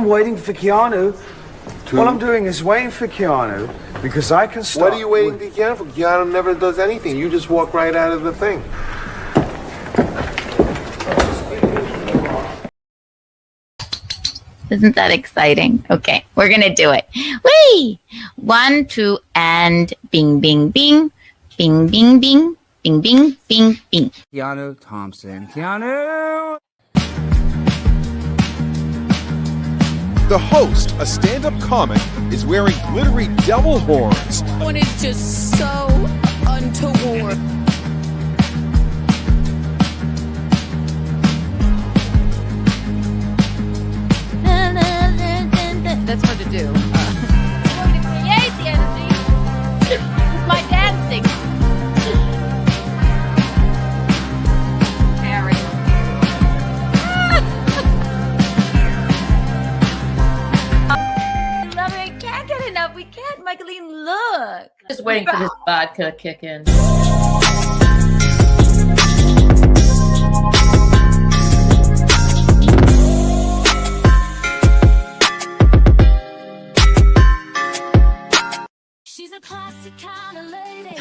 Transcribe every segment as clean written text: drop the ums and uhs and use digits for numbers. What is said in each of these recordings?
I'm waiting for Keanu. What I'm doing is waiting for Keanu because I can start. What are you waiting for Keanu for? Keanu never does anything. You just walk right out of the thing. Isn't that exciting? Okay, we're going to do it. Whee! 1, 2, and bing, bing, bing. Bing, bing, bing. Bing, bing, bing, bing. Keanu Thompson. Keanu! The host, a stand-up comic, is wearing glittery devil horns. One is just so untoward. That's hard to do. Yay, the energy. My dancing. Harry. I love it. I can't get enough. We can't. Micahelene, look. Just waiting for this vodka to kick in.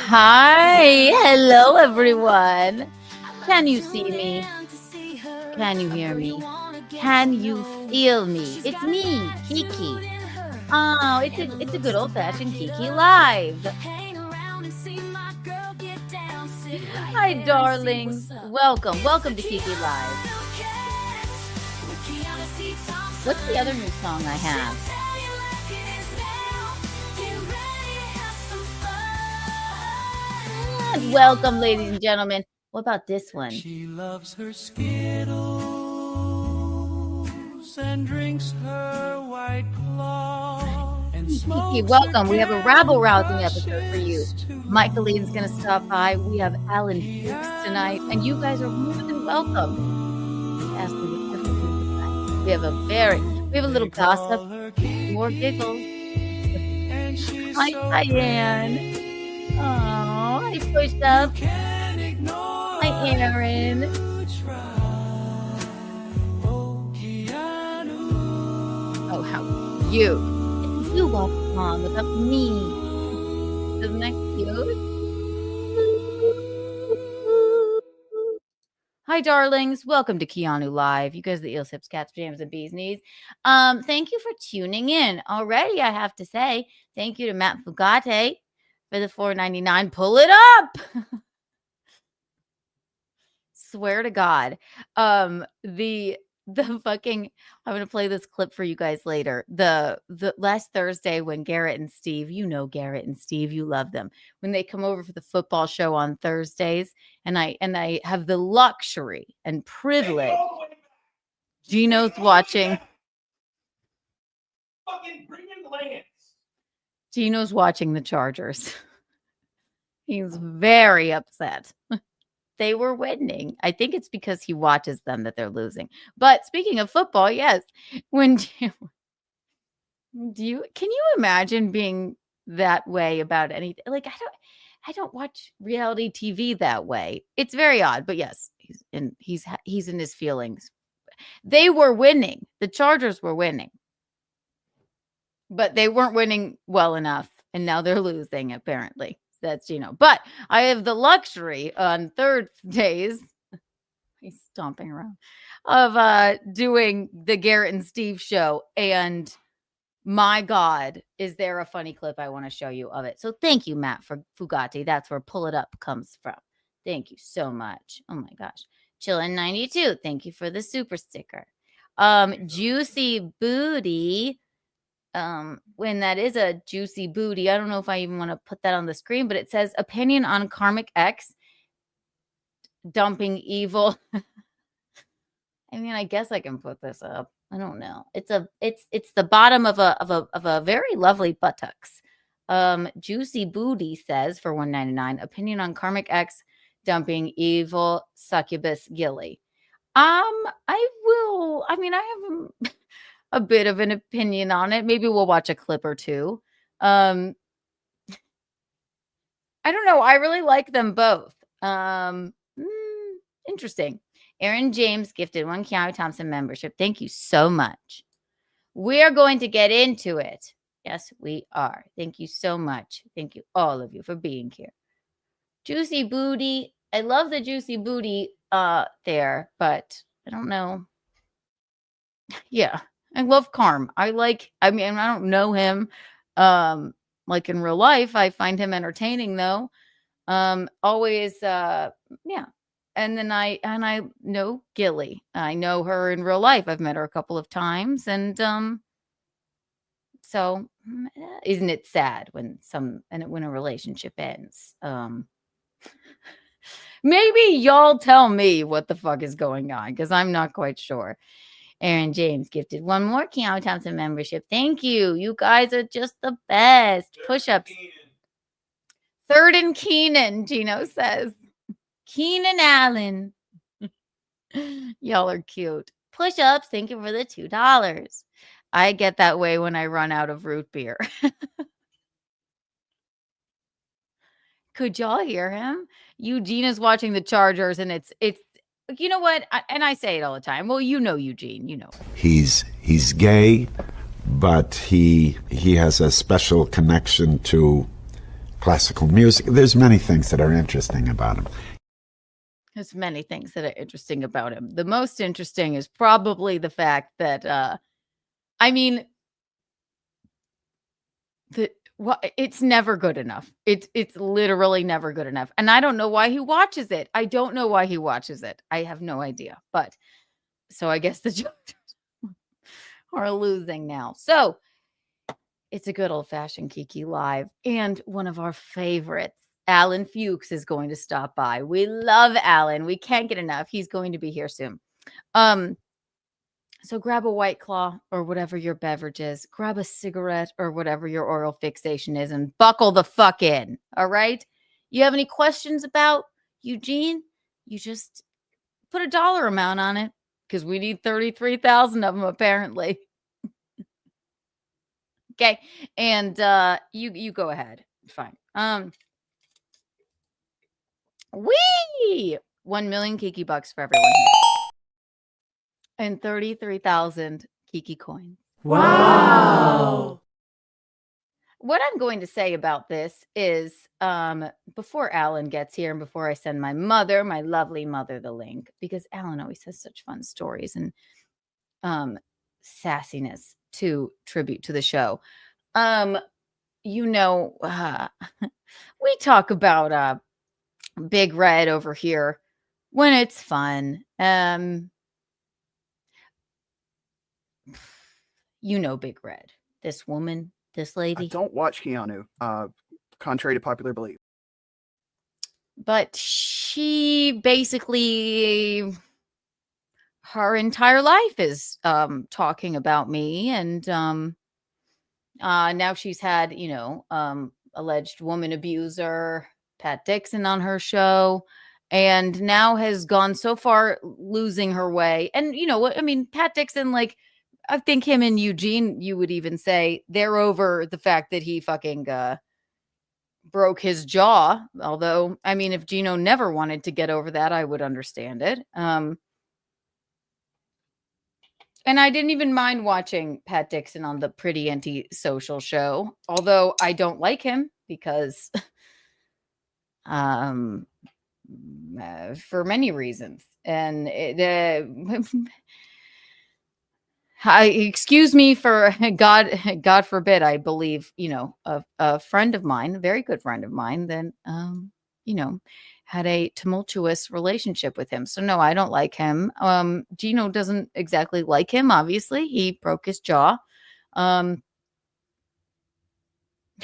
Hi, hello everyone. Can you see me? Can you hear me? Can you feel me? It's me, Kiki. Oh, it's a good old-fashioned Kiki Live. Hi, darlings. Welcome to Kiki Live. What's the other new song I have? Welcome, ladies and gentlemen. What about this one? She loves her Skittles and drinks her White Claw. Kiki, welcome. We have a rabble-rousing episode for you. Michaeline's going to stop by. We have Allan Fuks tonight, and you guys are more than welcome. Ask me what different people tonight. We have a little gossip, more giggles. Hi, Diane. Oh, hi, Push Up. Hi, Aaron. Oh, how cute. You walk along without me. Isn't that cute? Hi, darlings. Welcome to Keanu Live. You guys, the eels, hips, cats, jams, and bees knees. Thank you for tuning in. Already, I have to say, thank you to Matt Fugate for the $4.99. Pull it up. Swear to God. The fucking, I'm going to play this clip for you guys later. The last Thursday when Garrett and Steve, you know Garrett and Steve, you love them. When they come over for the football show on Thursdays, and I have the luxury and privilege. Gino's watching. Fucking bring in Lance. Gino's watching the Chargers. He's very upset. They were winning. I think it's because he watches them that they're losing. But speaking of football, yes. Can you imagine being that way about anything? Like, I don't watch reality TV that way. It's very odd, but yes, he's in his feelings. They were winning. The Chargers were winning. But they weren't winning well enough, and now they're losing, apparently. That's, But I have the luxury on Thursdays, he's stomping around, of doing the Garrett and Steve show. And my God, is there a funny clip I want to show you of it? So thank you, Matt, for Fugati. That's where Pull It Up comes from. Thank you so much. Oh, my gosh. Chillin92, thank you for the super sticker. Juicy Booty. When that is a juicy booty, I don't know if I even want to put that on the screen, but it says opinion on karmic X dumping evil. I mean, I guess I can put this up. I don't know. It's the bottom of a very lovely buttocks. Juicy Booty says for $1.99, opinion on karmic X dumping evil succubus Gilly. I have a bit of an opinion on it. Maybe we'll watch a clip or two. I don't know. I really like them both. Interesting. Aaron James gifted one Keanu Thompson membership. Thank you so much. we're going to get into it. Yes, we are. Thank you so much. Thank you, all of you, for being here. Juicy booty. I love the juicy booty there, but I don't know. Yeah, I love Carm. I mean, I don't know him like in real life. I find him entertaining though. Always yeah. And then I know Gilly. I know her in real life. I've met her a couple of times, and so isn't it sad when when a relationship ends? Maybe y'all tell me what the fuck is going on, because I'm not quite sure. Aaron James gifted one more Keanu Thompson membership. Thank you. You guys are just the best. Push-ups. Third and Keenan, Gino says. Keenan Allen. Y'all are cute. Push-ups. Thank you for the $2. I get that way when I run out of root beer. Could y'all hear him? Eugene is watching the Chargers, and it's you know what? I say it all the time. Well, you know Eugene, you know. He's gay, but he has a special connection to classical music. There's many things that are interesting about him. There's many things that are interesting about him. The most interesting is probably the fact that I mean, it's never good enough. It's literally never good enough. And I don't know why he watches it. I don't know why he watches it. I have no idea. But so I guess the Chargers are losing now. So it's a good old-fashioned Kiki Live. And one of our favorites, Allan Fuks, is going to stop by. We love Allan. We can't get enough. He's going to be here soon. So grab a White Claw or whatever your beverage is. Grab a cigarette or whatever your oral fixation is and buckle the fuck in. All right? You have any questions about Eugene? You just put a dollar amount on it, because we need 33,000 of them apparently. Okay. And you go ahead. Fine. Wee! 1 million Kiki bucks for everyone here. And 33,000 Kiki coins. Wow. What I'm going to say about this is before Allan gets here and before I send my lovely mother, the link, because Allan always has such fun stories and sassiness to tribute to the show. You know, we talk about Big Red over here when it's fun. You know Big Red, this woman, this lady. I don't watch Keanu, contrary to popular belief. But she basically, her entire life is talking about me. And now she's had, alleged woman abuser Pat Dixon on her show, and now has gone so far losing her way. And you know what? I mean, Pat Dixon, like, I think him and Eugene, you would even say they're over the fact that he fucking broke his jaw. Although, I mean, if Gino never wanted to get over that, I would understand it. And I didn't even mind watching Pat Dixon on the Pretty Anti-Social show, although I don't like him because for many reasons. And excuse me for God forbid, I believe, a friend of mine, a very good friend of mine, then, had a tumultuous relationship with him. So no, I don't like him. Gino doesn't exactly like him. Obviously, he broke his jaw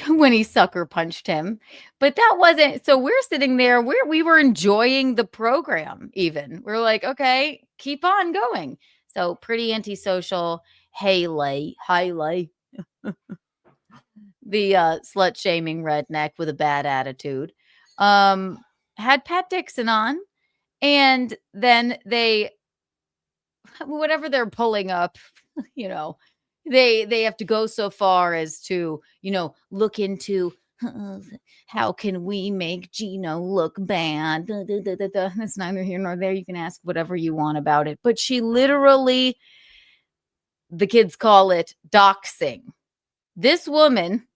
when he sucker punched him, but that wasn't. So we're sitting there, we were enjoying the program. Even we're like, okay, keep on going. So Pretty Antisocial, Hales, the slut shaming redneck with a bad attitude, had Pat Dixon on, and then they, whatever they're pulling up, they have to go so far as to, look into how can we make Gino look bad. That's neither here nor there. You can ask whatever you want about it. But she literally the kids call it doxxing. This woman,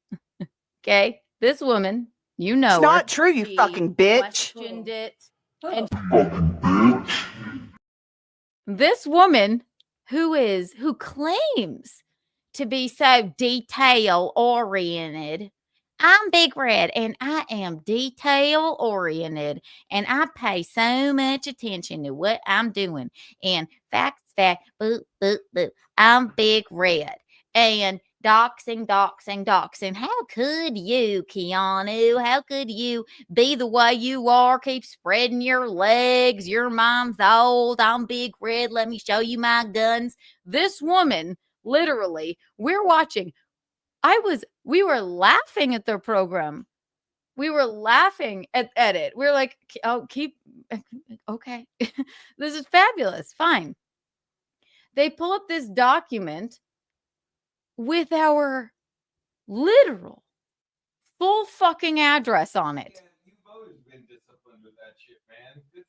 okay, this woman, you know, It's not her, true, you she fucking bitch. questioned it, and this woman who claims to be so detail oriented. I'm Big Red and I am detail oriented and I pay so much attention to what I'm doing. And fact, boop, boop, boop. I'm Big Red and doxing. How could you, Keanu? How could you be the way you are? Keep spreading your legs. Your mom's old. I'm Big Red. Let me show you my guns. This woman, literally, we're watching. We were laughing at their program. We were laughing at it. We're like, oh, okay. This is fabulous. Fine. They pull up this document with our literal full fucking address on it.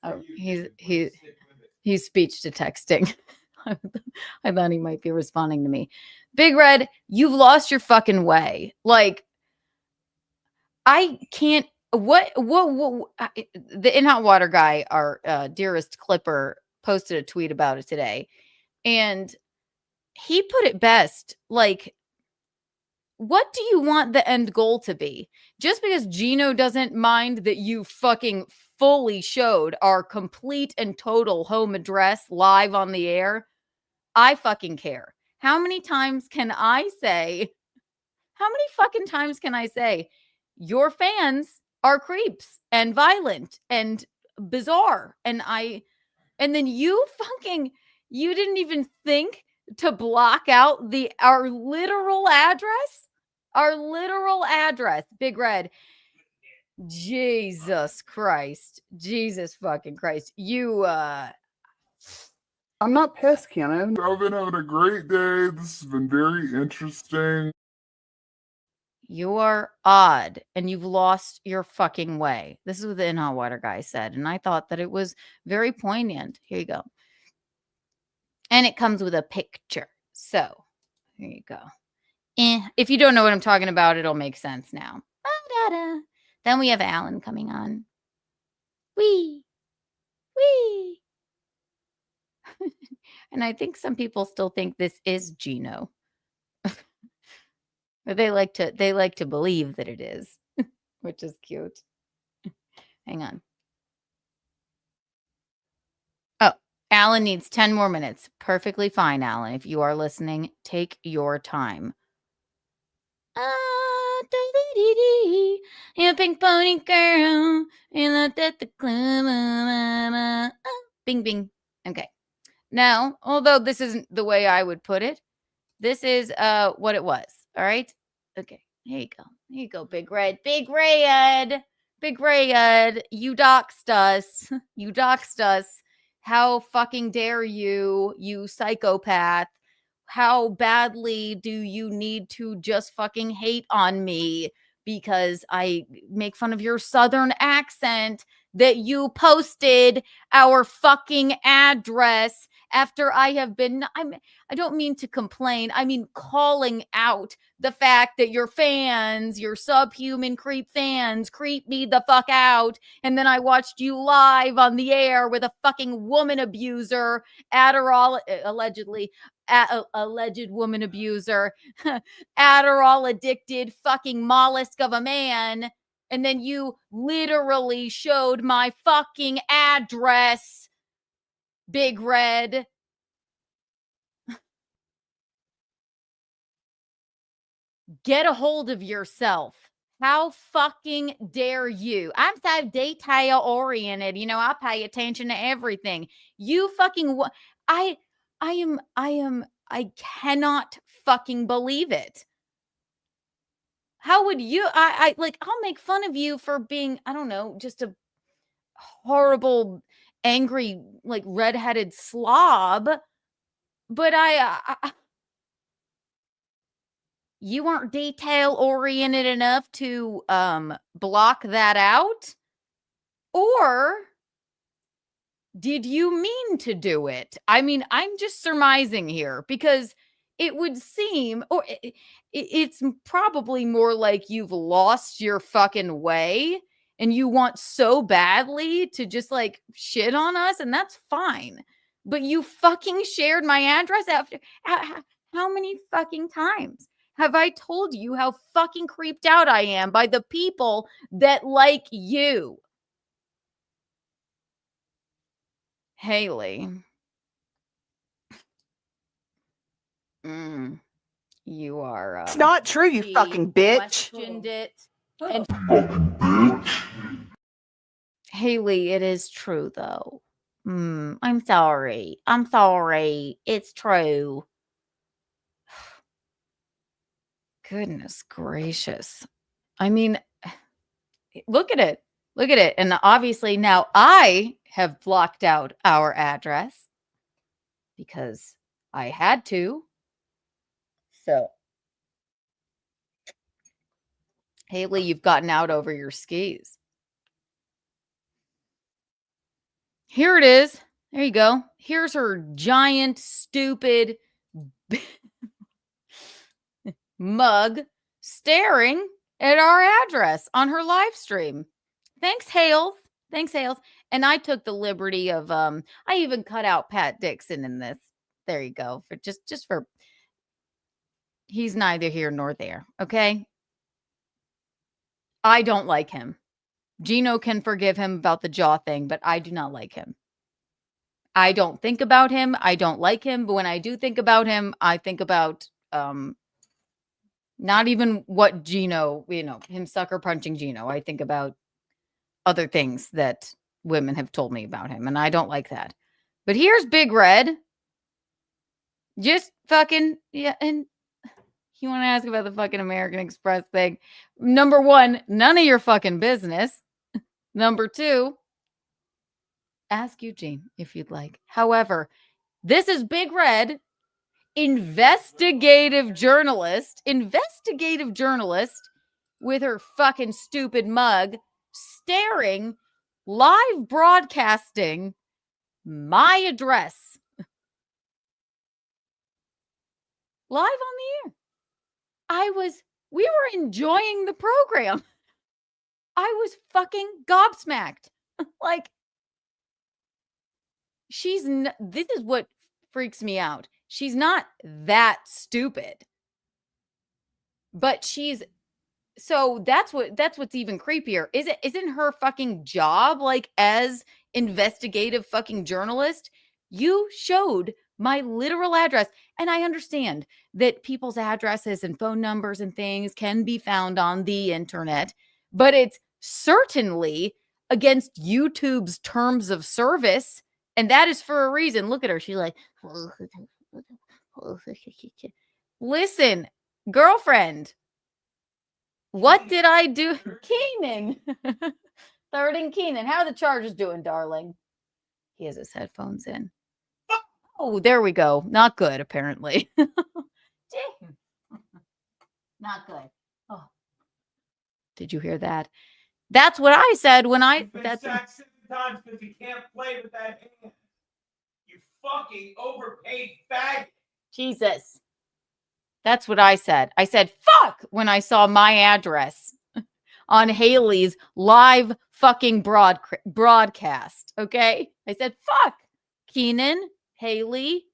Oh, he's speech to texting. I thought he might be responding to me. Big Red, you've lost your fucking way. Like, I can't. The In Hot Water guy, our dearest Clipper, posted a tweet about it today, and he put it best. Like, what do you want the end goal to be? Just because Gino doesn't mind that you fucking fully showed our complete and total home address live on the air, I fucking care. How many times can I say your fans are creeps and violent and bizarre? And then you didn't even think to block out our literal address? Our literal address, Big Red. Jesus Christ. Jesus fucking Christ. I'm not pissed, Keanu. I've been having a great day. This has been very interesting. You are odd and you've lost your fucking way. This is what the In Hot Water guy said. And I thought that it was very poignant. Here you go. And it comes with a picture. So here you go. If you don't know what I'm talking about, it'll make sense now. Ba-da-da. Then we have Allan coming on. Wee. And I think some people still think this is Gino. But they like to believe that it is, which is cute. Hang on. Oh, Allan needs 10 more minutes. Perfectly fine, Allan. If you are listening, take your time. You're a pink pony girl. You looked at the club. Bing, bing. Okay. Now, although this isn't the way I would put it, this is what it was. All right. Okay. Here you go. Here you go, Big Red. Big Red. Big Red. You doxed us. You doxed us. How fucking dare you, you psychopath? How badly do you need to just fucking hate on me because I make fun of your Southern accent that you posted our fucking address after I have been, I don't mean to complain. I mean, calling out the fact that your fans, your subhuman creep fans, creep me the fuck out. And then I watched you live on the air with a fucking woman abuser, Adderall, allegedly, alleged woman abuser, Adderall addicted fucking mollusk of a man. And then you literally showed my fucking address, Big Red. Get a hold of yourself. How fucking dare you? I'm so detail oriented. You know, I pay attention to everything. You fucking, I cannot fucking believe it. How would you, I'll make fun of you for being, I don't know, just a horrible, angry, like redheaded slob. But you aren't detail oriented enough to block that out? Or did you mean to do it? I mean, I'm just surmising here because it would seem, or it's probably more like you've lost your fucking way and you want so badly to just like shit on us, and that's fine. But you fucking shared my address after how many fucking times have I told you how fucking creeped out I am by the people that like you? Haley. You are. It's not true, you fucking bitch. Questioned it. And Haley, it is true though. I'm sorry. I'm sorry. It's true. Goodness gracious. I mean, look at it. Look at it. And obviously now I have blocked out our address because I had to. So, Haley, you've gotten out over your skis. Here it is. There you go. Here's her giant, stupid mug staring at our address on her live stream. Thanks, Hales. Thanks, Hales. And I took the liberty of I even cut out Pat Dixon in this. There you go. For just for he's neither here nor there. Okay. I don't like him. Gino can forgive him about the jaw thing, but I do not like him. I don't think about him. I don't like him. But when I do think about him, I think about not even what Gino, him sucker punching Gino. I think about other things that women have told me about him, and I don't like that. But here's Big Red. Just fucking, yeah. And you want to ask about the fucking American Express thing? Number one, none of your fucking business. Number two, ask Eugene if you'd like. However, this is Big Red, investigative journalist with her fucking stupid mug, staring, live broadcasting my address live on the air. We were enjoying the program. I was fucking gobsmacked. Like, this is what freaks me out. She's not that stupid. But so that's what's even creepier. Isn't her fucking job, like, as investigative fucking journalist? You showed my literal address. And I understand that people's addresses and phone numbers and things can be found on the internet, but it's certainly against YouTube's terms of service. And that is for a reason. Look at her. She's like, listen, girlfriend, what did I do? Keenan. Third and Keenan. How are the Chargers doing, darling? He has his headphones in. Oh, there we go. Not good, apparently. Not good. Oh. Did you hear that? That's what I said when I... That's 7 times because you can't play with that hand. You fucking overpaid faggot. Jesus. That's what I said. I said, fuck, when I saw my address on Haley's live fucking broadcast. Okay? I said, fuck, Keenan, Haley,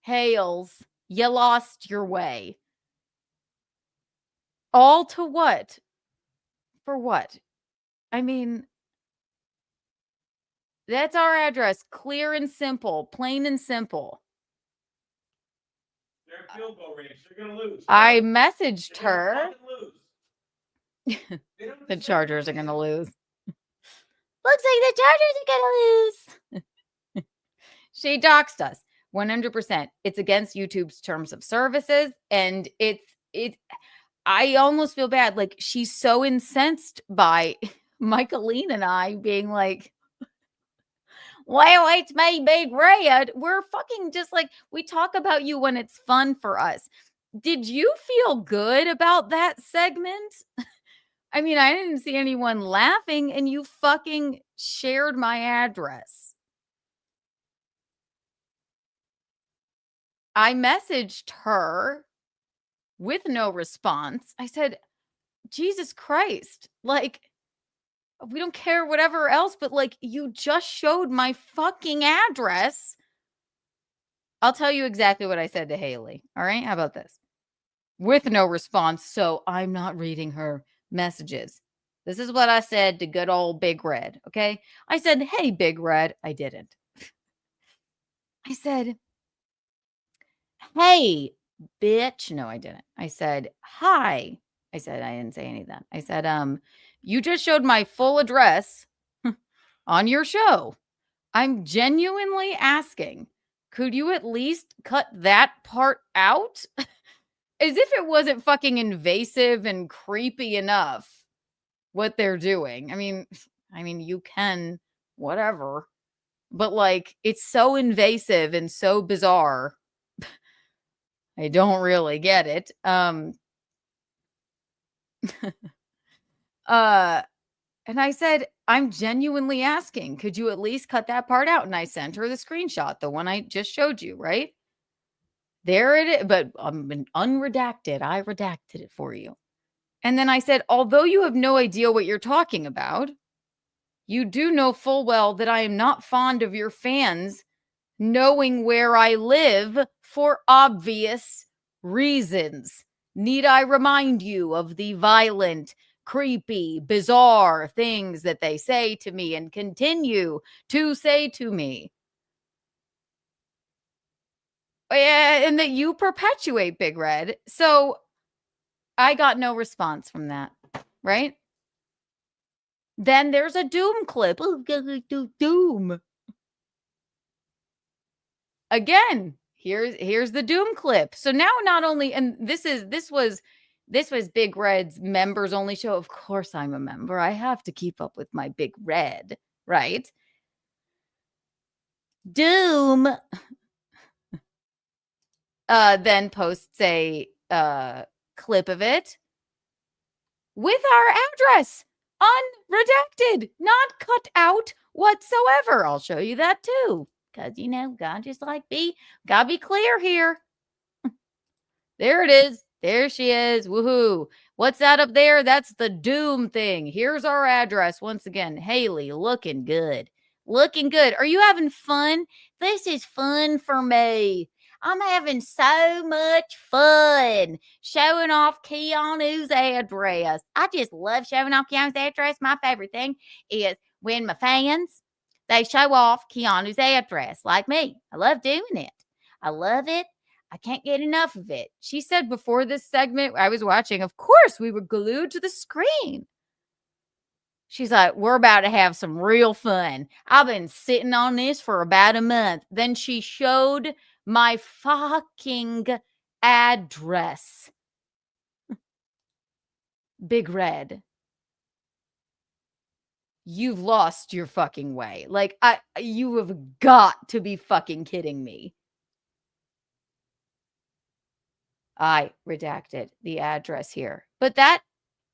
Hales, you lost your way. All to what? For what? I mean, that's our address. Clear and simple. Plain and simple. They're in field goal range. They're going to lose. I messaged her. The Chargers are going to lose. Looks like the Chargers are going to lose. She doxed us. 100%. It's against YouTube's terms of services. And I almost feel bad. Like, she's so incensed by Micahelene and I being like, well, it's my Big Red. We're fucking just like, we talk about you when it's fun for us. Did you feel good about that segment? I mean, I didn't see anyone laughing, and you fucking shared my address. I messaged her with no response. I said, Jesus Christ, like, we don't care whatever else, but like, you just showed my fucking address. I'll tell you exactly what I said to Haley. All right. How about this? With no response. So I'm not reading her messages. This is what I said to good old Big Red. Okay. I said, hey, Big Red. I didn't. I said, hey, bitch. No, I didn't. I said, hi. I said, I didn't say any of that. I said, you just showed my full address on your show. I'm genuinely asking, could you at least cut that part out? As if it wasn't fucking invasive and creepy enough what they're doing. I mean, you can, whatever. But like, it's so invasive and so bizarre. I don't really get it. And I said, I'm genuinely asking, could you at least cut that part out? And I sent her the screenshot, the one I just showed you, right? There it is, but unredacted. I redacted it for you. And then I said, although you have no idea what you're talking about, you do know full well that I am not fond of your fans knowing where I live for obvious reasons. Need I remind you of the violent, creepy, bizarre things that they say to me and continue to say to me? And that you perpetuate, Big Red. So I got no response from that, right? Then there's a Doom clip. Oh, Doom. Again, here's the Doom clip. So now not only, and this was Big Red's members only show. Of course I'm a member. I have to keep up with my Big Red, right? Doom then posts a clip of it with our address unredacted, not cut out whatsoever. I'll show you that too. Because, God just like gotta be clear here. There it is. There she is. Woohoo. What's that up there? That's the Doom thing. Here's our address. Once again, Haley, looking good. Looking good. Are you having fun? This is fun for me. I'm having so much fun showing off Keanu's address. I just love showing off Keanu's address. My favorite thing is when my fans, they show off Keanu's address like me. I love doing it. I love it. I can't get enough of it. She said before this segment I was watching, of course, we were glued to the screen. She's like, we're about to have some real fun. I've been sitting on this for about a month. Then she showed my fucking address. Big Red. You've lost your fucking way. Like, you have got to be fucking kidding me. I redacted the address here. But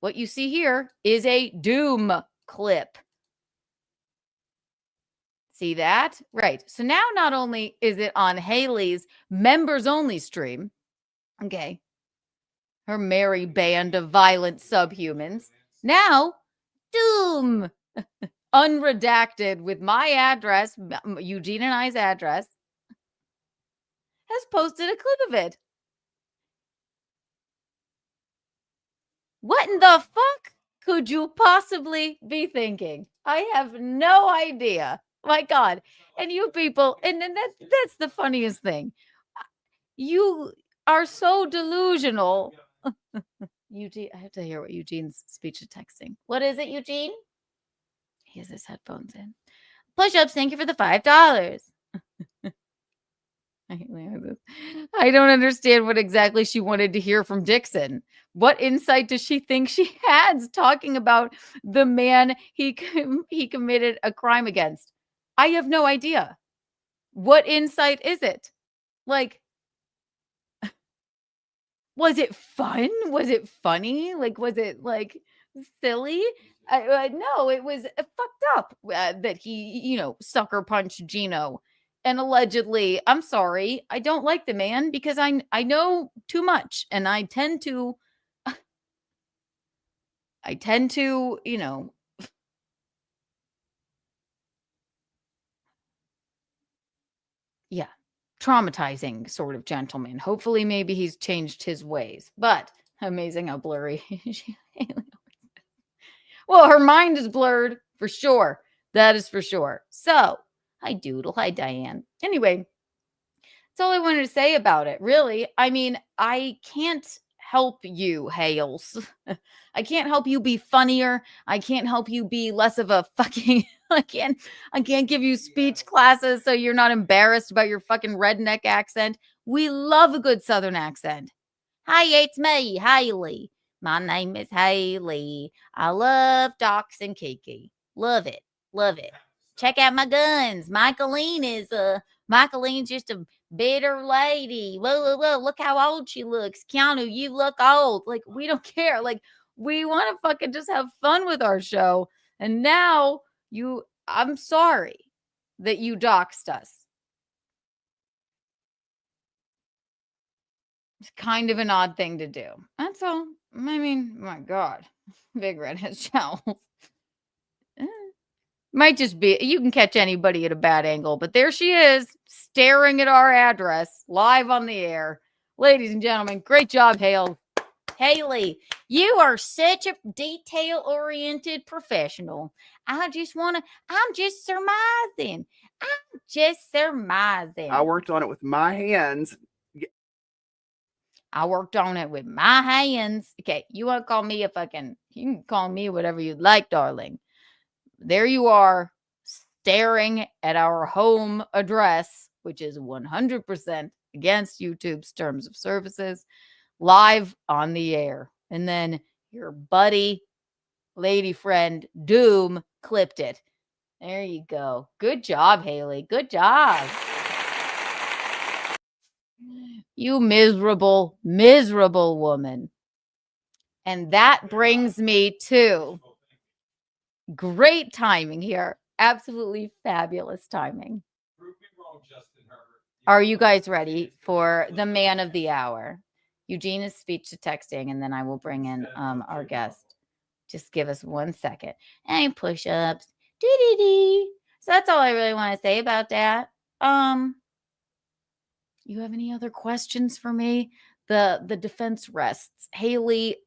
what you see here is a Doom clip. See that? Right. So now not only is it on Haley's members only stream, okay, her merry band of violent subhumans, now Doom, unredacted with my address, Eugene and I's address, has posted a clip of it. What in the fuck could you possibly be thinking? I have no idea. My God. And you people, and then that's the funniest thing. You are so delusional. Eugene, I have to hear what Eugene's speech is texting. What is it, Eugene? He has his headphones in. Push-ups, thank you for the $5. I don't understand what exactly she wanted to hear from Dixon. What insight does she think she has talking about the man he committed a crime against? I have no idea. What insight is it? Like, was it fun? Was it funny? Like, was it like silly? No, it was fucked up that he, sucker punched Gino and allegedly, I'm sorry, I don't like the man because I know too much, and I tend to, you know, yeah, traumatizing sort of gentleman. Hopefully, maybe he's changed his ways, but amazing how blurry. Well, her mind is blurred for sure. That is for sure. So, hi, Doodle. Hi, Diane. Anyway, that's all I wanted to say about it, really. I mean, I can't help you, Hales. I can't help you be funnier. I can't help you be less of a fucking I can't give you speech classes so you're not embarrassed about your fucking redneck accent. We love a good southern accent. Hi, it's me, Haley. My name is Haley. I love Doxxed and Kiki. Love it. Love it. Check out my guns. Micahene's just a bitter lady. Whoa. Look how old she looks. Keanu, you look old. Like, we don't care. Like, we want to fucking just have fun with our show. And now I'm sorry that you doxed us. It's kind of an odd thing to do. That's all. I mean, my God. Big Red has jowls. Might just be, you can catch anybody at a bad angle, but there she is, staring at our address, live on the air. Ladies and gentlemen, great job, Haley. You are such a detail-oriented professional. I'm just surmising. I worked on it with my hands. I worked on it with my hands. Okay, you want to call me you can call me whatever you'd like, darling. There you are, staring at our home address, which is 100% against YouTube's terms of services, live on the air. And then your buddy, lady friend, Doom, clipped it. There you go. Good job, Haley. Good job. You miserable, miserable woman. And that brings me to great timing here. Absolutely fabulous timing. Are you guys ready for the man of the hour? Eugena's speech to texting, and then I will bring in our guest. Just give us 1 second. And push-ups. So that's all I really want to say about that. You have any other questions for me? The defense rests. Haley,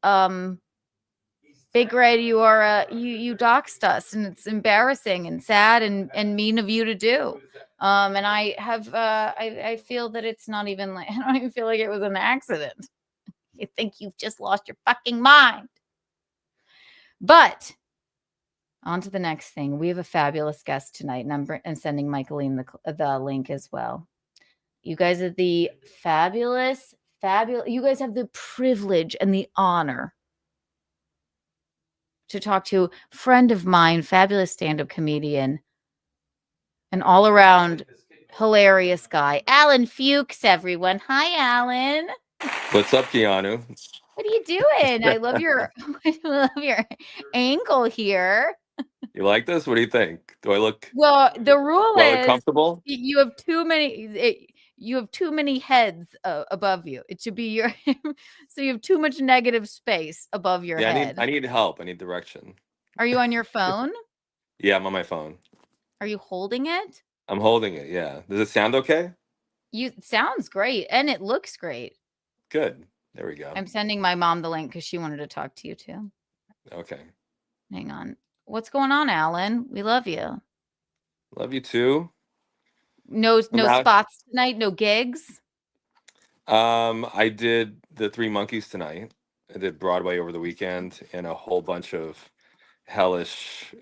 Big Red, you are you doxed us, and it's embarrassing and sad and mean of you to do. And I have I feel that it's not even like, I don't even feel like it was an accident. You think you've just lost your fucking mind. But on to the next thing. We have a fabulous guest tonight, and I'm sending Micahelene the link as well. You guys are the fabulous. You guys have the privilege and the honor to talk to a friend of mine, fabulous stand-up comedian, an all-around hilarious guy, Allan Fuks, everyone. Hi, Allan. What's up, Keanu? What are you doing? I love your angle here. You like this? What do you think? Do I look Well, the rule is comfortable? You have too many heads above you. It should be your so you have too much negative space above your head. I need help. I need direction. Are you on your phone? Yeah, I'm on my phone. Are you holding it? I'm holding it, yeah. Does it sound okay? Sounds great, and it looks great. Good. There we go. I'm sending my mom the link because she wanted to talk to you too. Okay. Hang on. What's going on, Allan? We love you. Love you too. No spots tonight, no gigs. I did the Three Monkeys tonight. I did Broadway over the weekend and a whole bunch of hellish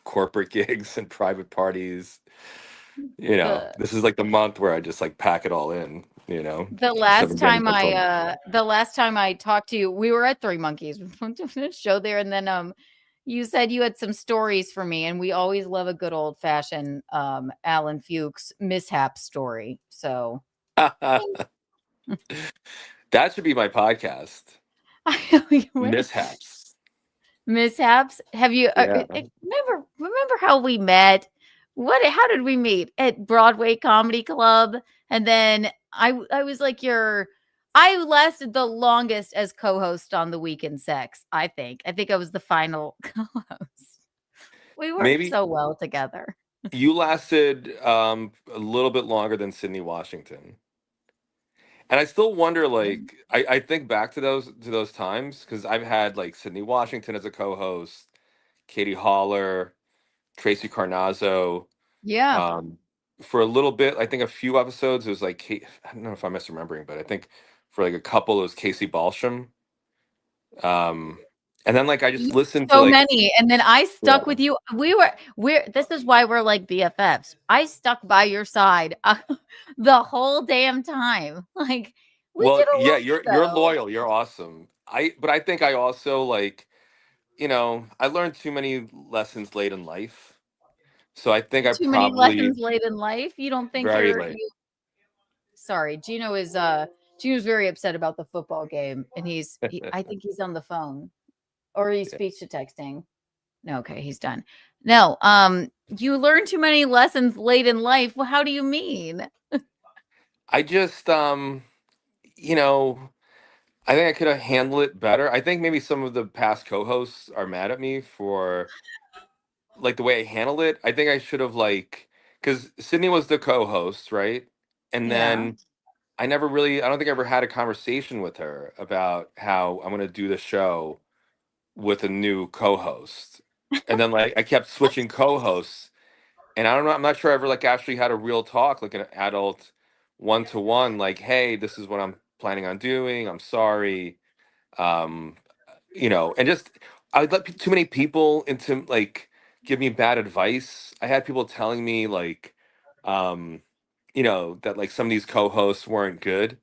corporate gigs and private parties. You know, this is like the month where I just like pack it all in, you know. The last time I talked to you, we were at Three Monkeys. We went to a show there, and then you said you had some stories for me, and we always love a good old fashioned Allan Fuks mishap story. So that should be my podcast. Mishaps. Mishaps. Have you remember how we met? How did we meet? At Broadway Comedy Club. And then I was like I lasted the longest as co-host on The Weekend Sex, I think. I think I was the final co-host. We worked Maybe so well together. you lasted a little bit longer than Sydney Washington. And I still wonder, like, I think back to those times because I've had like Sydney Washington as a co-host, Katie Holler, Tracy Carnazzo. Yeah. For a little bit, I think a few episodes, it was like I don't know if I'm misremembering, but I think for like a couple, it was Casey Balsham. And then like I just listened to So like many. And then I stuck yeah. with you. This is why we're like BFFs. I stuck by your side the whole damn time. Like we Well, did a yeah, lot you're though. loyal, you're awesome. But I think I also like, I learned too many lessons late in life. So I think I Too many probably lessons late in life. You don't think very late. Sorry, Gino's very upset about the football game, and I think he's on the phone, or he's speech to texting. No, okay, he's done. No, you learn too many lessons late in life. Well, how do you mean? I just I think I could have handled it better. I think maybe some of the past co-hosts are mad at me for like the way I handled it. I think I should have because Sydney was the co-host, right? And Yeah. then I don't think I ever had a conversation with her about how I'm going to do the show with a new co-host. And then like I kept switching co-hosts and I don't know, I'm not sure I ever like actually had a real talk, like an adult one-to-one, like, hey, this is what I'm planning on doing. I'm sorry. Um, and just I let too many people into like give me bad advice. I had people telling me like that like some of these co-hosts weren't good.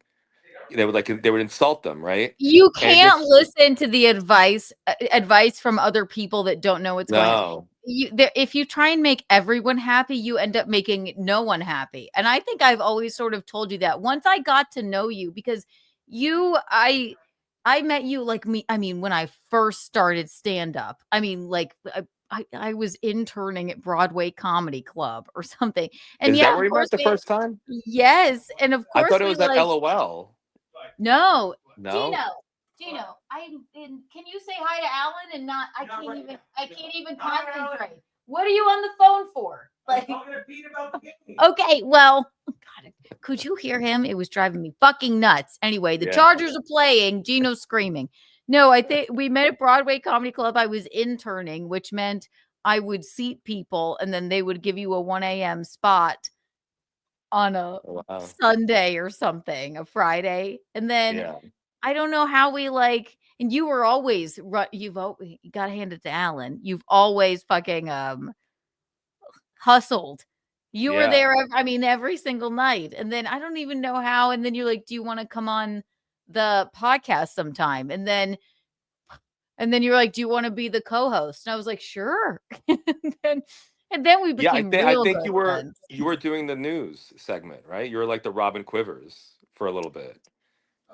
They would insult them, right? You And it can't just listen to the advice from other people that don't know what's going on. no. If you try and make everyone happy, you end up making no one happy. And I think I've always sort of told you that once I got to know you, because I met you like me. I mean, when I first started stand up, I mean, like I was interning at Broadway Comedy Club or something. And Is yeah, that of where you met course, the first time? yes. And of I course, thought it we was at like, LOL. no, No? Gino, can you say hi to Allan and not? I can't even concentrate. What are you on the phone for? Like, okay, well, God, could you hear him? It was driving me fucking nuts. Anyway, the Yeah. Chargers are playing. Gino's screaming. No, I think we met at Broadway Comedy Club. I was interning, which meant I would seat people and then they would give you a 1 a.m. spot on a Wow. Sunday or something, a Friday. And then Yeah. I don't know how we and you were always you've always got to hand it to Allan. You've always fucking hustled. You were Yeah. there every single night. And then I don't even know how. And then you're like, do you want to come on the podcast sometime? And then you're like, do you want to be the co-host? And I was like, sure. and then we Yeah, became I real think good friends. you were doing the news segment, right? You were like the Robin Quivers for a little bit.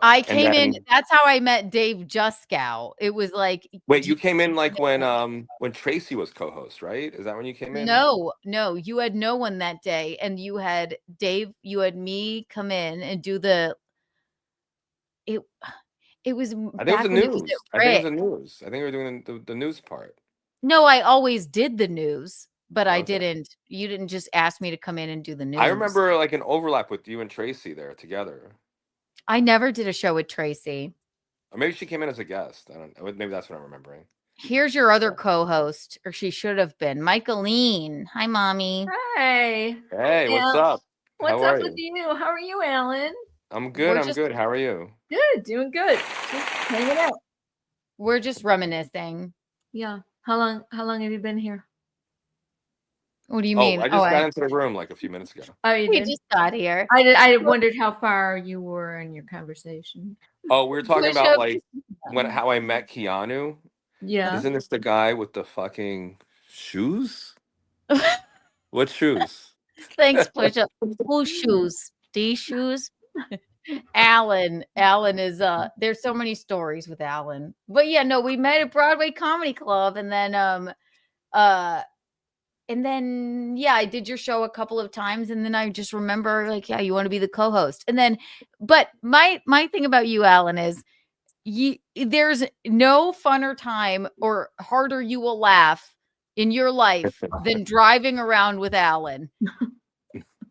I And came in. then That's how I met Dave Juskow. It was like, wait, you came in like when Tracy was co-host, right? Is that when you came in? no, you had no one that day, and you had Dave. You had me come in and do it. It was I think it was back the when it was news. at I think it was Rick. the news. I think we were doing the news part. No, I always did the news, but I Okay. didn't. You didn't just ask me to come in and do the news. I remember like an overlap with you and Tracy there together. I never did a show with Tracy. Or maybe she came in as a guest. I don't know. Maybe that's what I'm remembering. Here's your other co-host, or she should have been, Micahelene. Hi, mommy. Hi. Hey, what's up? What's How up are with you? you? How are you, Allan? I'm good. I'm good. How are you? Good. Doing good. Just hanging out. We're just reminiscing. Yeah. How long have you been here? What do you mean? I just got into the room like a few minutes ago. Oh, you we did? just got here. I wondered how far you were in your conversation. Oh, we were talking about like how I met Keanu. Yeah. Isn't this the guy with the fucking shoes? What shoes? Thanks, push up. Whose shoes? These shoes? Allan is there's so many stories with Allan. But yeah, no, we met at Broadway Comedy Club, and then and then I did your show a couple of times, and then I just remember like, yeah, you want to be the co-host. And then, but my thing about you, Allan, is there's no funner time or harder you will laugh in your life than driving around with Allan.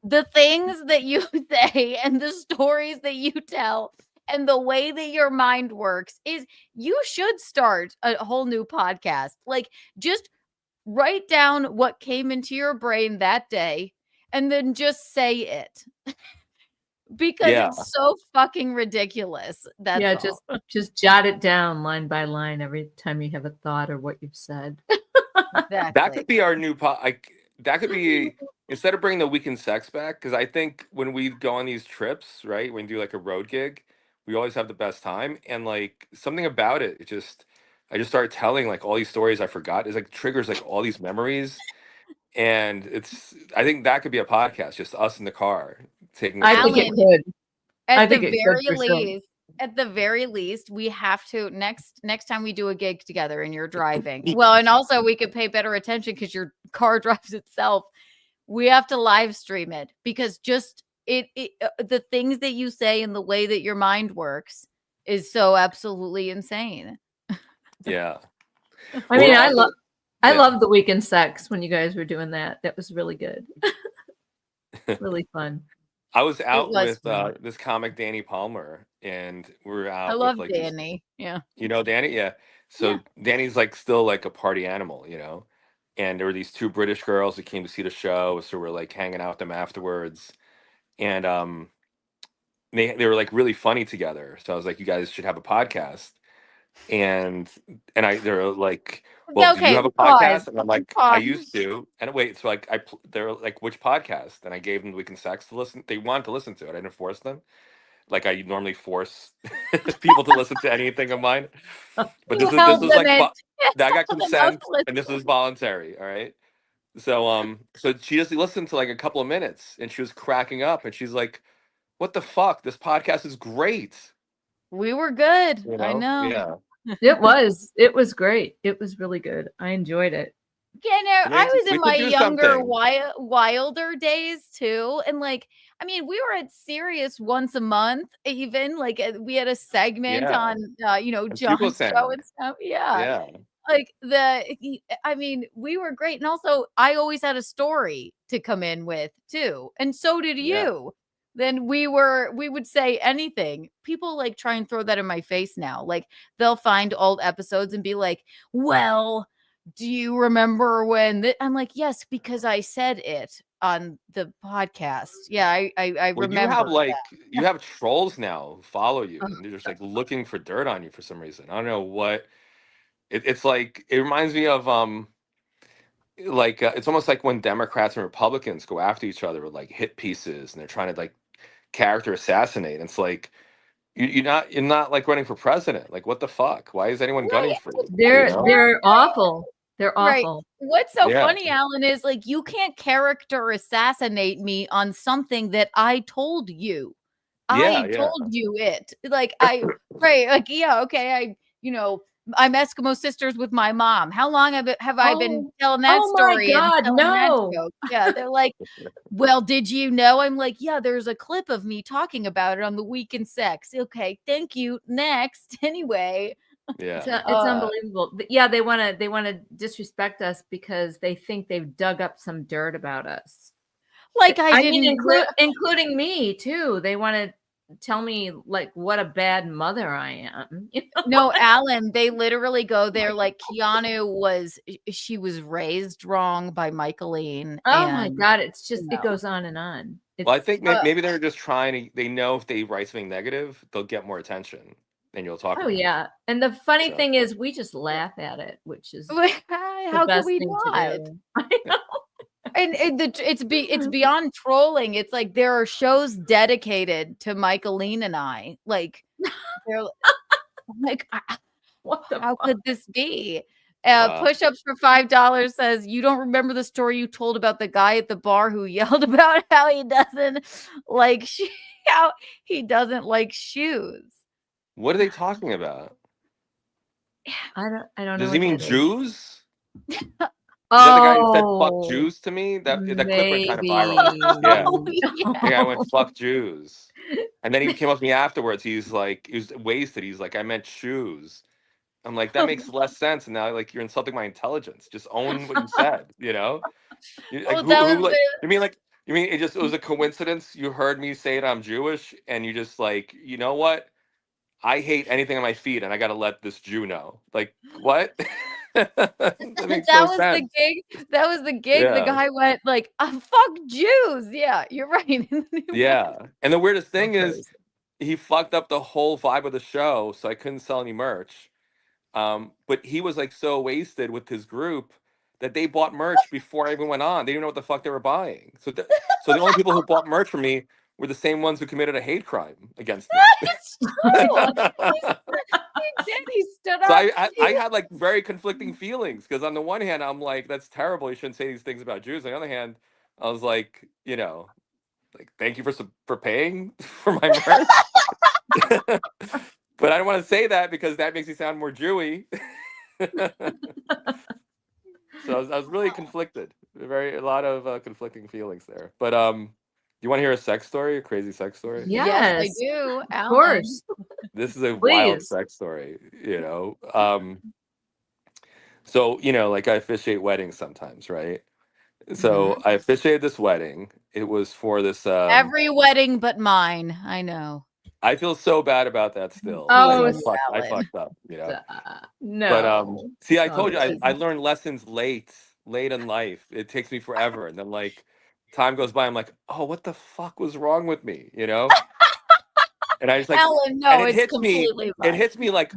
The things that you say and the stories that you tell and the way that your mind works is you should start a whole new podcast. Like, just write down what came into your brain that day and then just say it. Because it's so fucking ridiculous. That's all. just jot it down line by line every time you have a thought or what you've said. Exactly. That could be our new that could be, instead of bringing the weekend sex back, because I think when we go on these trips, right, when we do like a road gig, we always have the best time. And like something about it, I just started telling like all these stories I forgot. It's like triggers like all these memories. And I think that could be a podcast, just us in the car taking. I think it could. At the very least, we have to next time we do a gig together and you're driving. Well, and also we could pay better attention because your car drives itself. We have to live stream it because just the things that you say and the way that your mind works is so absolutely insane. Yeah. I mean, I love the weekend sex when you guys were doing that. That was really good. Really fun. I was out with this comic Danny Palmer, and we were out. I love with, like, Danny. You know Danny, yeah. So Danny's like still like a party animal, you know. And there were these two British girls that came to see the show, so we're like hanging out with them afterwards, and they were like really funny together. So I was like, you guys should have a podcast, and they're like, well, do you have a podcast? And I'm like, I used to. And wait, so like they're like, which podcast? And I gave them Weekend Sex to listen. They wanted to listen to it. I didn't force them. Like I normally force people to listen to anything of mine. But this was like I got consent, and this was voluntary. All right. So so she just listened to like a couple of minutes, and she was cracking up, and she's like, "What the fuck? This podcast is great." We were good. You know? I know. Yeah. It was great. It was really good. I enjoyed it. Yeah, no, I was in my younger, something. wilder days too. And like, I mean, we were at Sirius once a month, even like we had a segment on, John's show and stuff. Yeah. Like I mean, we were great. And also I always had a story to come in with too. And so did you. Then we would say anything. People like try and throw that in my face now. Like they'll find old episodes and be like, well, do you remember when I'm like, yes, because I said it on the podcast. Yeah, I remember. You have trolls now who follow you, and they're just like looking for dirt on you for some reason. I don't know what. It's like, it reminds me of it's almost like when Democrats and Republicans go after each other with like hit pieces, and they're trying to like character assassinate. And it's like you're not like running for president. Like, what the fuck? Why is anyone gunning for you? They're awful. They're awful. Right. What's so funny, Allan, is like you can't character assassinate me on something that I told you. I told you it. Like okay, I'm Eskimo sisters with my mom. How long have I been telling that story? Oh my God, no. Yeah, they're like, well, did you know? I'm like, yeah, there's a clip of me talking about it on the Weekend Sex. Okay, thank you. Next, anyway. Yeah, it's unbelievable. Yeah, they want to disrespect us because they think they've dug up some dirt about us. Like including me too. They want to tell me like what a bad mother I am. No, Allan, they literally go there like Keanu was raised wrong by Micahelene. Oh my God, it's just it goes on and on. Well, I think maybe they're just trying to. They know if they write something negative, they'll get more attention, and you'll talk. Oh yeah, and the funny thing is, we just laugh at it, which is how could we not? I know. And it's beyond trolling. It's like there are shows dedicated to Micahelene and I. Like, they're like, how could this be? Push-ups for $5 says, you don't remember the story you told about the guy at the bar who yelled about how he doesn't like shoes. What are they talking about? I don't know. Does he mean Jews? Is that the guy who said "fuck Oh, Jews" to me? That clip went kind of viral. maybe. Yeah, Oh, the yeah. guy went "fuck Jews," and then he came up to me afterwards. He was wasted. He's like, "I meant shoes." I'm like, that makes less sense. And now, like, you're insulting my intelligence. Just own what you said. You know, like Oh, that who was like the you mean it was a coincidence? You heard me say it. I'm Jewish, and you just like, you know what? I hate anything on my feet, and I got to let this Jew know. Like, what? That makes that no was the sense. gig. That was the gig. The Yeah. guy went like, "Fuck Jews." Yeah, you're right. And then he went, Yeah. And the weirdest thing is, crazy. he fucked up the whole vibe of the show, so I couldn't sell any merch. But he was like so wasted with his group that they bought merch before I even went on. They didn't know what the fuck they were buying. So the only people who bought merch from me were the same ones who committed a hate crime against me. It's true. He did. He stood So up. I had like very conflicting feelings because on the one hand I'm like, that's terrible. You shouldn't say these things about Jews. On the other hand, I was like, like, thank you for paying for my merch. But I don't want to say that because that makes me sound more Jewy. So I was really conflicted. A lot of conflicting feelings there. But you want to hear a sex story, a crazy sex story? Yes, I Yes, do. of Alan. course. This is a wild Please. sex story, So, like I officiate weddings sometimes, right? So I officiated this wedding. It was for this Every wedding but mine. I know. I feel so bad about that still. Oh, I Alan. fucked up, But no. see, I It's all told you good. I learned lessons late in life. It takes me forever, and then like time goes by, I'm like, oh, what the fuck was wrong with me, And I just like, Alan, no, and it it's hits me. completely It fine. hits me like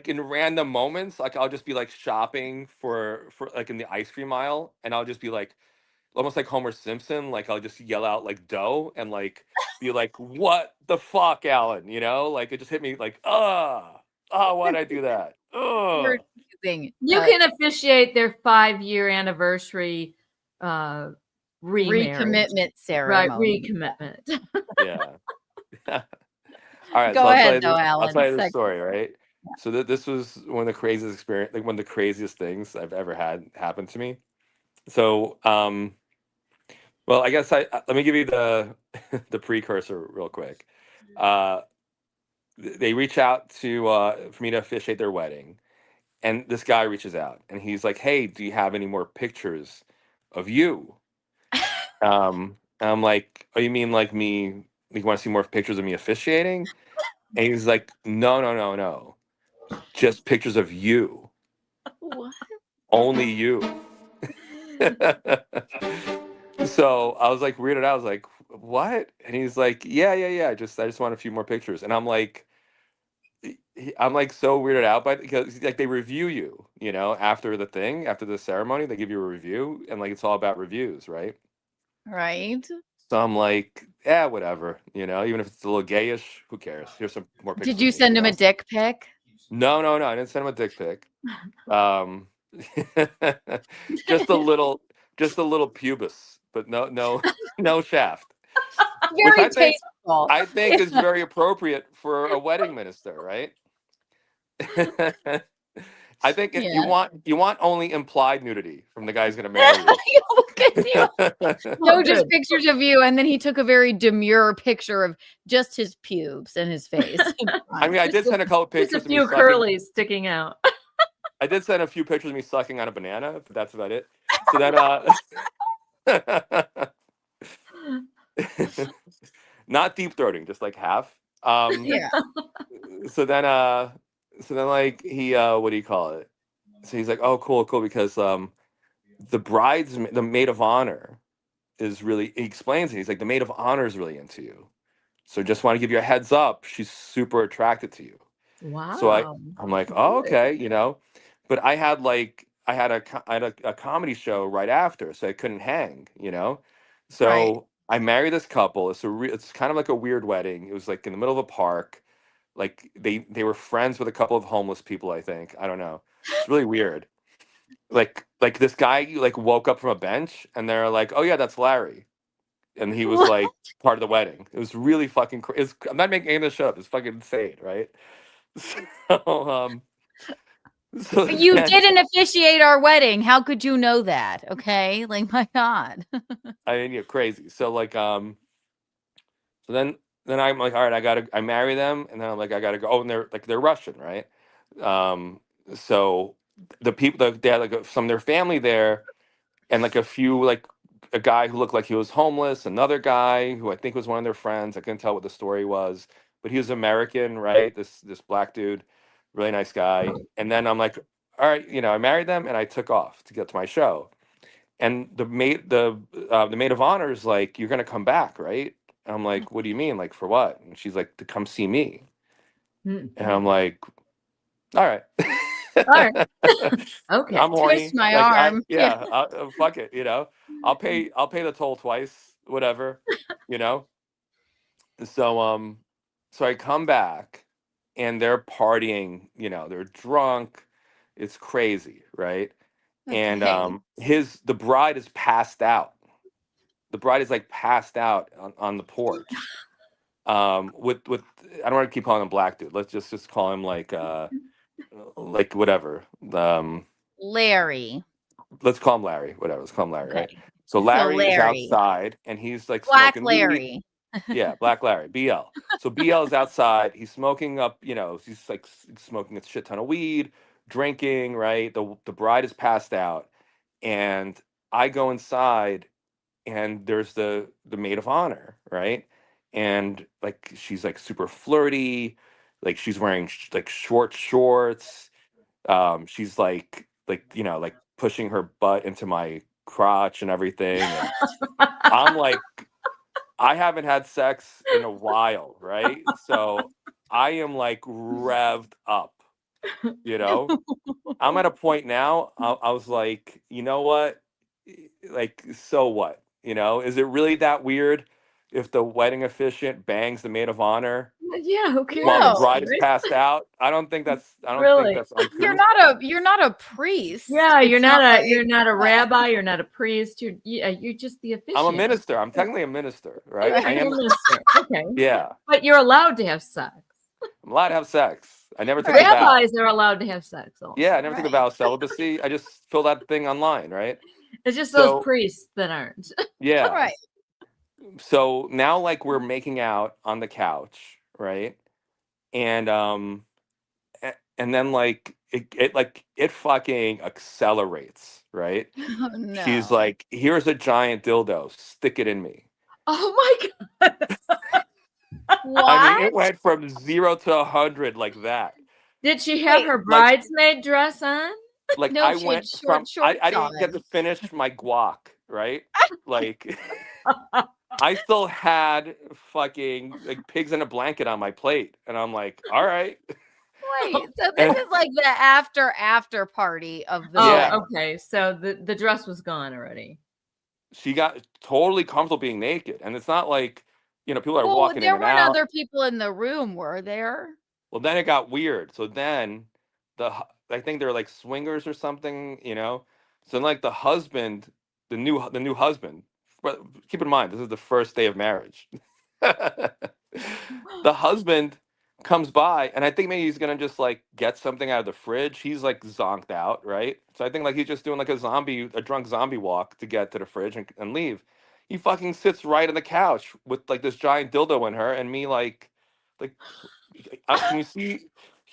in random moments. Like I'll just be like shopping for like in the ice cream aisle, and I'll just be like, almost like Homer Simpson. Like I'll just yell out like "dough" and like be like, "What the fuck, Alan?" Like it just hit me like, why'd I do that? You're Ugh. amazing. You can officiate their 5-year anniversary remarriage. Recommitment Right, ceremony. recommitment. Yeah. All right. Go So ahead, though, I'll Alan. tell you this Sex- story, right? So this was one of the craziest experience, like one of the craziest things I've ever had happen to me. So, well, I guess let me give you the the precursor real quick. They reach out to for me to officiate their wedding, and this guy reaches out, and he's like, "Hey, do you have any more pictures of you?" And I'm like, "Oh, you mean like me? You want to see more pictures of me officiating?" And he's like, "No, no, no, no, just pictures of you, What? only you." So I was like weirded out. I was like, "What?" And he's like, "Yeah, yeah, yeah. I just want a few more pictures." And I'm like, I'm like so weirded out by it because like they review you, after the thing, after the ceremony, they give you a review, and like it's all about reviews, right? Right? So I'm like, yeah, whatever, even if it's a little gayish, who cares? Here's some more pictures. Did you of me, send him a dick pic? No, no, no. I didn't send him a dick pic. Um, just a little, pubis, but no shaft. Which Very tasteful. I think is very appropriate for a wedding minister, right? I think if you want only implied nudity from the guy who's going to marry you. Look at you. No, just pictures of you, and then he took a very demure picture of just his pubes and his face. I mean, I did send a couple pictures. Just a of me few sucking. curlies sticking out. I did send a few pictures of me sucking on a banana, but that's about it. So then, not deep throating, just like half. Yeah. So then, like he, what do you call it? So he's like, "Oh, cool, cool," because the maid of honor is really. He explains it. He's like, "The maid of honor is really into you, so just want to give you a heads up. She's super attracted to you." Wow. So I'm like, "Oh, okay," But I had a comedy show right after, so I couldn't hang, So Right. I married this couple. It's kind of like a weird wedding. It was like in the middle of a park. Like they were friends with a couple of homeless people, I think. I don't know. It's really weird. Like this guy like woke up from a bench and they're like, "Oh yeah, that's Larry." And he was like part of the wedding. It was really fucking I'm not making any of this shit up. It's fucking insane, right? So So You then, didn't officiate our wedding. How could you know that? Okay, like my God. I mean, you're crazy. So like, so then I'm like, all right, I marry them, and then I'm like, I gotta go. Oh, and they're Russian, right? Um, so the people, they had like some of their family there, and like a few, like a guy who looked like he was homeless, another guy who I think was one of their friends. I couldn't tell what the story was, but he was American, right? This black dude, really nice guy. And then I'm like, all right, I married them, and I took off to get to my show. And the maid of honor is like, you're gonna come back, right? And I'm like, what do you mean? Like, for what? And she's like, to come see me. And I'm like, all right. All right. Okay. I'm horny. Twist my Like, arm. fuck it. I'll pay the toll twice, whatever. You know. So I come back, and they're partying. They're drunk. It's crazy, right? And Okay. the bride is passed out. The bride is like passed out on the porch. With I don't want to keep calling him black dude. Let's just call him like whatever. Larry. Let's call him Larry. Whatever. Let's call him Larry, right? Okay. So So Larry is Larry. outside, and he's like Black smoking weed. Larry. Yeah, Black Larry, BL. So BL is outside. He's smoking up. He's like smoking a shit ton of weed, drinking. Right. The bride is passed out, and I go inside, and there's the maid of honor, right? And like she's like super flirty, like she's wearing like short shorts. She's like pushing her butt into my crotch and everything, and I'm like, I haven't had sex in a while, right? So I am like revved up, I'm at a point now. I was like, you know what? Like, so what? Is it really that weird if the wedding officiant bangs the maid of honor Yeah, who cares? while the No. bride is right? passed out? I don't think that's Really? uncouth. You're not a priest. Yeah, It's you're not like- you're not a rabbi, you're not a priest, you're just the officiant. I'm a minister. I'm technically a minister, right? Right, I you're am. a minister. Okay. Yeah, But you're allowed to have sex. I'm allowed to have sex. I never took a vow. Rabbis are allowed to have sex also. Yeah, I never took a Right. vow of celibacy. I just fill that thing online, right? It's just So- those priests that aren't. Yeah. Right. So now, like, we're making out on the couch, right? And then like it fucking accelerates, right? Oh, no. She's like, here's a giant dildo, stick it in me. Oh my god. What? I mean, it went from 0 to 100 like that. Did she have Wait, her like- bridesmaid dress on? Like, No, I she went had from shorts I didn't get on. to finish my guac, right? Like I still had fucking like pigs in a blanket on my plate, and I'm like, all right. Wait, so this is like the after party of the Oh, Yeah. okay. So the dress was gone already. She got totally comfortable being naked, and it's not like people are Well, walking there in and weren't out. other people in the room, were there? Well, then it got weird. So then I think they're like swingers or something. So then, like, the husband, the new husband. But keep in mind, this is the first day of marriage. The husband comes by, and I think maybe he's gonna just like get something out of the fridge. He's like zonked out, right? So I think like he's just doing like a drunk zombie walk to get to the fridge and leave. He fucking sits right on the couch with like this giant dildo in her, and me like, can you see? You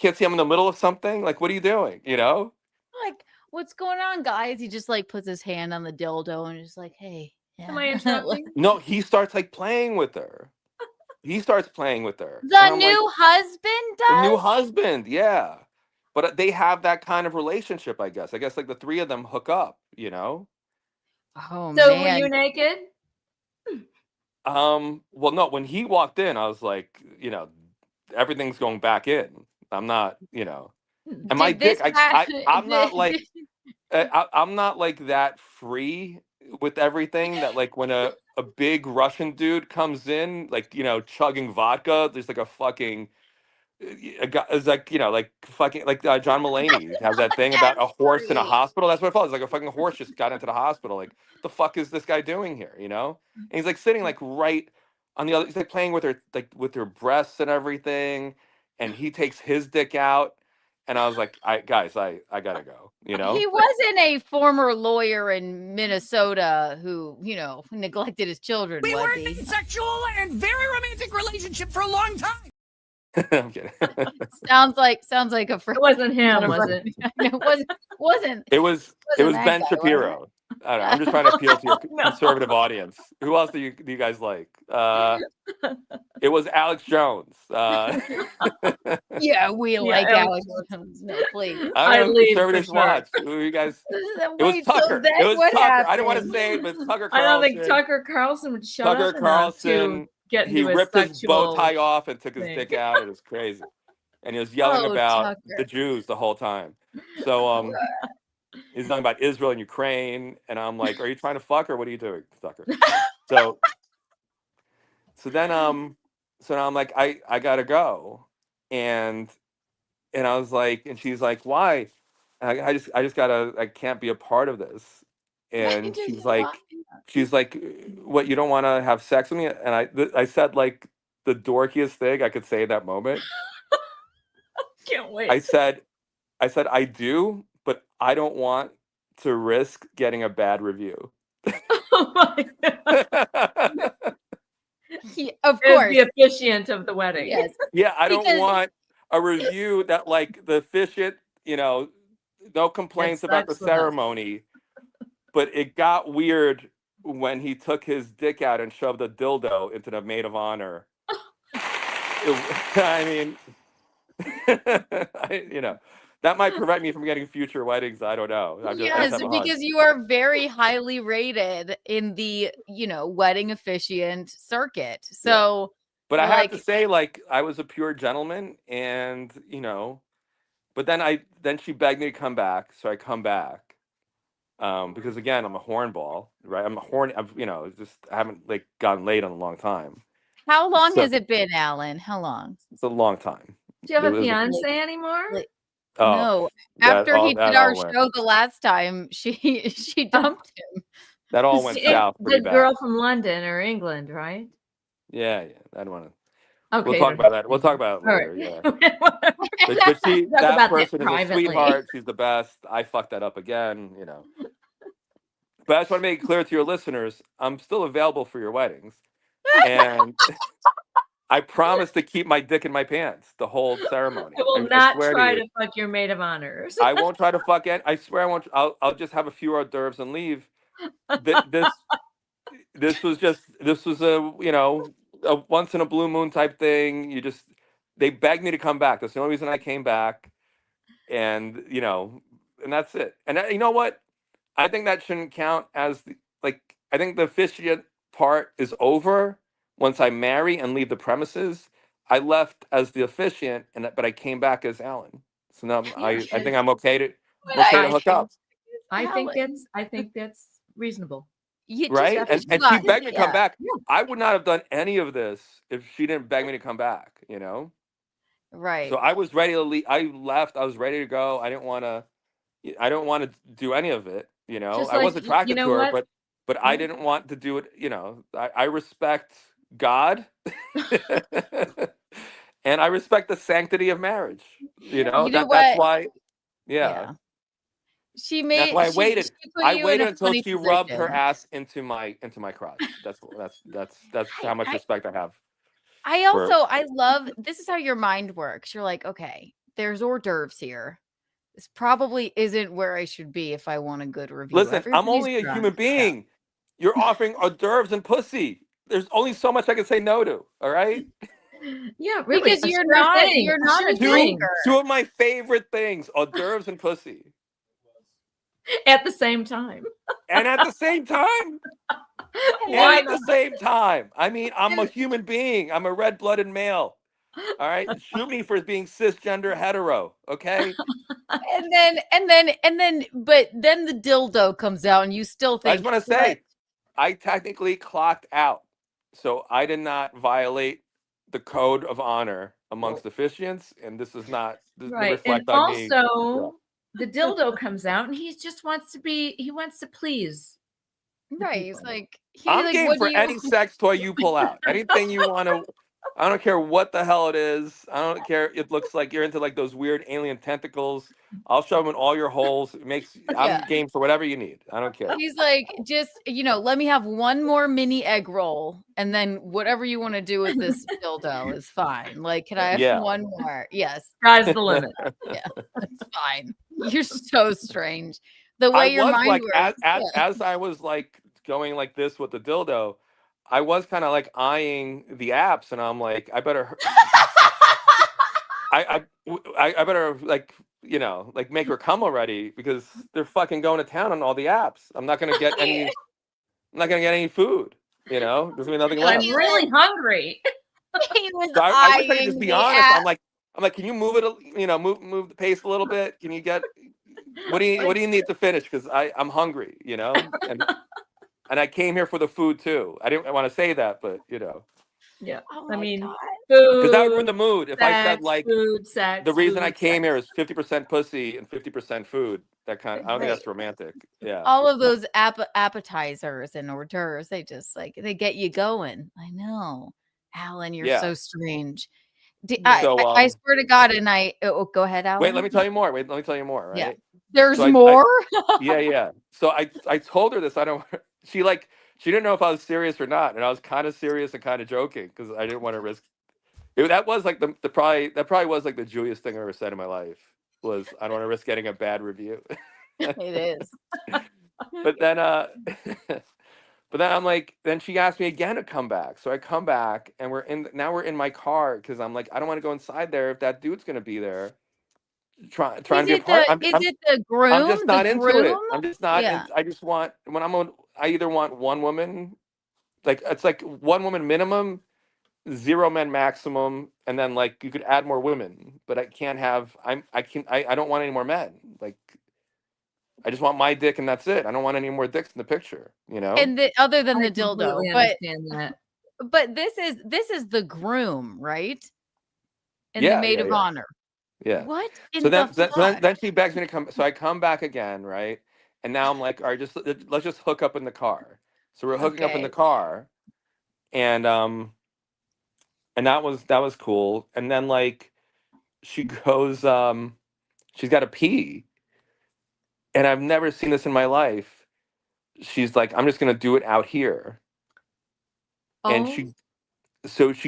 can't see I'm in the middle of something. Like, what are you doing? Like, what's going on, guys? He just like puts his hand on the dildo and just like, hey. Am I yeah. interrupting? No, he starts like playing with her. He starts playing with her. And The I'm new like, husband does? the new husband, yeah. But they have that kind of relationship, I guess. I guess like the three of them hook up, Oh, So man. were you naked? Well, no, when he walked in, I was like, everything's going back in. I'm not, and my Did this dick, I'm not like, I'm not like that free with everything that like when a big Russian dude comes in, like, chugging vodka, there's like a fucking, a guy is like, like fucking, like John Mulaney has that thing about a horse in a hospital. That's what it felt. It's like a fucking horse just got into the hospital. Like, the fuck is this guy doing here? And he's like sitting like right on the other, he's like playing with her, like with her breasts and everything. And he takes his dick out. And I was like, I gotta go, you know? He wasn't a former lawyer in Minnesota who, neglected his children, We was were he? in a sexual and very romantic relationship for a long time. I'm kidding. Sounds like a friend. It wasn't him, was it? It wasn't. It was that Ben guy, Shapiro. I don't know. I'm just trying to appeal to your No. conservative audience. Who else do you guys like? It was Alex Jones. Yeah, we like Alex Jones. No, please. I don't know. leave for Conservatives sure. watch. Who you guys? It was Wait, so Tucker. that's It was what Tucker. I don't want to happened. say it, but it's Tucker I Carlson. don't think Tucker Carlson would shut Tucker up enough to Carlson. get He into ripped his bow sexual tie off and took his thing. dick out. It was crazy, and he was yelling Oh, about Tucker. the Jews the whole time. So he's talking about Israel and Ukraine, and I'm like, "Are you trying to fuck or what are you doing, Tucker?" So then so now I'm like, I gotta go, and I was like, and she's like, why? And I just gotta, I can't be a part of this. And she's like, what, you don't want to have sex with me? And I said like the dorkiest thing I could say in that moment. Can't wait. I said I do, but I don't want to risk getting a bad review. Oh my God. Of As course. the officiant of the wedding. Yes. Yeah, I don't Because- want a review that like the officiant, no complaints about the sex with us. ceremony, but it got weird when he took his dick out and shoved a dildo into the maid of honor. I mean, that might prevent me from getting future weddings. I don't know. I just Yes, have a hunch. because you are very highly rated in the, wedding officiant circuit. So, But I have to say, like, I was a pure gentleman, and but then she begged me to come back, so I come back. Because again, I'm a hornball, right? I'm a horn. I haven't like gotten laid in a long time. how long So- has it been, Alan? How long? It's a long time. Do you have It a was fiance anymore? Oh, No. that After all- he that did all our went- show the last time, she dumped him. That all went It's south the pretty bad. girl from London or England, right? Yeah. I don't want to. Okay. We'll talk about that. We'll talk about it All later. right. Yeah. But she, Talk that about that person is a privately. sweetheart. She's the best. I fucked that up again. But I just want to make it clear to your listeners, I'm still available for your weddings, and I promise to keep my dick in my pants the whole ceremony. I will I not swear try you. to fuck your maid of honors. I won't try to fuck it. I swear I won't. I'll just have a few hors d'oeuvres and leave. This was a once in a blue moon type thing. They begged me to come back. That's the only reason I came back, and and that's it. And you know what? I think that shouldn't count as I think the officiant part is over once I marry and leave the premises. I left as the officiant, but I came back as Alan. So now I think I'm okay to hook up. I think that's reasonable. Right? And she begged me to come back. I would not have done any of this if she didn't beg me to come back, Right. So I was ready to leave. I left. I was ready to go. I don't want to do any of it, Just I was like, attracted you to know her, what? but I didn't want to do it, I respect God. And I respect the sanctity of marriage. That's why She made. That's why I waited. she put I you in waited a until funny she rubbed her position. ass into my crotch. That's how much respect I have. I love this is how your mind works. You're like, okay, there's hors d'oeuvres here. This probably isn't where I should be if I want a good review. Listen, I'm Everybody's only a drunk. human being. You're offering hors d'oeuvres and pussy. There's only so much I can say no to. All right. Yeah, really. Because you're not a drinker. Two of my favorite things: hors d'oeuvres and pussy. At the same time. And at the same time. Why And at the same time. I mean, I'm a human being. I'm a red-blooded male. All right. Shoot me for being cisgender hetero. Okay. And then, but then the dildo comes out, and you still think. I just want to say, I technically clocked out, so I did not violate the code of honor amongst officiants, and this is not Right. reflect And on me. also, the dildo comes out, and he just wants to please. Right. He's like, I'm game for any sex toy you pull out. Anything you want to I don't care what the hell it is. I don't care. It looks like you're into like those weird alien tentacles. I'll shove them in all your holes. It makes I'm Yeah. game for whatever you need. I don't care. He's like, just, let me have one more mini egg roll, and then whatever you want to do with this dildo is fine. Like, can I have Yeah. one more? Yes. Sky's the limit. Yeah, that's fine. You're so strange. The way I your was mind like works. as I was like going like this with the dildo, I was kind of like eyeing the apps, and I'm like, I better, I better like like make her come already because they're fucking going to town on all the apps. I'm not gonna get any. I'm not gonna get any food. There's gonna be nothing left. I'm really hungry. He was So I wish I could just eyeing be the honest. app. I'm like, can you move it? Move the pace a little bit. Can you get? What do you need to finish? Because I'm hungry. And I came here for the food too. I didn't want to say that, but Yeah. Oh I my mean, God. because that would ruin food, the mood. If I said sex, like food, sex, the reason I food, came sex. here is 50% pussy and 50% food. That kind of, I don't think that's romantic. Yeah. All of those appetizers and hors d'oeuvres, they just they get you going. I know. Alan, you're Yeah. so strange. So, I swear to God, and go ahead, Alan. wait, let me tell you more. Right? Yeah. There's So more? yeah. So I told her this. She didn't know if I was serious or not, and I was kind of serious and kind of joking because I didn't want to risk. That was like that probably was like the Juliest thing I ever said in my life. Was I don't want to risk getting a bad review. It is. But then I'm like, then she asked me again to come back. So I come back, and we're in my car because I'm like, I don't want to go inside there if that dude's gonna be there. Trying to be a part. Is it the groom? I'm just not the into groom? it. I'm just not. Yeah. I just want when I'm on. I either want one woman, like it's like one woman minimum, 0 men maximum, and then like you could add more women, but I can't have. I don't want any more men. Like I just want my dick and that's it. I don't want any more dicks in the picture. And other than I the dildo, completely understand that. but this is the groom, right? And Yeah, the maid yeah, of yeah. honor. Yeah. What in So then, the fuck? then she begs me to come. So I come back again, right? And now I'm like, all right, let's just hook up in the car. So we're hooking up in the Okay. car, and that was cool. And then like she goes, she's got to pee, and I've never seen this in my life. She's like, I'm just gonna do it out here, and she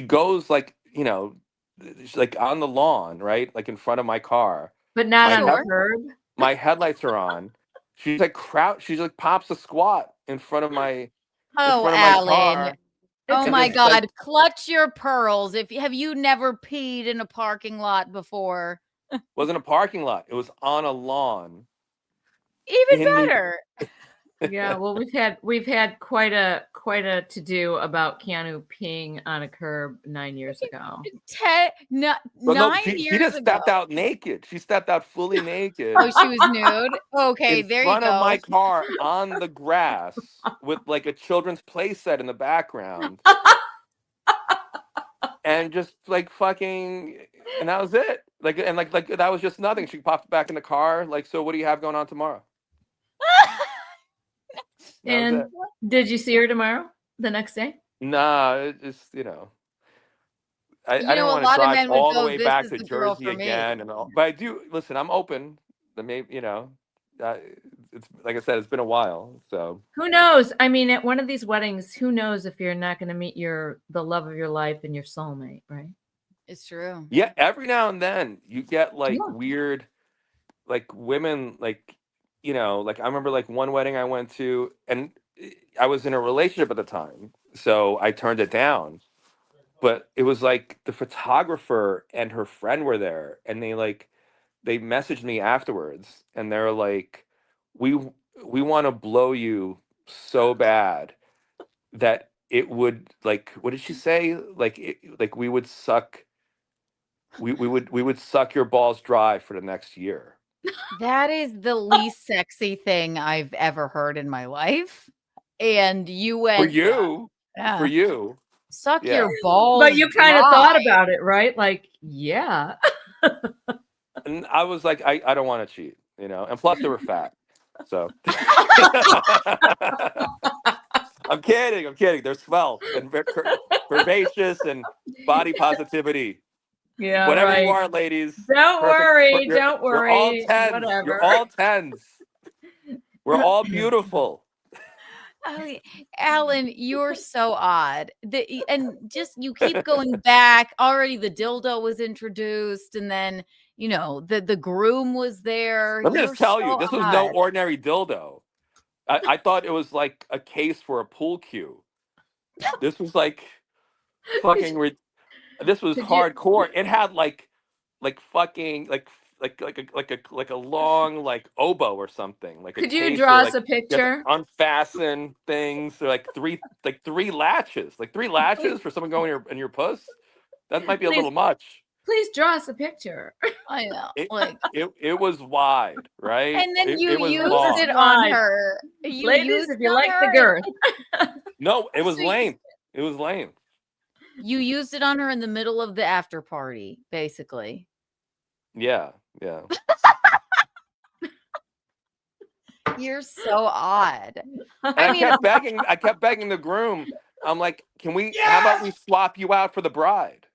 goes like she's like on the lawn, right, like in front of my car. But not My on head- the curb. My headlights are on. She's like She's like pops a squat in front of my Oh, front of my Alan. car. Oh and my just, like, God. Clutch your pearls. Have you never peed in a parking lot before? wasn't a parking lot. It was on a lawn. Even in New- better. Yeah, well, we've had quite a to do about Keanu peeing on a curb 9 years ago. Well, no, 9 she years just ago. stepped out naked. She stepped out fully naked. Oh, she was nude. Okay, in there you front go. of my car on the grass with like a children's play set in the background. And just like fucking, and that was it. Like that was just nothing. She popped back in the car. Like, so what do you have going on tomorrow? And did you see her tomorrow? The next day? Nah, it's I didn't want to lot of drive men would all the go, way "This back is to the girl Jersey for me." again, and all. But I do listen. I'm open. Maybe it's like I said, it's been a while. So Who knows? I mean, at one of these weddings, who knows if you're not going to meet the love of your life and your soulmate, right? It's true. yeah, every now and then you get like weird, like women, like like I remember like one wedding I went to, and I was in a relationship at the time, so I turned it down. But it was like the photographer and her friend were there, and they messaged me afterwards, and they're like, we want to blow you so bad that it would, like, what did she say, like we would suck your balls dry for the next year. That is the least sexy thing I've ever heard in my life. And you went For you yeah. For you suck yeah. your balls. But you kind of dry. thought about it, right? Like, yeah. And I was like, I don't want to cheat, and plus they were fat, so I'm kidding. I'm kidding. They're svelte and curvaceous and body positivity. Yeah, Whatever right. you are, ladies. Don't perfect. worry. You're Don't all worry. 10s. Whatever. You're all 10s. We're all beautiful. Oh, Alan, you're so odd. And just you keep going back. Already the dildo was introduced, and then the groom was there. Let me You're just tell so you, this was no odd. ordinary dildo. I thought it was like a case for a pool cue. This was like fucking. This was Could you- hardcore. It had like fucking like a long like oboe or something. Like a Could you case draw where, us a you have to picture? unfasten things. So like three latches. Like 3 latches for someone going in your puss. That might be a Please. little much. Please draw us a picture. I know. It was wide, right? And then you it was used long. it on her. Ladies, if you like the girth. No, it was So you- lame. It was lame. You used it on her in the middle of the after party, basically. Yeah. You're so odd. And I kept begging the groom. I'm like, can we? How about we swap you out for the bride?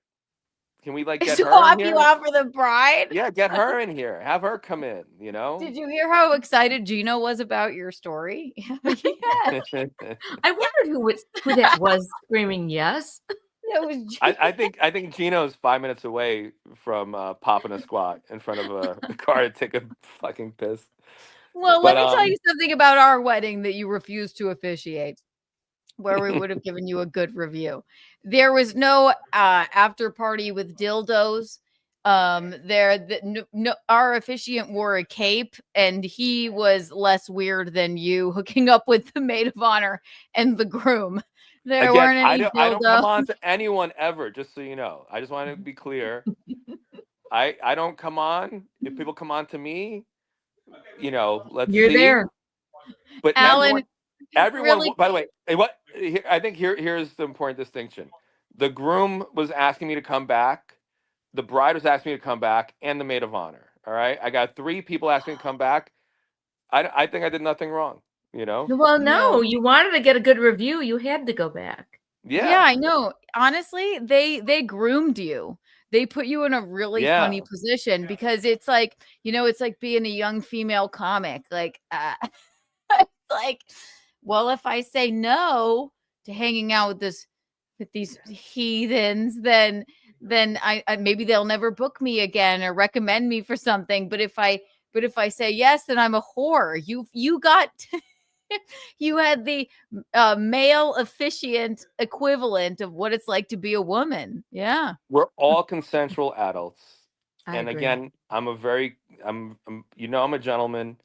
Can we like get her Swap in here? you out for the bride? Yeah, get her in here. Have her come in. You know. Did you hear how excited Gino was about your story? Yeah. I wondered who that was screaming yes. That was Gino. I think Gino's 5 minutes away from popping a squat in front of a car to take a fucking piss. Well, let me tell you something about our wedding that you refused to officiate, where we would have given you a good review. There was no after party with dildos. Our officiant wore a cape, and he was less weird than you hooking up with the maid of honor and the groom. There weren't any dildos. I don't come on to anyone ever, just so you know. I just want to be clear. I don't come on. If people come on to me, let's You're see. there. But Alan, everyone really... by the way, I think here's the important distinction. The groom was asking me to come back. The bride was asking me to come back, and the maid of honor. All right. I got 3 people asking to come back. I think I did nothing wrong, Well, no, you wanted to get a good review. You had to go back. Yeah, I know. Honestly, they groomed you. They put you in a really funny position because it's like, it's like being a young female comic. Like, like, well, if I say no to hanging out with these heathens, then I maybe they'll never book me again or recommend me for something. But if I say yes, then I'm a whore. You got you had the male officiant equivalent of what it's like to be a woman. Yeah. We're all consensual adults. I and agree. again, I'm a gentleman,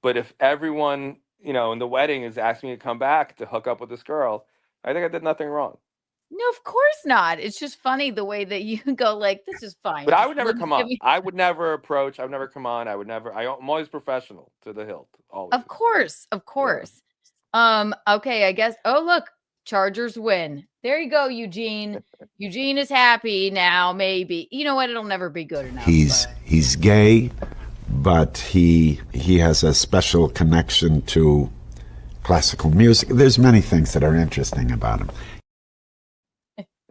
but if everyone, in the wedding is asking me to come back to hook up with this girl, I think I did nothing wrong. No, of course not. It's just funny the way that you go like, this is fine. But I would never come on. I would never approach. I would never come on. I'm always professional to the hilt. Always. Of course. Okay, I guess. Oh, look, Chargers win. There you go, Eugene. Eugene is happy now, maybe. You know what? It'll never be good enough. He's gay, but he has a special connection to classical music. There's many things that are interesting about him.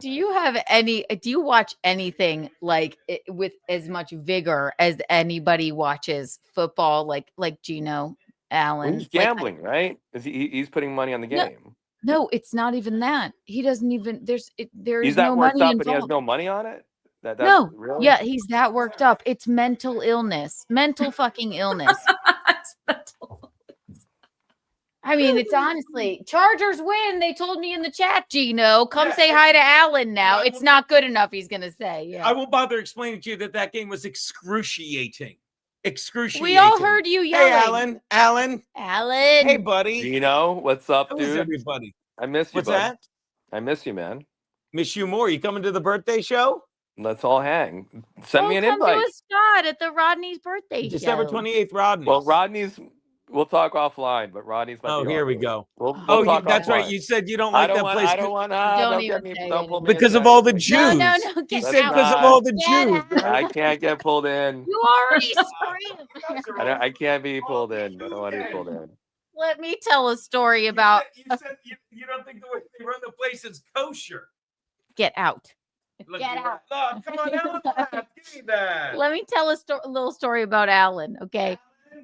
Do you watch anything like with as much vigor as anybody watches football, like Gino Allen? He's gambling, right? He's putting money on the game. No, it's not even that. He doesn't even. There's He's no that worked money up, and he has involved. no money on it. No, really? yeah, he's that worked up. It's mental illness, mental fucking illness. I mean, it's honestly, Chargers win. They told me in the chat, Gino. Come say hi to Alan now. It's not good enough, he's going to say. Yeah. I won't bother explaining to you that game was excruciating. Excruciating. We all heard you yelling. Hey, Alan. Hey, buddy. Gino, what's up, How dude? is everybody? I miss you, What's bud. that? I miss you, man. Miss you more. You coming to the birthday show? Let's all hang. Send me an Come invite. to a spot at the Rodney's birthday December show. 28th, Rodney. Well, Rodney's. We'll talk offline, but Rodney's. Oh, here we go. We'll Oh, that's offline. right. You said you don't like that place. I don't want. Don't pull me because in of all the that. Jews. No, You get said out. because of all the Jews. I can't get pulled in. You already screamed. I can't be pulled in. I don't want to be pulled in. Let me tell a story about. You said you don't think the way they run the place is kosher. Get out. Look, Get out. Look, come on, Alan, give me that. Let me tell a little story about Alan. Okay.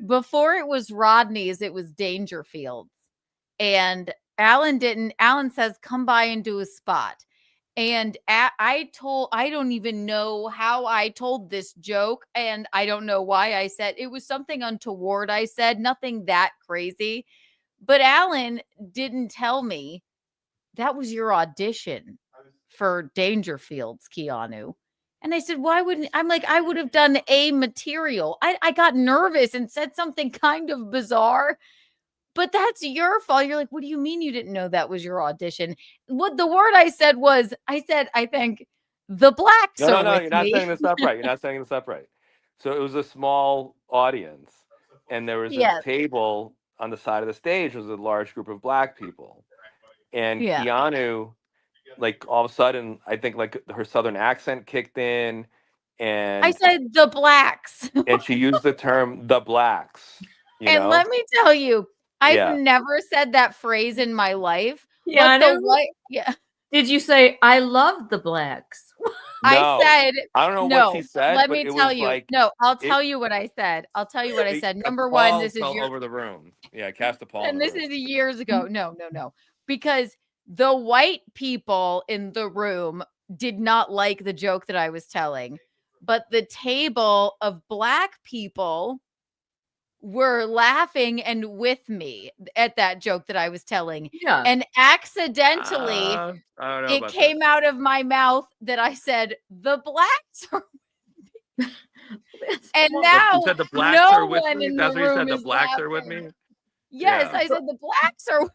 Before it was Rodney's, it was Dangerfield's. And Alan says, come by and do a spot. And I don't even know how I told this joke. And I don't know why I said it was something untoward. I said nothing that crazy. But Alan didn't tell me that was your audition for Dangerfield's, Keanu. And I said, why wouldn't I'm like, I would have done a material. I got nervous and said something kind of bizarre, but that's your fault. You're like, what do you mean you didn't know that was your audition? What the word I said was, I think the blacks No, are with you're not me. saying this up right. You're not saying this up right. So it was a small audience, and there was a table on the side of the stage. Was a large group of black people, and Keanu, like all of a sudden, I think like her southern accent kicked in, and I said the blacks, and she used the term the blacks. And let me tell you, I've never said that phrase in my life. Yeah, yeah. Did you say I love the blacks? No, I said I don't know what she said. Let but me it tell was you. like, No, I'll tell you what I said. I'll tell you what I said. Number one, this is over the room. Yeah, cast a pall. And this is years ago. No. Because the white people in the room did not like the joke that I was telling, but the table of black people were laughing and with me at that joke that I was telling. Yeah. And accidentally, I don't know it came out of my mouth that I said, the blacks are and now you said the blacks no are with one me. in That's the what you room said. The is blacks laughing. are with me. Yes, Yeah. I said the blacks are.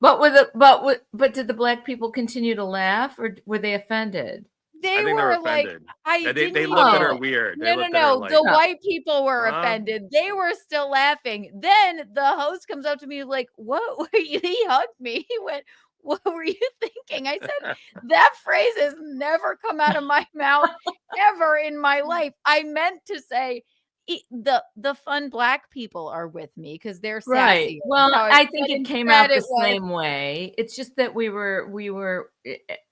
But did the black people continue to laugh, or were they offended? They I think were they're like, offended. They looked at her weird. No. The white people were offended. They were still laughing. Then the host comes up to me like, "What were you?" He hugged me. He went, "What were you thinking?" I said, "That phrase has never come out of my mouth ever in my life. I meant to say." The fun black people are with me because they're sassy. Right. Well, I think it came out the was, same way. It's just that we were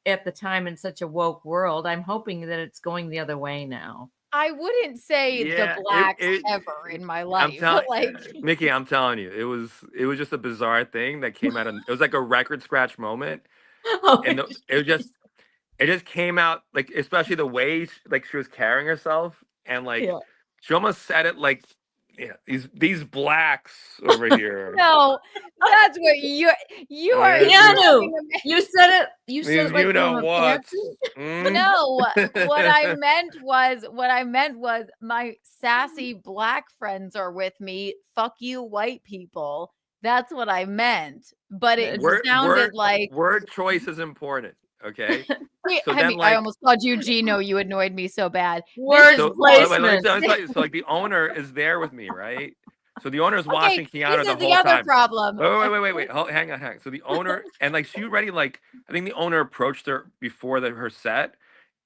at the time in such a woke world. I'm hoping that it's going the other way now. I wouldn't say the blacks ever in my life. Mickey, I'm telling you, it was just a bizarre thing that came out of. It was like a record scratch moment, and it just came out like, especially the way she was carrying herself, and she almost said it like, these blacks over here. No, that's what you are. Keanu, you said it. You said it like you know what? No, what I meant was my sassy black friends are with me. Fuck you, white people. That's what I meant. But it sounded like word choice is important. Okay. So I almost called you Gino. You annoyed me so bad. Word placement. So like the owner is there with me, right? So the owner is watching Keanu this the is whole the other time. problem. Wait. Hang on. So the owner and she already I think the owner approached her before her set,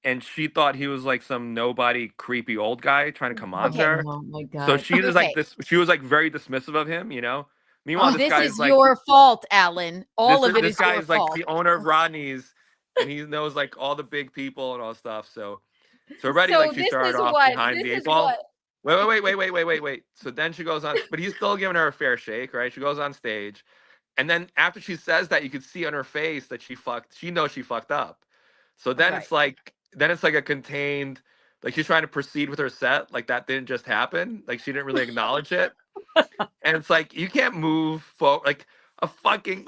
and she thought he was like some nobody, creepy old guy trying to come on to her. Oh my god. So she was like this. She was like very dismissive of him, Meanwhile, this guy is like, your fault, Alan. All of it is your fault. This guy is like the owner of Rodney's. And he knows like all the big people and all stuff. So already she started off behind the 8 ball. Wait. So then she goes on, but he's still giving her a fair shake, right? She goes on stage, and then after she says that, you could see on her face that she knows she fucked up. So then it's like a contained, like she's trying to proceed with her set, like that didn't just happen, like she didn't really acknowledge it. And it's like you can't move like a fucking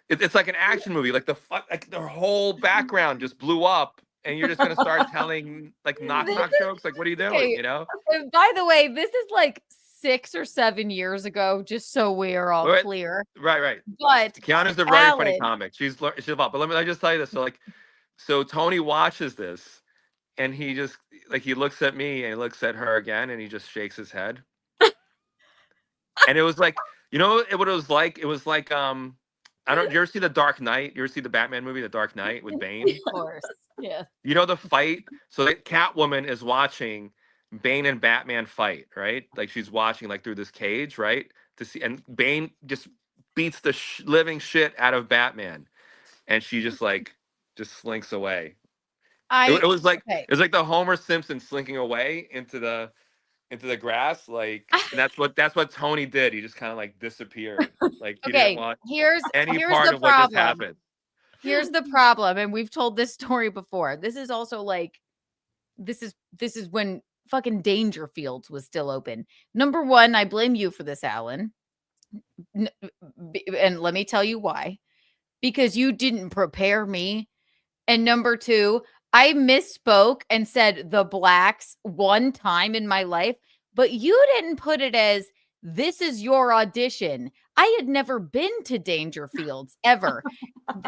it's like an action movie. Like their whole background just blew up, and you're just gonna start telling like knock jokes. Like, what are you doing? And by the way, this is like 6 or 7 years ago. Just so we are all clear. Right. But Keanu's a very funny comic. She's about. But let me just tell you this. So Tony watches this, and he just he looks at me and he looks at her again, and he just shakes his head. And it was like, what it was like. It was like I don't. You ever see The Dark Knight? You ever see the Batman movie, The Dark Knight, with Bane? Of course, yeah. The fight. So that Catwoman is watching Bane and Batman fight, right? Like she's watching through this cage, right? To see, and Bane just beats the living shit out of Batman, and she just slinks away. It was like the Homer Simpson slinking away into the grass, like, and that's what Tony did. He just kind of like disappeared, like he didn't want here's part the of what just problem. happened. Here's the problem, and we've told this story before. This is also like, this is when fucking Dangerfields was still open. Number one, I blame you for this, Allan, and let me tell you why. Because you didn't prepare me. And number two, I misspoke and said the blacks one time in my life, but you didn't put it as this is your audition. I had never been to Dangerfields ever.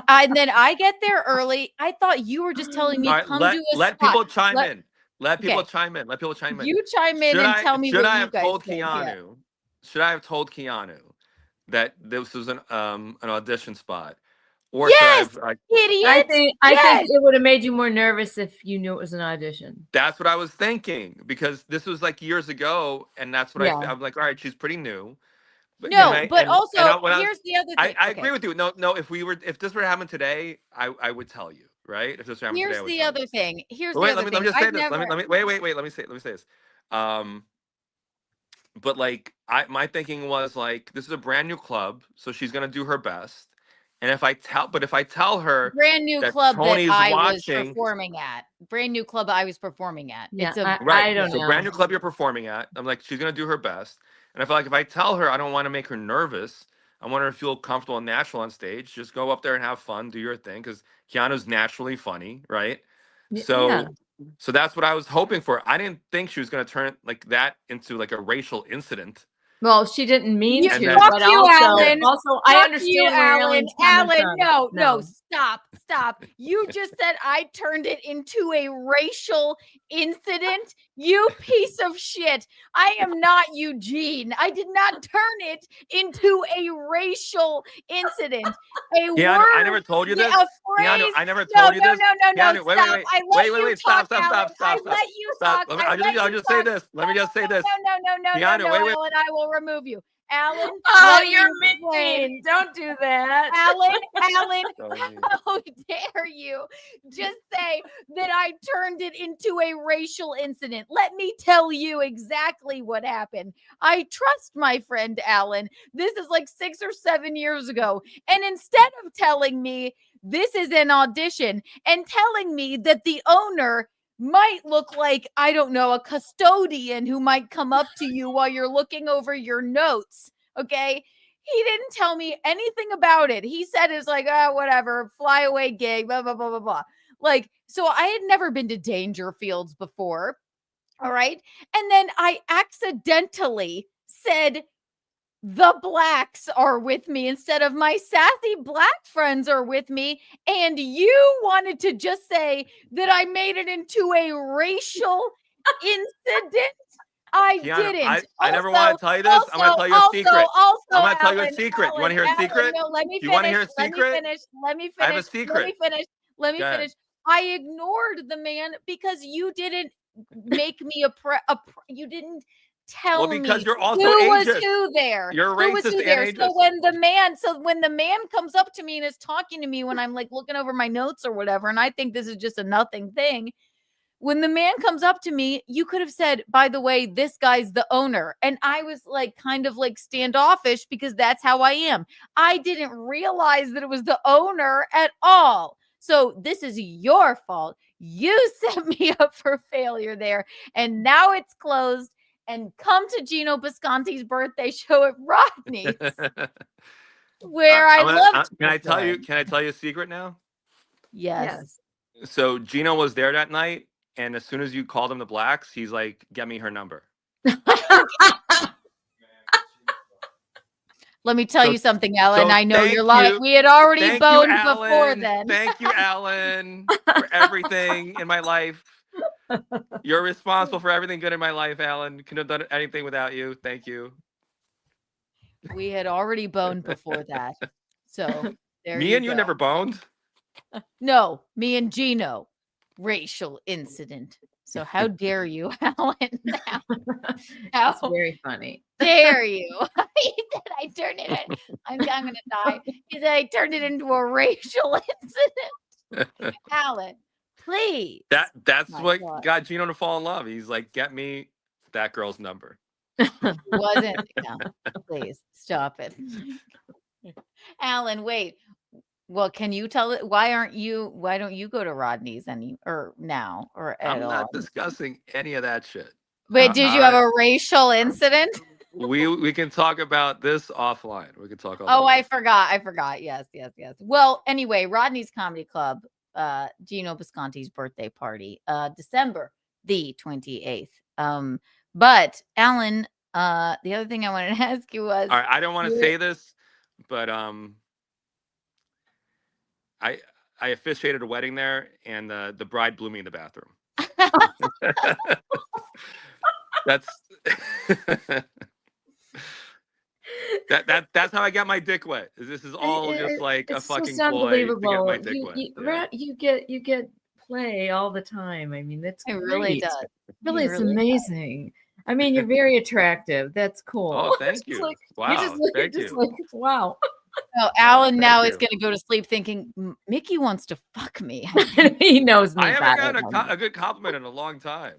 And then I get there early. I thought you were just telling me, come do a let spot. people chime in. Let people chime in. Let people chime in. You chime in and tell me what you guys think. Should I have told Keanu that this was an audition spot? Or yes, should I have, idiot. I think it would have made you more nervous if you knew it was an audition. That's what I was thinking, because this was like years ago, and that's what I'm like, all right, she's pretty new. But here's the other thing. I agree with you. No, if this were to happen today, I would tell you, right? If this were to happen today, I would tell you. Here's the other thing. Let me just say this. Let me wait. Let me say this. But like, my thinking was like, this is a brand new club, so she's gonna do her best. And if I tell her brand new that club Tony's that I watching, was performing at, brand new club I was performing at. Yeah, I don't know. brand new club you're performing at. I'm like, she's gonna do her best. And I feel like if I tell her, I don't want to make her nervous. I want her to feel comfortable and natural on stage. Just go up there and have fun, do your thing, because Keanu's naturally funny, right? So that's what I was hoping for. I didn't think she was gonna turn like that into like a racial incident. Well, she didn't mean to. Fuck you, Allan. Also, I understand where Allan's coming from. No, stop. You just said I turned it into a racial incident. You piece of shit. I am not Eugene. I did not turn it into a racial incident. Keanu, I never told you this. Keanu, I never told you this. No. Keanu, wait. Stop. I let you talk. I'll just say this. Let me just say this. No, Keanu, wait. Allan, I will remove you. Allan, you're mean. Don't do that. Allan, how dare you just say that I turned it into a racial incident? Let me tell you exactly what happened. I trust my friend Allan. This is like 6 or 7 years ago. And instead of telling me this is an audition and telling me that the owner might look like, I don't know, a custodian who might come up to you while you're looking over your notes. Okay. He didn't tell me anything about it. He said it's like, whatever, fly away gig, blah, blah, blah, blah, blah. Like, so I had never been to Dangerfields before. All right. And then I accidentally said, the blacks are with me instead of my sassy black friends are with me. And you wanted to just say that I made it into a racial incident. I didn't. I never want to tell you this. I'm going to tell you a secret. I'm going to tell you a secret. You want to hear a secret? No, let me finish. You want to hear a secret? Let me finish. I have a secret. Let me finish. I ignored the man because you didn't make me you didn't tell me because you're also who ageist. Was who there. You're racist and ageist. So when the man comes up to me and is talking to me when I'm like looking over my notes or whatever, and I think this is just a nothing thing. When the man comes up to me, you could have said, by the way, this guy's the owner. And I was like kind of like standoffish because that's how I am. I didn't realize that it was the owner at all. So this is your fault. You set me up for failure there. And now it's closed. And come to Gino Bisconti's birthday show at Rodney's, where I loved. Can I tell you a secret now? Yes. So Gino was there that night, and as soon as you called him the blacks, he's like, "Get me her number." Let me tell you something, Allan. I know you're lying. We had already boned before then. Thank you, Allan, for everything in my life. You're responsible for everything good in my life, Allan. Couldn't have done anything without you. Thank you. We had already boned before that. So there me and you never boned? No, me and Gino. Racial incident. So how dare you, Alan? It's How very funny. dare you? He said I turned it in. I'm gonna die. He said I turned it into a racial incident. Alan, please. That's My what God. got Gino to fall in love. He's like, get me that girl's number. Wasn't no, please stop it. Alan, wait. Well, can you tell it why don't you go to Rodney's now or at I'm all? not discussing any of that shit. Wait, did you have a racial incident? We can talk about this offline. We can talk. Oh, I forgot. Yes. Well, anyway, Rodney's Comedy Club, Gino Bisconti's birthday party, December the 28th. But Alan, the other thing I wanted to ask you was, all right, I don't want to say this, but I officiated a wedding there, and the bride blew me in the bathroom. That's that's how I got my dick wet. This is all just like a fucking ploy to get my dick wet. You get play all the time. I mean, that's it great. really does. Really, It it's really amazing. I mean, you're very attractive. That's cool. Oh, thank you. Wow, thank you. Wow. No, Alan now is you. going to go to sleep thinking Mickey wants to fuck me. He knows me. I haven't better. gotten a good compliment in a long time.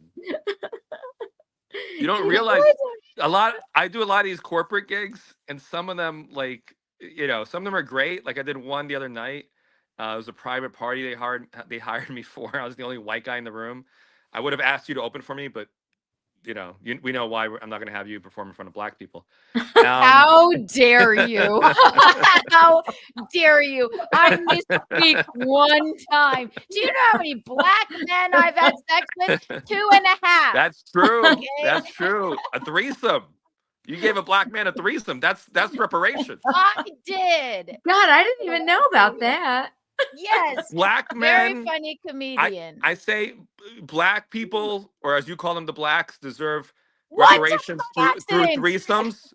You don't realize I do a lot of these corporate gigs, and some of them, like, some of them are great. Like I did one the other night. It was a private party they hired me for. I was the only white guy in the room. I would have asked you to open for me, but we know why I'm not going to have you perform in front of black people. How dare you? How dare you? I misspeak one time. Do you know how many black men I've had sex with? 2.5. That's true. Okay? That's true. A threesome. You gave a black man a threesome. That's reparations. I did. God, I didn't even know about that. Yes. Black men. Very funny comedian. I say black people, or as you call them, the blacks, deserve reparations through threesomes.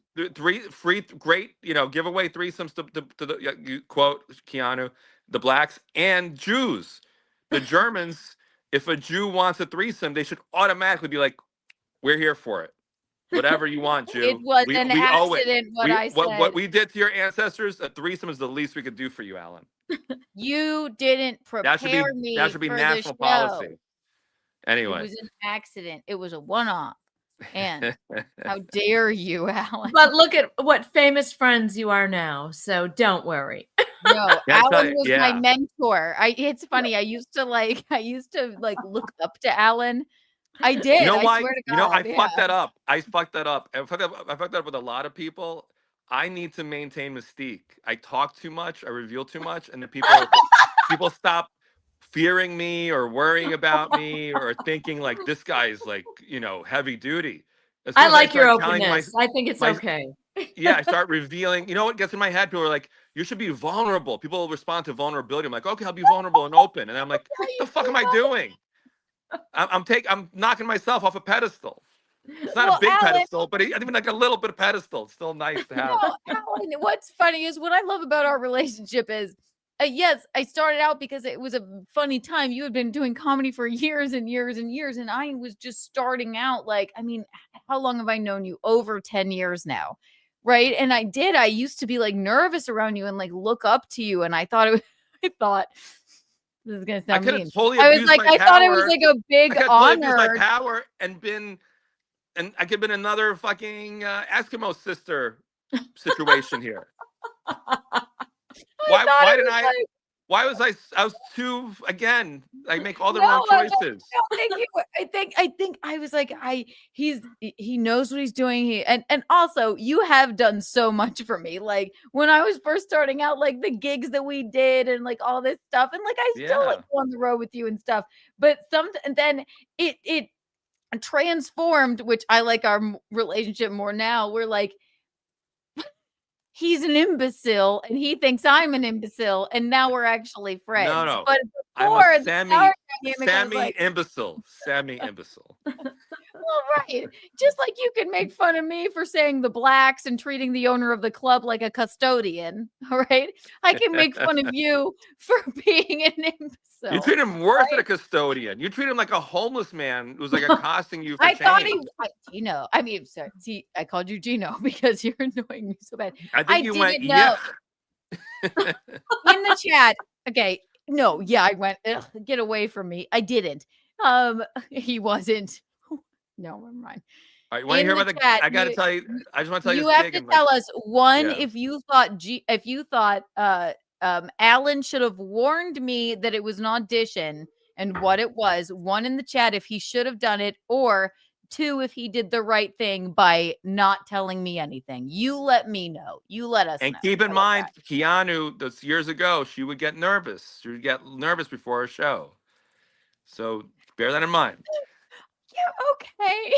Great, give away threesomes to the, you quote Keanu, the blacks and Jews. The Germans, if a Jew wants a threesome, they should automatically be like, we're here for it. Whatever you want, Jew. It was we an owe it. accident. I said. What we did to your ancestors, a threesome is the least we could do for you, Alan. You didn't prepare me. That should be for national the show. policy. Anyway, it was an accident. It was a one-off. And how dare you, Alan? But look at what famous friends you are now. So don't worry. No, Alan was my mentor. It's funny. I used to look up to Alan. I did. You know why? I swear to God, I fucked that up. I fucked that up. I fucked that up with a lot of people. I need to maintain mystique. I talk too much. I reveal too much, and then people stop fearing me or worrying about me or thinking like this guy's like heavy duty. I like your openness. I think it's okay. Yeah, I start revealing. You know what gets in my head? People are like, you should be vulnerable. People respond to vulnerability. I'm like, okay, I'll be vulnerable and open. And I'm like, what the fuck am I doing? I'm knocking myself off a pedestal. It's not a big pedestal, but even like a little bit of pedestal. It's still nice to have. No, Alan, what's funny is what I love about our relationship is, yes, I started out because it was a funny time. You had been doing comedy for years and years and years, and I was just starting out. Like, I mean, how long have I known you? Over 10 years now, right? And I used to be like nervous around you and like look up to you, and I thought this is gonna sound mean. Totally I was like, I thought it was like a big honor. My power and I could have been another fucking Eskimo sister situation here. Why was I was too, again, I make all the wrong choices. I think I was like, he knows what he's doing. And also you have done so much for me. Like when I was first starting out, like the gigs that we did and like all this stuff. And like, I still like go on the road with you and stuff, but and then it transformed, which I like our relationship more now. We're like, he's an imbecile and he thinks I'm an imbecile, and now we're actually friends. No. But I'm before a the like, imbecile. Sammy imbecile. well, right. Just like you can make fun of me for saying the blacks and treating the owner of the club like a custodian. All right. I can make fun of you for being an imbecile. You treat him worse than a custodian. You treat him like a homeless man who's like accosting you for I change. thought Gino. I mean, sorry. See, I called you Gino because you're annoying me so bad. I think you went, know. In the chat. Okay. No, yeah, I went, get away from me. I didn't. He wasn't. No, never mind. All right, you want to hear about the chat, I gotta tell you, I just want to tell you. You have to tell us one if you thought Allan should have warned me that it was an audition and what it was. One in the chat if he should have done it, or two if he did the right thing by not telling me anything. You let me know. You let us know. And keep in mind, Keanu, that's years ago, she would get nervous. She would get nervous before a show. So bear that in mind. Yeah, okay.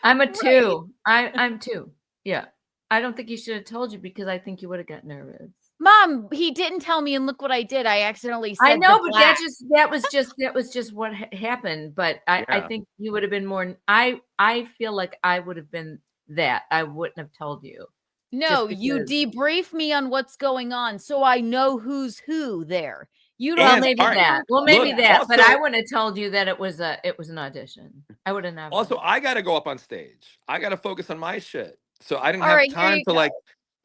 I'm a 2. I'm 2. Yeah. I don't think he should have told you because I think you would have got nervous. Mom, he didn't tell me, and look what I did. I accidentally said I know, but black. that was just what happened. But I think you would have been more. I feel like I would have been that. I wouldn't have told you. No, you debrief me on what's going on, so I know who's who there. You don't. Well, maybe that. Well, maybe Look, that. also, but I wouldn't have told you that it was an audition. I would have never. Also, I got to go up on stage. I got to focus on my shit. So I didn't have time to like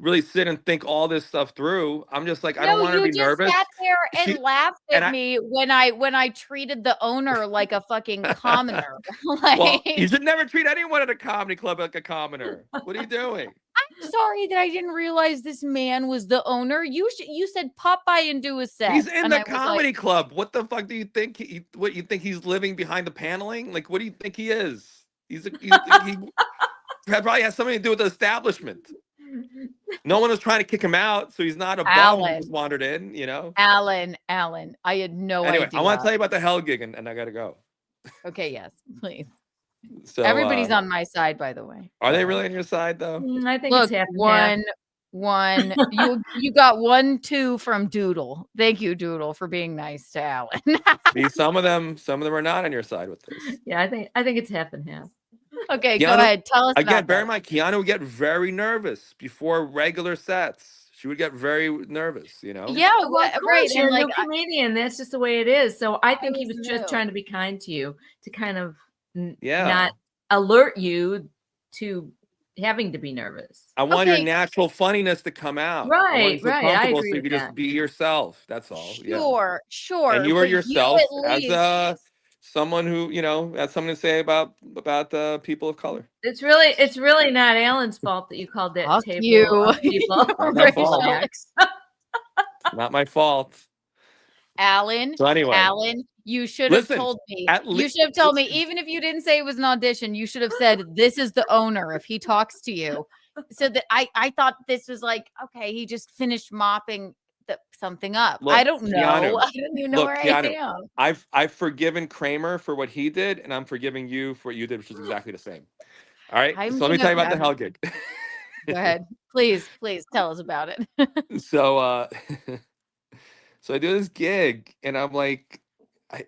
really sit and think all this stuff through. I'm just like, I don't want to be nervous. You just sat there and laughed at me when I treated the owner like a fucking commoner. Like, well, you should never treat anyone at a comedy club like a commoner. What are you doing? I'm sorry that I didn't realize this man was the owner. You said pop by and do a set. He's in the comedy club. What the fuck do you think? What you think he's living behind the paneling? Like, what do you think he is? He probably has something to do with the establishment. No one was trying to kick him out, so he's not a bum who just wandered in, you know? Allan, I had no idea. Anyway, I want to tell you about the hell gig, and I got to go. Okay, yes, please. So everybody's on my side, by the way. Are they really on your side, though? I think look, it's one. You got 1, 2 from Doodle. Thank you, Doodle, for being nice to Allan. See, some of them are not on your side with this. Yeah, I think it's half and half. Okay, go ahead. Tell us again. About bear in mind, Keanu would get very nervous before regular sets. She would get very nervous, you know. Yeah, well, right. You're a new comedian. That's just the way it is. So I think he was just trying to be kind to you, to kind of not alert you to having to be nervous. I want your natural funniness to come out. Right. I agree so you can just be yourself. That's all. Sure. And you are yourself as someone who, you know, has something to say about people of color. It's really not Allan's fault that you called that table of people. Not my fault. Allan. So anyway, Allan, you should have told me. You should have told me, even if you didn't say it was an audition, you should have said, this is the owner if he talks to you. So that I thought this was like, okay, he just finished mopping something up. Look, I don't know. Keanu, I don't even know where Keanu, I am. I've forgiven Kramer for what he did, and I'm forgiving you for what you did, which is exactly the same. All right. So let me tell you about the hell gig. Go ahead. Please tell us about it. So so I do this gig, and I'm like,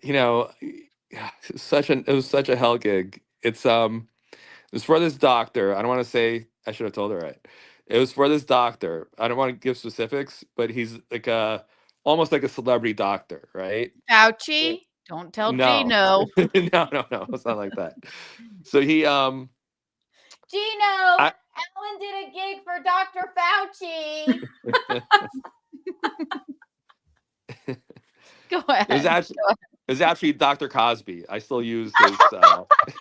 you know, it was such a hell gig. It was for this doctor. I don't want to say, I should have told her right. It was for this doctor. I don't want to give specifics, but he's like almost like a celebrity doctor, right? Fauci? Don't tell no. Gino. No, it's not like that. So he Gino, Allan did a gig for Dr. Fauci. Go ahead. It was actually Dr. Cosby. I still use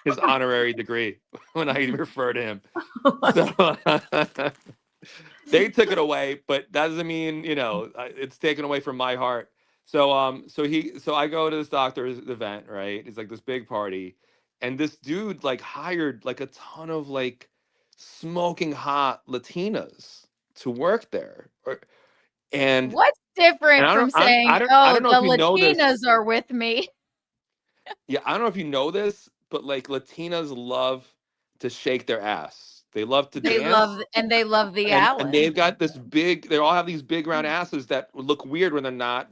his honorary degree when I I to him. So, they took it away, but that doesn't mean, you know, it's taken away from my heart. So I go to this doctor's event, right? It's like this big party, and this dude like hired like a ton of like smoking hot Latinas to work there. And what's different from saying, I don't know the if you know this. Latinas are with me? Yeah, I don't know if you know this, but like Latinas love to shake their ass. They love to dance. They love the Allan. And they've got this big, they all have these big round asses that look weird when they're not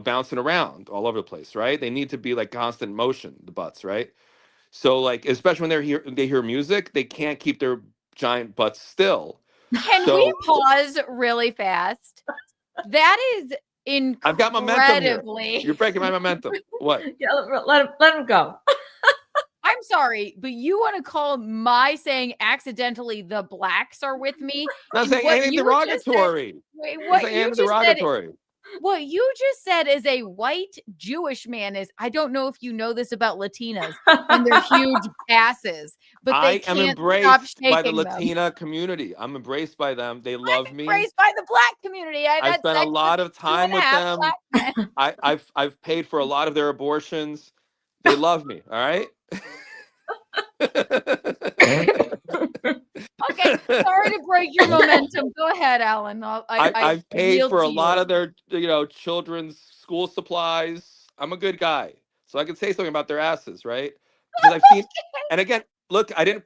bouncing around all over the place, right? They need to be like constant motion, the butts, right? So like, especially when they hear music, they can't keep their giant butts still. Can So we pause really fast? That is incredibly. I've got momentum here. You're breaking my momentum. What? Yeah, let him go. I'm sorry, but you want to call my saying accidentally the blacks are with me? Not saying anything derogatory. What you just said as a white Jewish man is, I don't know if you know this about Latinas and their huge asses, but I they am can't embraced stop by the shaking them. Latina community. I'm embraced by them. They love me. Embraced by the black community. I spent a lot of time with them. black men. I've paid for a lot of their abortions. They love me. All right. Okay, sorry to break your momentum. Go ahead, Allan. I've paid yield for a to lot you. of their children's school supplies. I'm a good guy, so I can say something about their asses, right? Because I've seen, and again, look, I didn't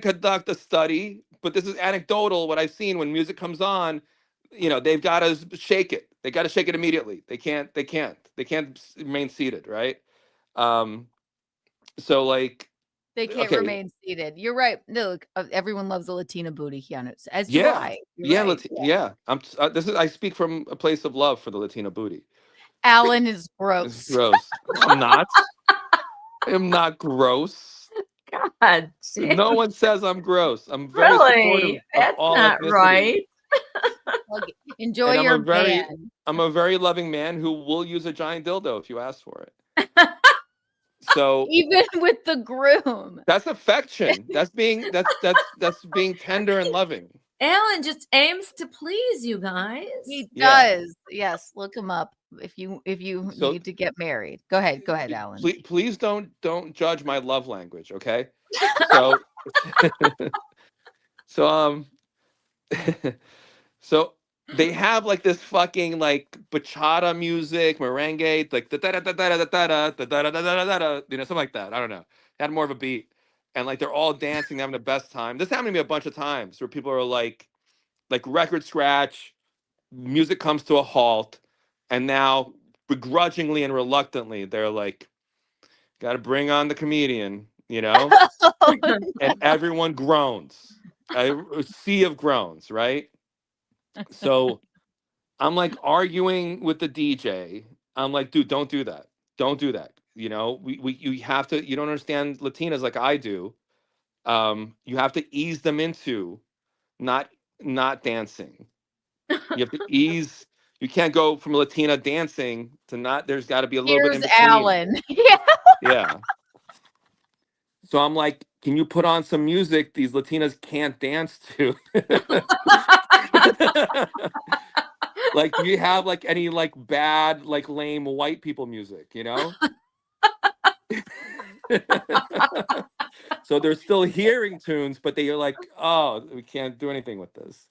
conduct a study, but this is anecdotal. What I've seen when music comes on, they've got to shake it. They got to shake it immediately. They can't remain seated, right? So like. They can't remain seated. You're right. No, look, everyone loves a Latina booty, Keanu. As do I. Yeah. I speak from a place of love for the Latina booty. Allan is gross. It's gross. I'm not. I'm not gross. God, no one says I'm gross. I'm very supportive of all ethnicities. Right. Enjoy your band. I'm a very loving man who will use a giant dildo if you ask for it. So even with the groom, that's affection. That's being tender and loving. Allan just aims to please you guys. He does. Yes, look him up if you need to get married. Go ahead, Allan. Please don't judge my love language, okay? So so they have like this fucking like bachata music, merengue, like something like that. I don't know. It had more of a beat, and like they're all dancing, having the best time. This happened to me a bunch of times where people are like record scratch, music comes to a halt, and now begrudgingly and reluctantly they're like, got to bring on the comedian, and everyone groans, a sea of groans, right? So I'm like arguing with the DJ. I'm like, dude, don't do that. Don't do that. You have to, you don't understand Latinas like I do. You have to ease them into not dancing. You have to ease. You can't go from Latina dancing to not. There's got to be a little bit in between. Allan. Yeah. So I'm like, can you put on some music these Latinas can't dance to? Like, do you have like any like bad, like lame white people music, So they're still hearing tunes, but they are like, oh, we can't do anything with this.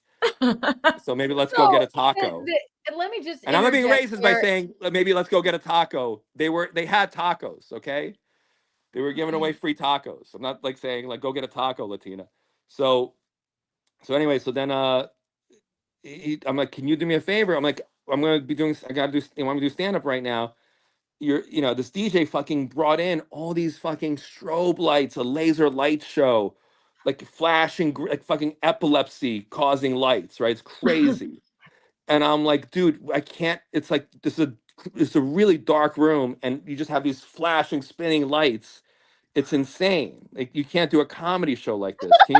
So maybe let's go get a taco. Let me just. And I'm not being racist by saying maybe let's go get a taco. They had tacos, okay? They were giving away free tacos. I'm not like saying like go get a taco, Latina. So anyway, so then I'm like, can you do me a favor? I'm like, I want to do stand up right now. This DJ fucking brought in all these fucking strobe lights, a laser light show, like flashing, like fucking epilepsy causing lights, right? It's crazy. And I'm like, dude, I can't. It's like it's a really dark room, and you just have these flashing, spinning lights. It's insane. Like you can't do a comedy show like this. Can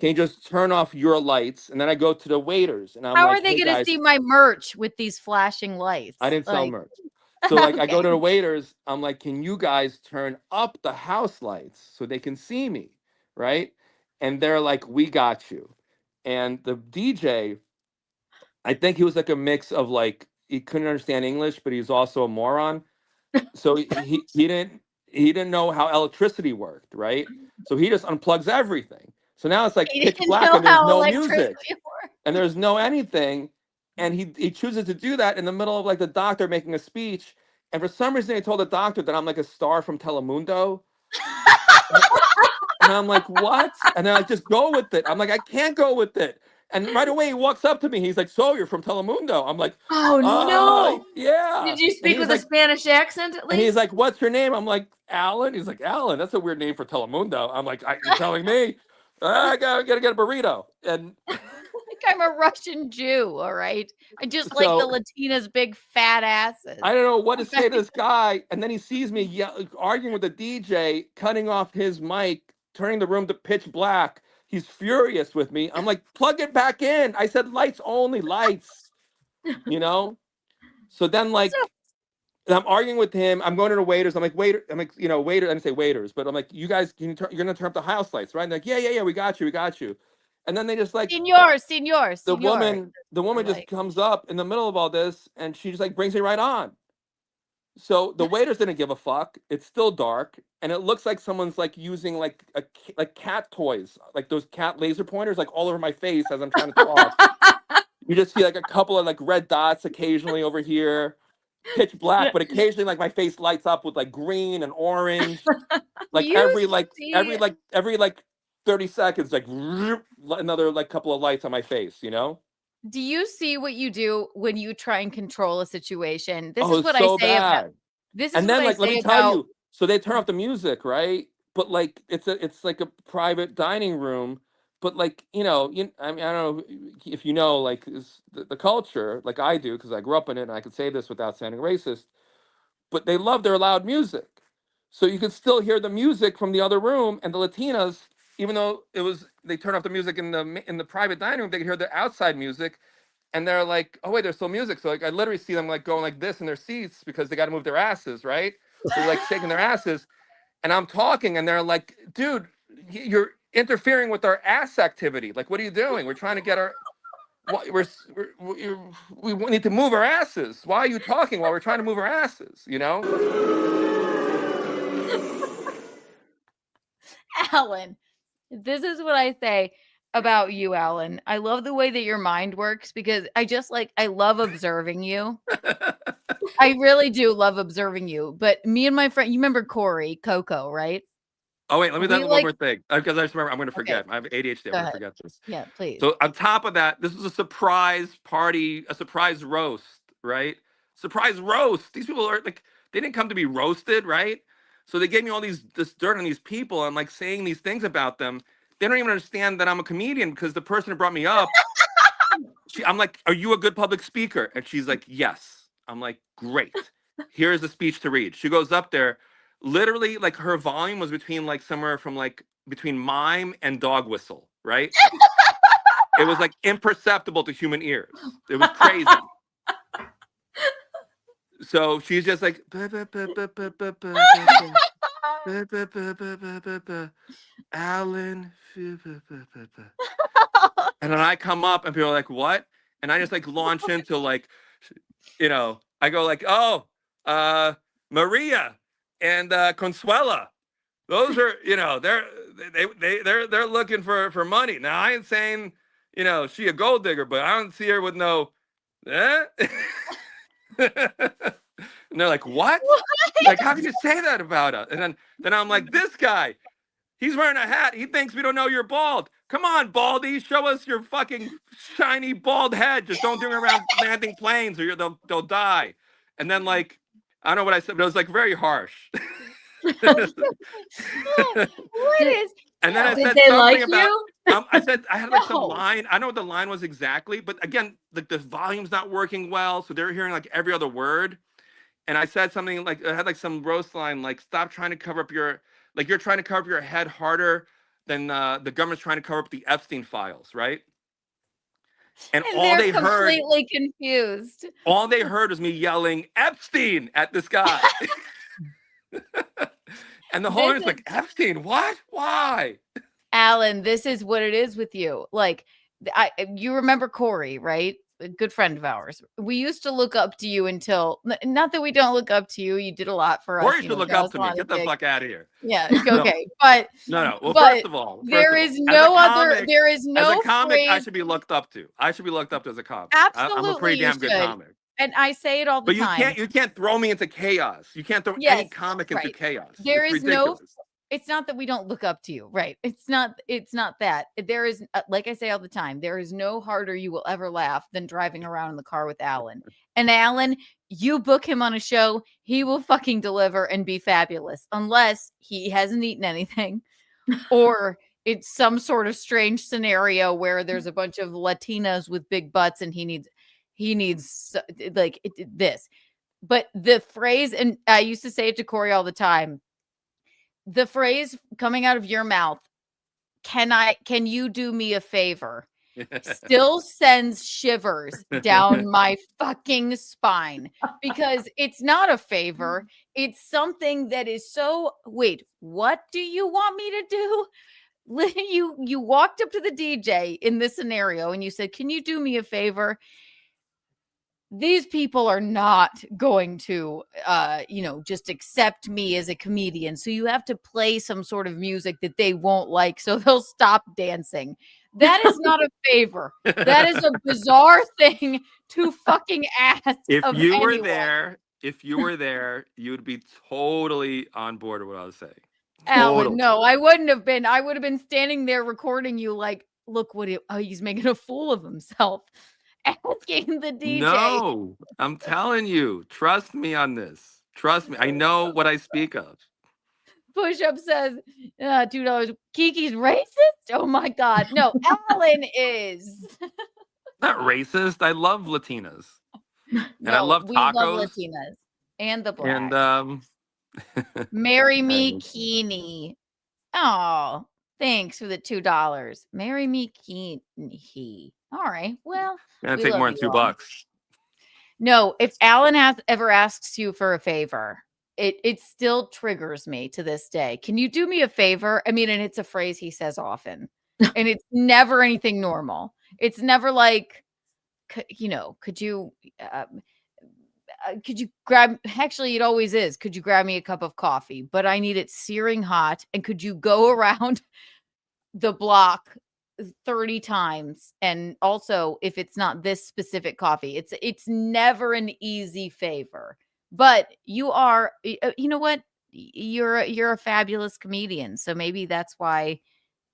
you just turn off your lights? And then I go to the waiters, and I'm how like, are they hey, going to see my merch with these flashing lights? I didn't sell merch. So like I go to the waiters, I'm like, can you guys turn up the house lights so they can see me, right? And they're like, we got you. And the DJ, I think he was like a mix of like, he couldn't understand English, but he was also a moron. So he didn't know how electricity worked, right? So he just unplugs everything. So now it's like pitch black and there's no music and there's no anything. And he chooses to do that in the middle of like the doctor making a speech. And for some reason, he told the doctor that I'm like a star from Telemundo. And I'm like, what? And they're like, just go with it. I'm like, I can't go with it. And right away he walks up to me. He's like, "So you're from Telemundo?" I'm like, Oh no! Yeah. Did you speak with a Spanish accent at least? And he's like, "What's your name?" I'm like, "Alan." He's like, "Alan, that's a weird name for Telemundo." I'm like, "You're telling me? I gotta get a burrito." And like I'm a Russian Jew, all right? I just like the Latinas' big fat asses. I don't know what to say to this guy. And then he sees me arguing with the DJ, cutting off his mic, turning the room to pitch black. He's furious with me. I'm like, plug it back in. I said, lights only, lights. You know? So then, like, and I'm arguing with him. I'm going to the waiters. I'm like, waiter. I'm like, waiter. I didn't say waiters, but I'm like, you guys, you're going to turn up the house lights, right? And they're like, yeah, we got you. And then they just like, Senor. The woman just comes up in the middle of all this, and she just like brings me right on. So the waiters didn't give a fuck. It's still dark, and it looks like someone's like using like cat toys, like those cat laser pointers, like all over my face as I'm trying to talk. You just see like a couple of like red dots occasionally over here, pitch black, but occasionally like my face lights up with like green and orange, like every 30 seconds, like another like couple of lights on my face, Do you see what you do when you try and control a situation? This is what so I say bad. about this. Is and then what like I let say me tell you, so they turn off the music, right? But like it's like a private dining room. But like I mean, I don't know if you know like the culture, like I do, because I grew up in it, and I could say this without sounding racist. But they love their loud music, so you could still hear the music from the other room, and the Latinas, even though they turned off the music in the private dining room, they could hear the outside music, and they're like, oh wait, there's still music. So like I literally see them like going like this in their seats because they got to move their asses, right? So they're like shaking their asses, and I'm talking, and they're like, dude, you're interfering with our ass activity. Like, what are you doing? We're trying to get our, we need to move our asses. Why are you talking while we're trying to move our asses? Alan, this is what I say about you, Alan. I love the way that your mind works because I love observing you. I really do love observing you. But me and my friend, you remember Coco, right? Oh, wait, let me tell you one more thing. Because I just remember, I'm going to forget. Okay. I have ADHD. I'm going to forget this. Yeah, please. So on top of that, this was a surprise party, a surprise roast, right? Surprise roast. These people are like, they didn't come to be roasted, right? So they gave me all this dirt on these people. I'm like saying these things about them. They don't even understand that I'm a comedian because the person who brought me up, I'm like, are you a good public speaker? And she's like, yes. I'm like, great. Here's the speech to read. She goes up there. Literally, like her volume was between like somewhere from like between mime and dog whistle, right? It was like imperceptible to human ears. It was crazy. So she's just like, Alan. And then I come up and people are like, what? And I just like launch into like, I go like, oh, Maria and Consuela. Those are, they're looking for money. Now I ain't saying, she a gold digger, but I don't see her with no, And they're like, what? Like, how could you say that about us? And then I'm like, this guy, he's wearing a hat. He thinks we don't know you're bald. Come on, Baldy, show us your fucking shiny bald head. Just don't do it around landing planes or they'll die. And then like, I don't know what I said, but it was like very harsh. What is? And then I Did said they something like about. You? I said I had like some line. I don't know what the line was exactly, but again, like the volume's not working well, so they're hearing like every other word. And I said something like I had like some roast line, like stop trying to cover up your, like you're trying to cover up your head harder than the government's trying to cover up the Epstein files, right? And all they heard, completely confused. All they heard was me yelling Epstein at this guy. And the whole room's like, Epstein, what? Why? Alan, this is what it is with you. Like, you remember Corey, right? A good friend of ours. We used to look up to you until, not that we don't look up to you. You did a lot for us. Corey should look up to me. Get the fuck out of here. Yeah. Okay. But no. Well, first of all, there is no as a comic, I should be looked up to. I should be looked up to as a comic. Absolutely. I'm a pretty damn good comic. And I say it all the time. But you can't throw me into chaos. You can't throw any comic into chaos. There is ridiculous. it's not that we don't look up to you, right? It's not that. There is, like I say all the time, there is no harder you will ever laugh than driving around in the car with Allan. And Allan, you book him on a show, he will fucking deliver and be fabulous, unless he hasn't eaten anything or it's some sort of strange scenario where there's a bunch of Latinas with big butts and he needs like this. But the phrase, and I used to say it to Corey all the time, the phrase coming out of your mouth, can you do me a favor, still sends shivers down my fucking spine, because it's not a favor. It's something that is so, wait, what do you want me to do? You walked up to the DJ in this scenario and you said, can you do me a favor? These people are not going to, just accept me as a comedian. So you have to play some sort of music that they won't like, so they'll stop dancing. That is not a favor. That is a bizarre thing to fucking ask. If you were there, you would be totally on board with what I was saying. Allan, no, I wouldn't have been. I would have been standing there recording you like, look he's making a fool of himself. Asking the DJ. No, I'm telling you. Trust me on this. Trust me. I know what I speak of. Push-up says $2. Kiki's racist? Oh my God. No, Allan is. Not racist. I love Latinas. And I love tacos. We love Latinas. And the blacks. And Marry me, Keeney. Oh, thanks for the $2. Marry me, Keeney. All right. Well, gonna take more than $2. No, if Allan ever asks you for a favor, it still triggers me to this day. Can you do me a favor? I mean, and it's a phrase he says often, and it's never anything normal. It's never like, could you grab? Actually, it always is. Could you grab me a cup of coffee? But I need it searing hot. And could you go around the block 30 times? And also, if it's not this specific coffee, it's never an easy favor. But you are, you know what? You're a fabulous comedian, so maybe that's why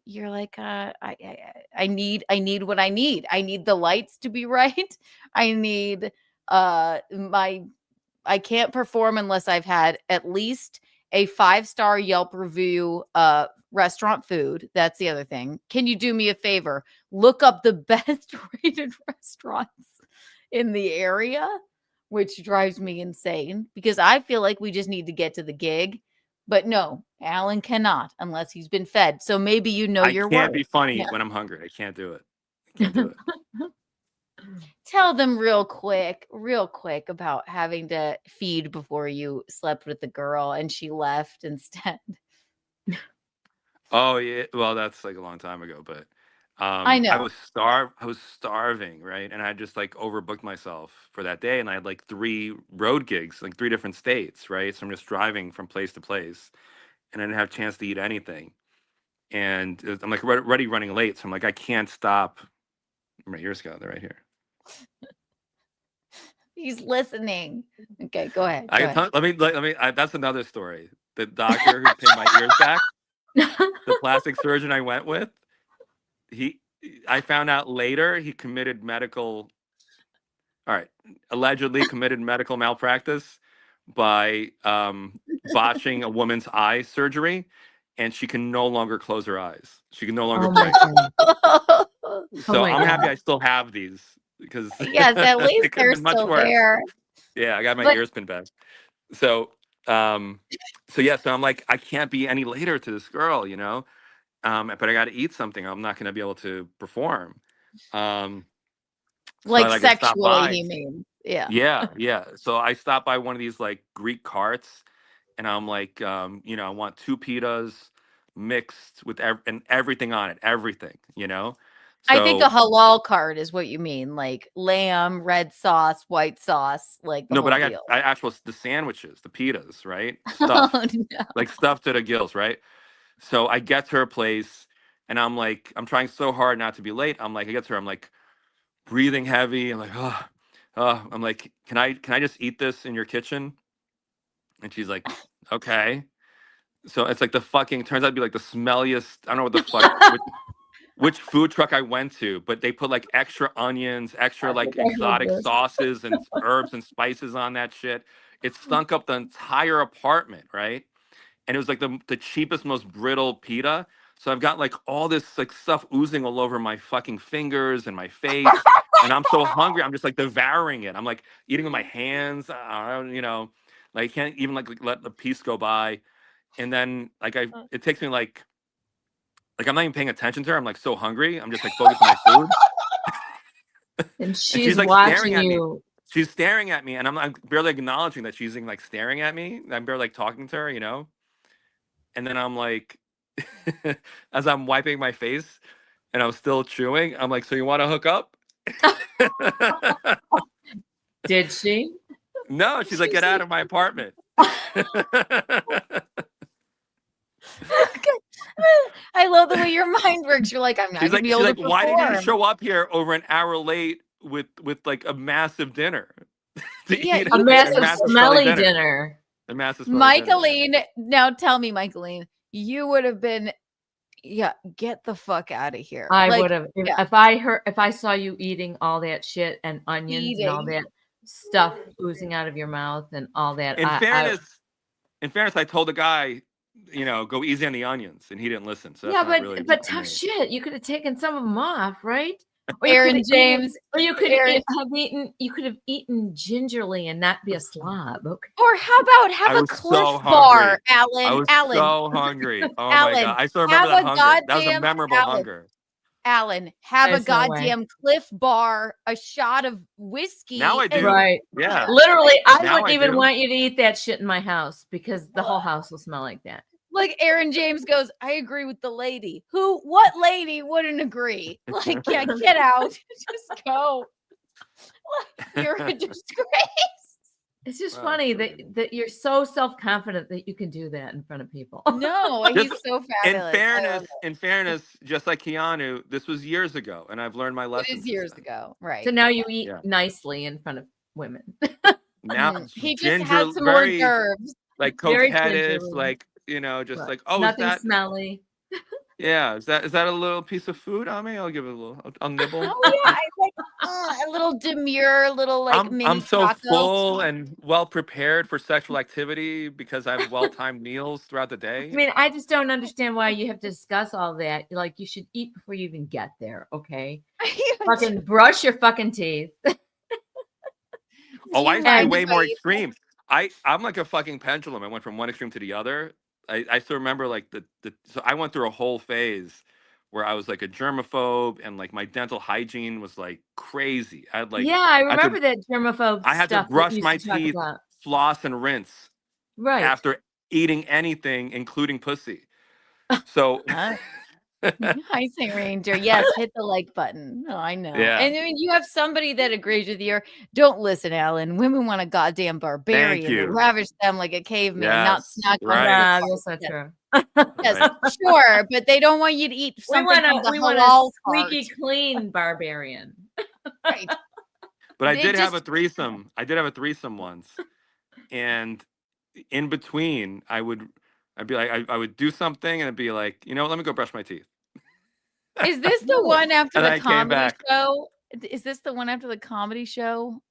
you're like, I need what I need. I need the lights to be right. I need I can't perform unless I've had at least a 5-star Yelp review restaurant food. That's the other thing. Can you do me a favor? Look up the best rated restaurants in the area, which drives me insane because I feel like we just need to get to the gig. But no, Allan cannot unless he's been fed. So maybe your worth. I can't be funny when I'm hungry. I can't do it. I can't do it. Tell them real quick about having to feed before you slept with the girl and she left instead. Oh yeah, well that's like a long time ago, but I know I was starving, right? And I just like overbooked myself for that day, and I had like 3 road gigs, like 3 different states, right? So I'm just driving from place to place, and I didn't have a chance to eat anything, and I'm like already running late, so I'm like I can't stop. My ears go, they're right here. He's listening. Okay, go ahead. Let me. That's another story. The doctor who pinned my ears back, the plastic surgeon I went with, I found out later he allegedly committed medical malpractice by botching a woman's eye surgery, and she can no longer close her eyes. She can no longer blink. So I'm happy I still have these. Because yes, at least they're still there. Yeah, I got my ears pinned back. So I'm like, I can't be any later to this girl, but I got to eat something. I'm not going to be able to perform. Like sexually, he means. Yeah. Yeah. So I stopped by one of these like Greek carts, and I'm like, I want 2 pitas mixed with everything on it, everything. I think a halal cart is what you mean, like lamb, red sauce, white sauce, like the no, but I got the sandwiches, the pitas, right? Stuff, like stuffed to the gills, right? So I get to her place, and I'm like, I'm trying so hard not to be late. I'm like, I get to her, I'm like breathing heavy. I'm like, I'm like, can I just eat this in your kitchen? And she's like, okay. So it's like the fucking turns out to be like the smelliest. I don't know what the fuck which food truck I went to, but they put like extra onions, extra like exotic sauces and herbs and spices on that shit. It stunk up the entire apartment, right? And it was like the cheapest, most brittle pita. So I've got like all this like stuff oozing all over my fucking fingers and my face, and I'm so hungry. I'm just like devouring it. I'm like eating with my hands. I don't, like I can't even like let the piece go by. And then like it takes me like I'm not even paying attention to her. I'm like so hungry. I'm just like focused on my food. And she's like watching staring at you. me. She's staring at me, and I'm barely acknowledging that she's like staring at me. I'm barely like talking to her, And then I'm like, as I'm wiping my face, and I'm still chewing. I'm like, so you want to hook up? Did she? No, she's like, get out of my apartment. I love the way your mind works. You're like, I'm not gonna be able to perform. Why did you show up here over an hour late with like a massive dinner? A massive smelly dinner. A massive smelly dinner. Micahelene, now tell me, Micahelene, you would have been, get the fuck out of here. I would have if I saw you eating all that shit and onions and all that stuff oozing out of your mouth and all that. In fairness, I told the guy, go easy on the onions, and he didn't listen. So but tough shit. You could have taken some of them off, right? Or Aaron James, or you could have eaten gingerly and not be a slob. Okay. Or how about have a Cliff Bar, Alan? I was so hungry. Oh Alan, my god! I still remember that hunger. That was a memorable hunger. Alan, have a goddamn Cliff Bar, a shot of whiskey. Now I do. Right. Yeah. Literally, I wouldn't even want you to eat that shit in my house because the whole house will smell like that. Like Aaron James goes, I agree with the lady. What lady wouldn't agree? Like, yeah, get out. Just go. You're a disgrace. It's just funny that you're so self-confident that you can do that in front of people. No, he's so fabulous. In fairness, just like Keanu, this was years ago, and I've learned my lesson. It is years ago, right? So now you eat nicely in front of women. Now he just has some more nerves. Like coquettish, like just like nothing smelly. Yeah, is that a little piece of food on me? I'll give it a little. I'll nibble. Oh yeah, I like a little demure, little like. I'm so full and well prepared for sexual activity because I have well-timed meals throughout the day. I mean, I just don't understand why you have to discuss all that. Like, you should eat before you even get there. Okay, fucking brush your fucking teeth. Oh, I say way more extreme. I'm like a fucking pendulum. I went from one extreme to the other. I still remember like so I went through a whole phase where I was like a germaphobe and like my dental hygiene was like crazy. I had like I remember that germaphobe. I had to brush my teeth, floss and rinse after eating anything, including pussy. So I say Ranger. Yes, hit the like button. Oh, I know. Yeah. And I mean, you have somebody that agrees with you. Don't listen, Alan. Women want a goddamn barbarian to ravish them like a caveman, not snack on them. That's not true. Yes, sure, but they don't want you to eat something we want a squeaky clean barbarian. Right. But I did have a threesome. I did have a threesome once, and in between, I'd be like, I would do something, and I'd be like, let me go brush my teeth. Is this the one after the comedy show? Is this the one after the comedy show?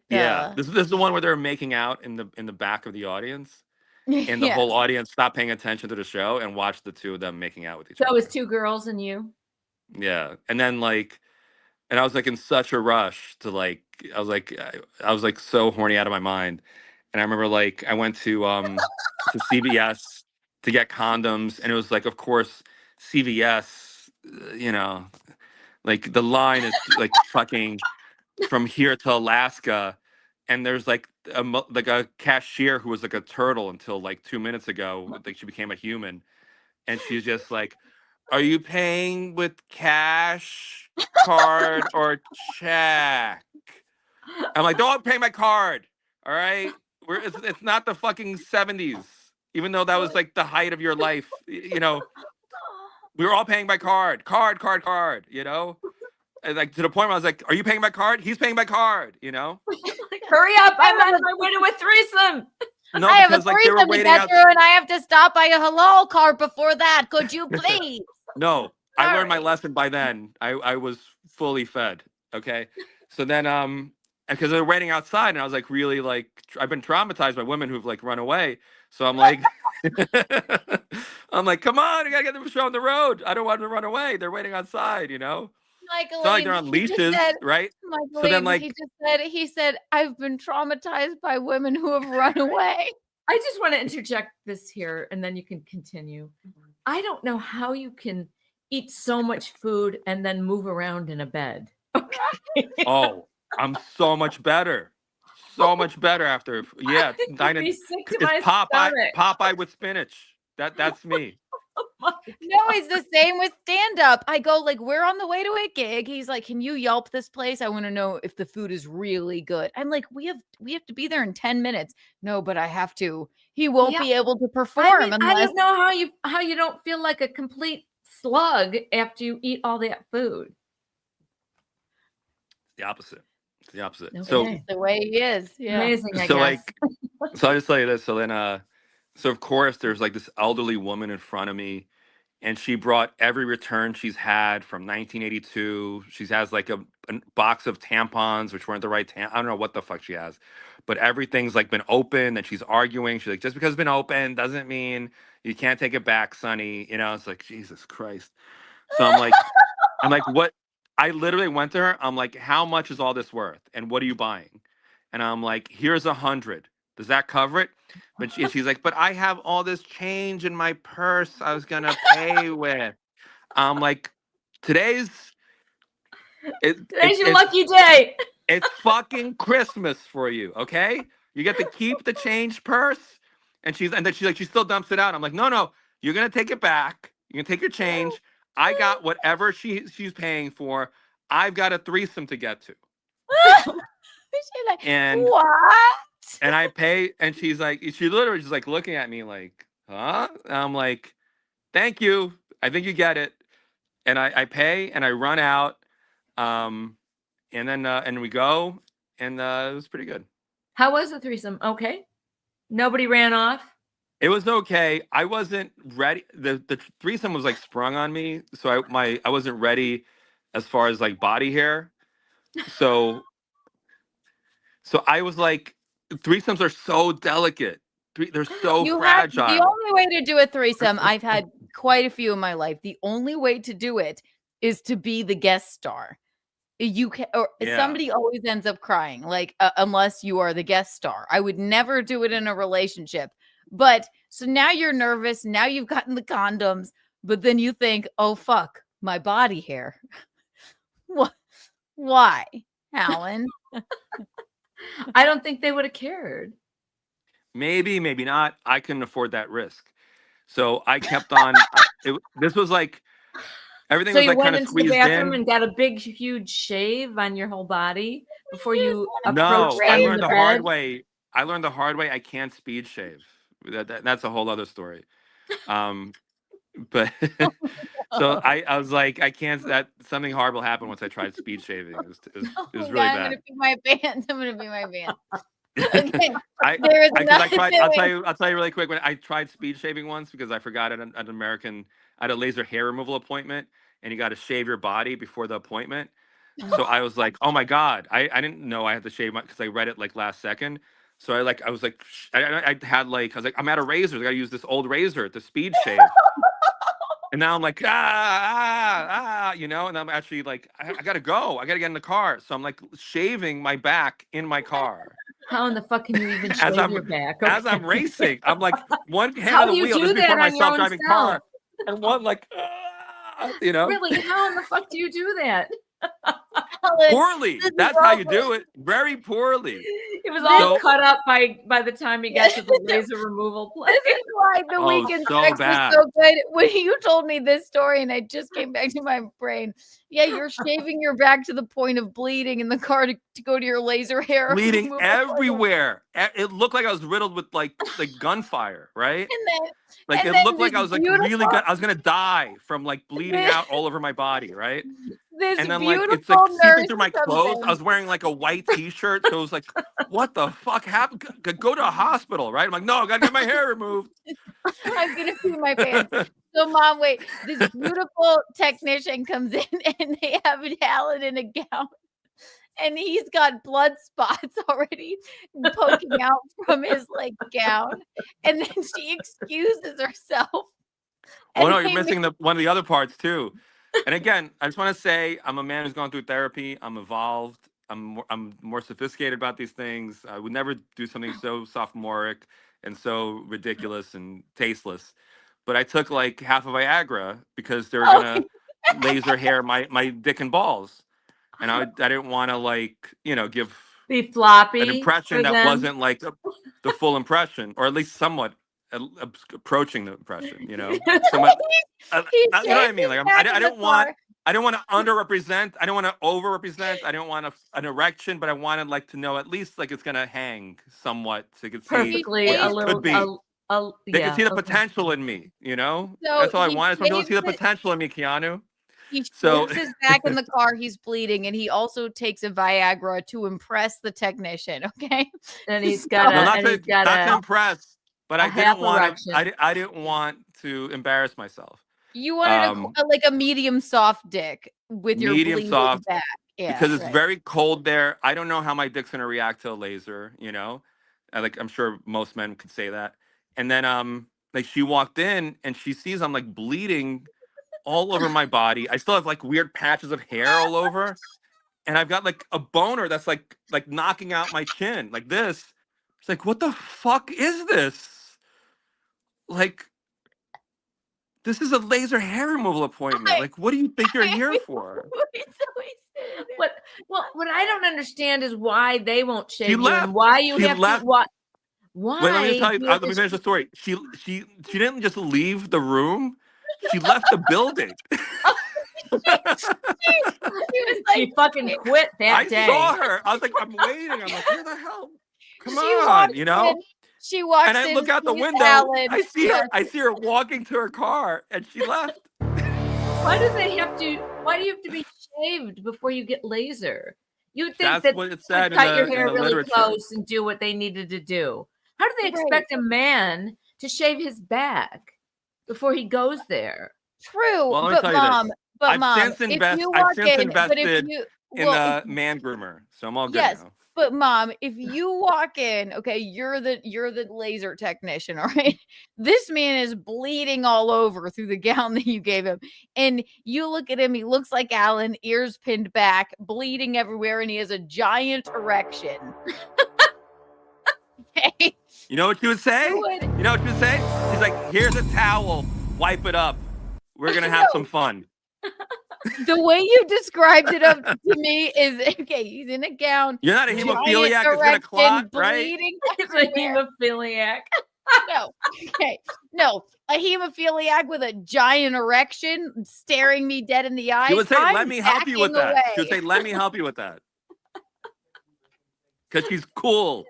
Yeah, this is the one where they're making out in the back of the audience, and the whole audience stopped paying attention to the show and watched the two of them making out with each other. So it was two girls and you. Yeah, and then and I was like in such a rush to I was like so horny out of my mind, and I remember like I went to CVS to get condoms, and it was like, of course, CVS. Like the line is like fucking from here to Alaska, and there's like a cashier who was like a turtle until like 2 minutes ago. Like she became a human, and she's just like, "Are you paying with cash, card, or check?" I'm like, "Don't pay my card. All right, it's not the fucking 70s, even though that was like the height of your life, We were all paying by card, and like to the point where I was like, "Are you paying by card?" He's paying by card, Like, hurry up! I'm on my way to a threesome. No, I have a because like they were threesome to waiting get out. through, and I have to stop by a halal cart before that. Could you please? No, I learned my Sorry. lesson by then. I was fully fed. Okay. So then because they're waiting outside and I was like really like I've been traumatized by women who've like run away. So I'm like I'm like, come on, you gotta get them show on the road. I don't want them to run away. They're waiting outside, you know? It's not like they're on leashes, right? So then like he said, I've been traumatized by women who have run away. I just want to interject this here and then you can continue. I don't know how you can eat so much food and then move around in a bed. Okay. Oh, I'm so much better. So much better after. Yeah, I'd be sick to my Popeye, stomach. Popeye with spinach. That's me. No, it's the same with stand-up. I go like, we're on the way to a gig. He's like, can you Yelp this place? I want to know if the food is really good. I'm like, we have to be there in 10 minutes. No, but I have to. He won't be able to perform I unless don't know how you don't feel like a complete slug after you eat all that food. The opposite. It's the opposite. Okay. So It's the way he is. Yeah. Amazing, I so guess. like so I just tell you this. So then so of course there's like this elderly woman in front of me and she brought every return she's had from 1982. She has like a box of tampons which weren't the right I don't know what the fuck she has. But everything's like been open and she's arguing. She's like, just because it's been open doesn't mean you can't take it back, Sonny. You know, it's like, Jesus Christ. So I'm like, what? I literally went to her. I'm like, how much is all this worth? And what are you buying? And I'm like, here's 100. Does that cover it? But she's like, but I have all this change in my purse I was going to pay with. I'm like, today's your lucky day. It's fucking Christmas for you, okay? You get to keep the change purse. And then she's like, she still dumps it out. I'm like, no, you're going to take it back. You're going to take your change. I got whatever she's paying for. I've got a threesome to get to. Like, and what? And I pay, and she's like, she literally just like looking at me like, huh? And I'm like, thank you. I think you get it. And I pay and I run out. And then and we go, and it was pretty good. How was the threesome? Okay. Nobody ran off. It was okay. I wasn't ready. The threesome was like sprung on me, so I wasn't ready as far as like body hair. So I was like, threesomes are so delicate. They're so fragile. The only way to do a threesome, I've had quite a few in my life. The only way to do it is to be the guest star. You can, or somebody always ends up crying, like unless you are the guest star. I would never do it in a relationship. But so now you're nervous. Now you've gotten the condoms, but then you think, oh fuck, my body hair. What? Why, Allan? I don't think they would have cared. Maybe not. I couldn't afford that risk, so I kept on. This was like. Everything was like kind of squeezed in. So you went into the bathroom and got a big, huge shave on your whole body before you approached I learned the hard way. I learned the hard way. I can't speed shave. That's a whole other story. But so I was like, I can't. That something horrible happened once I tried speed shaving. It was really bad. I'm gonna be my pants. I'm gonna be my pants. Okay. I'll tell you really quick. When I tried speed shaving once because I forgot at an American, I had a laser hair removal appointment, and you got to shave your body before the appointment. So I was like, oh my god, I didn't know I had to shave because I read it like last second. So I was like, I'm out of razors. I got to use this old razor to speed shave. And now I'm like, you know, and I'm actually like, I got to go. I got to get in the car. So I'm like shaving my back in my car. How in the fuck can you even shave your back? Okay. As I'm racing, I'm like one hand on the wheel. This is before my self-driving car. And one like, you know. Really, how in the fuck do you do that? Poorly. That's how you do it. Very poorly. It was all cut up by the time you got to the laser removal place. This is why the weekend sex was so good. When you told me this story, and I just came back to my brain. Yeah, you're shaving your back to the point of bleeding in the car to go to your laser hair. Bleeding everywhere. It looked like I was riddled with like gunfire, right? It looked like I was like really good. I was gonna die from like bleeding out all over my body, right? This and then like beautiful it's like seeping nurse through my comes clothes. in. I was wearing like a white t-shirt, so it was like, what the fuck happened? Go to a hospital, right? I'm like, no, I gotta get my hair removed. I'm gonna pee my pants. So, Mom, wait. This beautiful technician comes in, and they have Allan in a gown, and he's got blood spots already poking out from his like gown, and then she excuses herself. Oh no, you're missing one of the other parts too. And again, I just want to say I'm a man who's gone through therapy. I'm evolved. I'm more sophisticated about these things. I would never do something so sophomoric and so ridiculous and tasteless. But I took like half of Viagra because they were gonna laser hair my dick and balls, and I didn't want to like give Be floppy an impression for that them. wasn't like the full impression, or at least somewhat approaching the impression. Somewhat. You know what I mean? Like I don't want to underrepresent. I don't want to overrepresent. I don't want an erection, but I wanted like to know at least like it's gonna hang somewhat, so you could see Perfectly what a this little could be. They can see the potential in me. So That's all I he want. I just want people to see the shaves it- potential in me, Keanu. He So shaves his back in the car. He's bleeding, and he also takes a Viagra to impress the technician. Okay, and he's got not to impress, but I didn't want to. I didn't want to embarrass myself. You wanted like a medium soft dick with your medium bleeding soft back, because it's very cold there. I don't know how my dick's gonna react to a laser. I'm sure most men could say that. And then like she walked in and she sees I'm like bleeding all over my body. I still have like weird patches of hair all over, and I've got like a boner that's like knocking out my chin like this. It's like, what the fuck is this? Like, this is a laser hair removal appointment. Like, what do you think you're here for? What I don't understand is why they won't shave you left. and why you She have left. to. Why? Wait, let me tell you. Let me finish the story. She didn't just leave the room. She left the building. She fucking quit that day. I saw her. I was like, I'm waiting. I'm like, where the hell? Come on, She walks and I look out the window. Allan. I see her. I see her walking to her car, and she left. Why do you have to be shaved before you get laser? You'd think That's what it said cut your in hair the really literature. close and do what they needed to do. How do they expect a man to shave his back before he goes there? True, Well, let me tell you Mom, this. but I've Mom, since invested in the man groomer, so I'm all good now. But Mom, if you walk in, okay, you're the laser technician, all right? This man is bleeding all over through the gown that you gave him. And you look at him, he looks like Allan, ears pinned back, bleeding everywhere, and he has a giant erection. Okay. You know what she would say? You know what she would say? She's like, here's a towel, wipe it up. We're gonna have some fun. The way you described it up to me is okay. He's in a gown. You're not a hemophiliac that's gonna clot, right? He's a hemophiliac. No, okay, no, a hemophiliac with a giant erection staring me dead in the eyes. She would say, "Let me help you with that." She would say, "Let me help you with that," because she's cool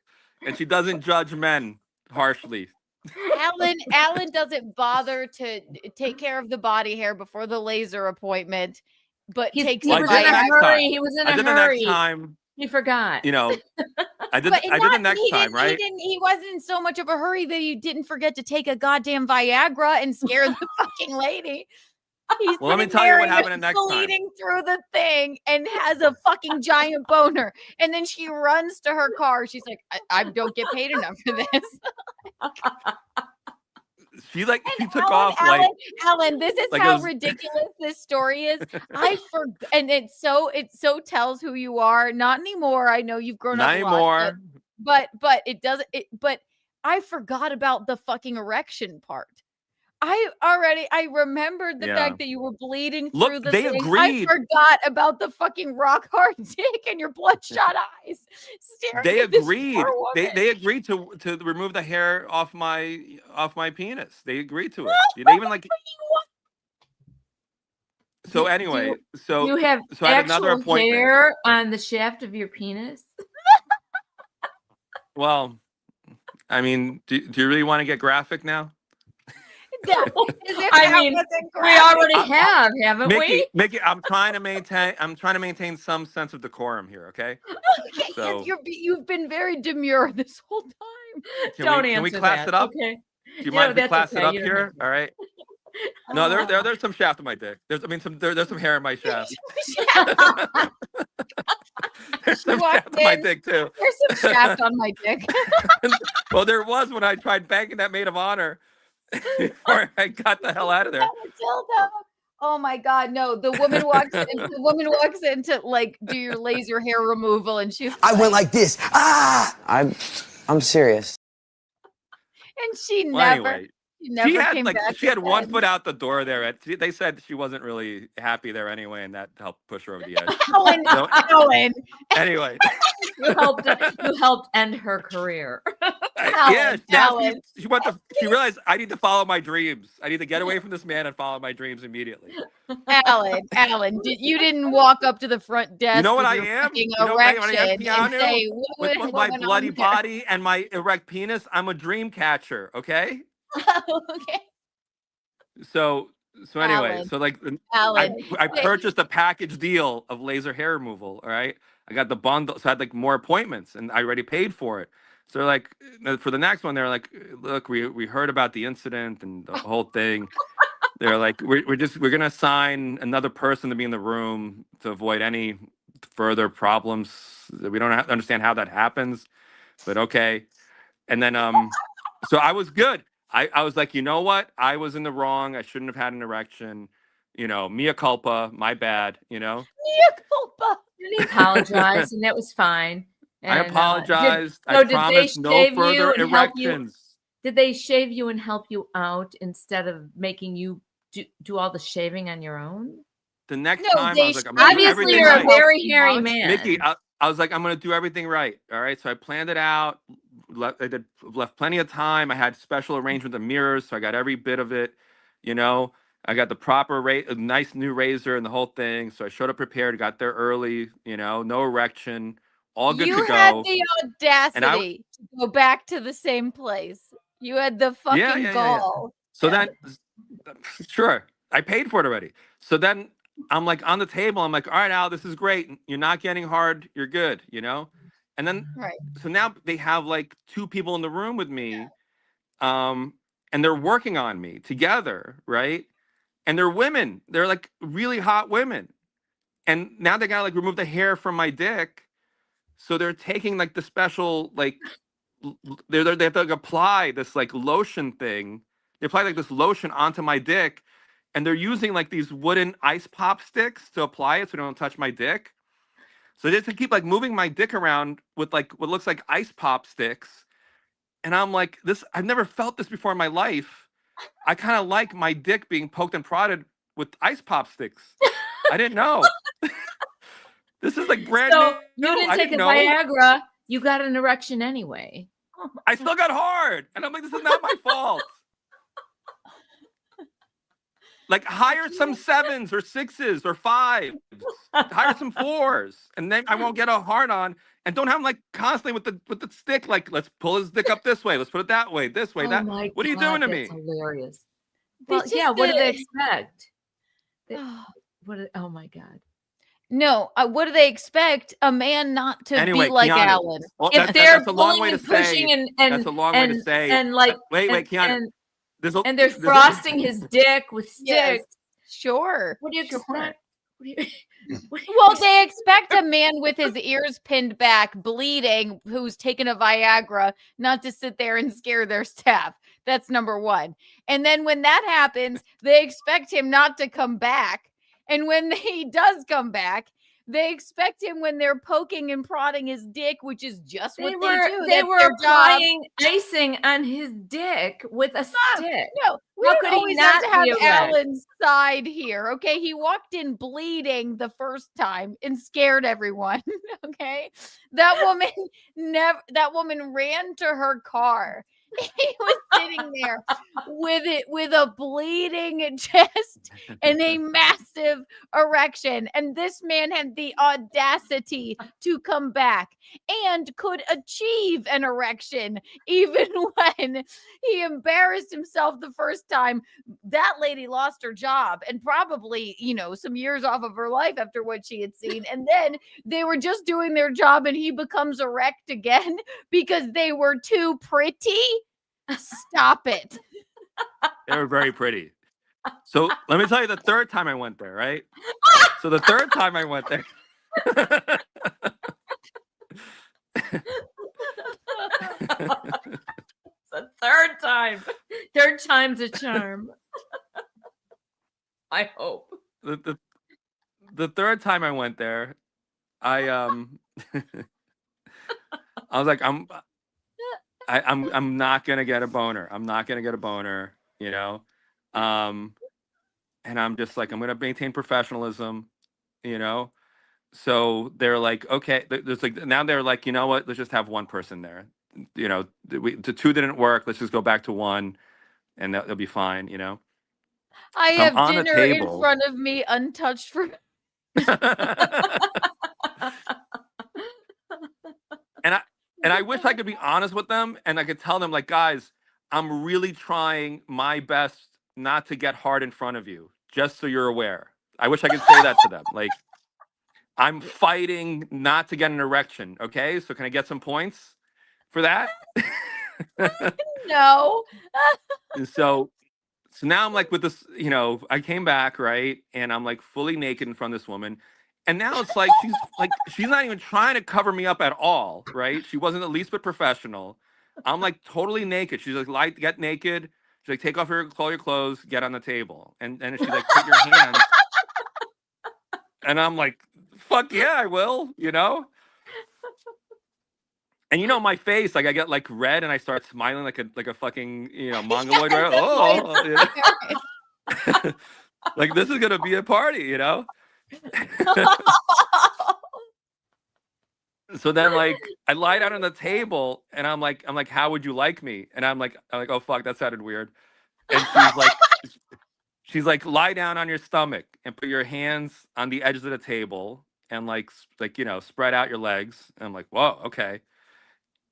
and she doesn't judge men harshly. Allan doesn't bother to take care of the body hair before the laser appointment, but He takes was in a hurry. He was in a hurry. The next time. He forgot. I did the next time, right? He wasn't in so much of a hurry that he didn't forget to take a goddamn Viagra and scare the fucking lady. He's let me tell you what happened next time. Bleeding through the thing and has a fucking giant boner. And then she runs to her car. She's like, I don't get paid enough for this. She took off like Allan, this is like how ridiculous this story is. And it so tells who you are. Not anymore. I know you've grown up a lot, but it doesn't. But I forgot about the fucking erection part. I remembered the fact that you were bleeding through the thing. Agreed. I forgot about the fucking rock hard dick and your bloodshot eyes. They agreed. They agreed to remove the hair off my penis. They agreed to it. They even like. So anyway, you have I had another appointment. Hair on the shaft of your penis. Well, I mean, do you really want to get graphic now? I mean, we already have, haven't we? Mickey, I'm trying to maintain some sense of decorum here, okay? Okay, So, yes, you've been very demure this whole time. Can we class it up? Okay. Do you mind if we class it up here? All right. No, there's some shaft on my dick. There's some hair in my shaft. There's some shaft on my dick too. There's some shaft on my dick. Well, there was when I tried banging that maid of honor before I got the hell out of there. Oh my God, no! The woman walks in to like do your laser hair removal, and she's. I went like this. I'm serious. And she Well, never. anyway, She never came back. She had one foot out the door there. They said she wasn't really happy there anyway, and that helped push her over the edge. Alan. Anyway, you helped end her career. Alan. She realized I need to follow my dreams. I need to get away from this man and follow my dreams immediately. Alan, you didn't walk up to the front desk. You know what with I your am? fucking You know what I am, erection and Keanu? say, With my bloody body and my erect penis, I'm a dream catcher. Okay. Okay. So anyway, Alan. so like Alan. I purchased a package deal of laser hair removal. All right, I got the bundle, so I had like more appointments, and I already paid for it. So they're like, for the next one, they're like, look, we heard about the incident and the whole thing. They're like, we're gonna assign another person to be in the room to avoid any further problems. We don't understand how that happens, but okay. And then so I was good. I was like, you know what? I was in the wrong. I shouldn't have had an erection. You know, mea culpa, my bad. You know, mea culpa. You apologized, and that was fine. And, I apologized. I promised no further erections. Did they shave you and help you out instead of making you do all the shaving on your own? The next time, I was like, I'm gonna do everything you're right. a very hairy man. Mickey, I was like, I'm going to do everything right. All right. So I planned it out. I left plenty of time. I had special arrangement of mirrors, so I got every bit of it. You know, I got the proper nice new razor and the whole thing. So I showed up prepared, got there early. You know, no erection, all good to go. You had the audacity to go back to the same place. You had the fucking gall. So then, sure, I paid for it already. So then I'm like on the table. I'm like, all right, Al, this is great. You're not getting hard. You're good. You know. And then, so now they have like two people in the room with me, and they're working on me together, right? And they're women. They're like really hot women. And now they gotta like remove the hair from my dick. So they're taking like the special, like, they have to like apply this like lotion thing. They apply like this lotion onto my dick, and they're using like these wooden ice pop sticks to apply it so they don't touch my dick. So they just keep like moving my dick around with like what looks like ice pop sticks. And I'm like, I've never felt this before in my life. I kind of like my dick being poked and prodded with ice pop sticks. I didn't know. This is like brand new. You didn't take a Viagra. You got an erection anyway. I still got hard. And I'm like, this is not my fault. Like, hire some 7s or 6s or 5s. Hire some 4s, and then I won't get a hard on. And don't have him like constantly with the stick. Like, let's pull his dick up this way. Let's put it that way, this way, that. What are you doing to me? Hilarious. Well, yeah. What do they expect? Oh my God. No, what do they expect? A man not to be like Keanu, Alan. Well, If they're that's a long way to pushing say. That's a long way to say. And like, wait, Keanu. And they're frosting his dick with sticks. Yes, sure. What do you expect? Well, they expect a man with his ears pinned back, bleeding, who's taken a Viagra, not to sit there and scare their staff. That's number one. And then when that happens, they expect him not to come back. And when he does come back, they expect him when they're poking and prodding his dick, which is just what they do. They were applying icing on his dick with a stick. No, we don't always have to have Alan's side here. Okay, he walked in bleeding the first time and scared everyone. Okay, that woman ran to her car He was sitting there with a bleeding chest and a massive erection. And this man had the audacity to come back and could achieve an erection even when he embarrassed himself the first time. That lady lost her job and probably, some years off of her life after what she had seen. And then they were just doing their job and he becomes erect again because they were too pretty. Stop it. They were very pretty. So let me tell you the third time I went there, right? So the third time I went there. The third time. Third time's a charm. I hope. The third time I went there, I was like, I'm not gonna get a boner. I'm not gonna get a boner, and I'm just like, I'm gonna maintain professionalism, So they're like, okay, there's like, now they're like, you know what? Let's just have one person there. The two didn't work. Let's just go back to one, and they'll be fine. I So have dinner in front of me, untouched for. And I wish I could be honest with them and I could tell them, like, guys, I'm really trying my best not to get hard in front of you, just so you're aware. I wish I could say that to them. Like, I'm fighting not to get an erection. Okay. So can I get some points for that? No. And so now I'm like with this, I came back, right? And I'm like fully naked in front of this woman. And now it's like she's not even trying to cover me up at all, right? She wasn't the least bit professional. I'm like totally naked. She's like, get naked. She's like, take off your clothes, get on the table. And she's like, put your hands. And I'm like, fuck yeah, I will, And my face, like I get like red and I start smiling like a fucking, mongoloid. Right? Oh, like this is gonna be a party, So then like I lie down on the table and I'm like, how would you like me? And I'm like, oh fuck, that sounded weird. And she's like, lie down on your stomach and put your hands on the edges of the table and like spread out your legs. And I'm like, whoa, okay.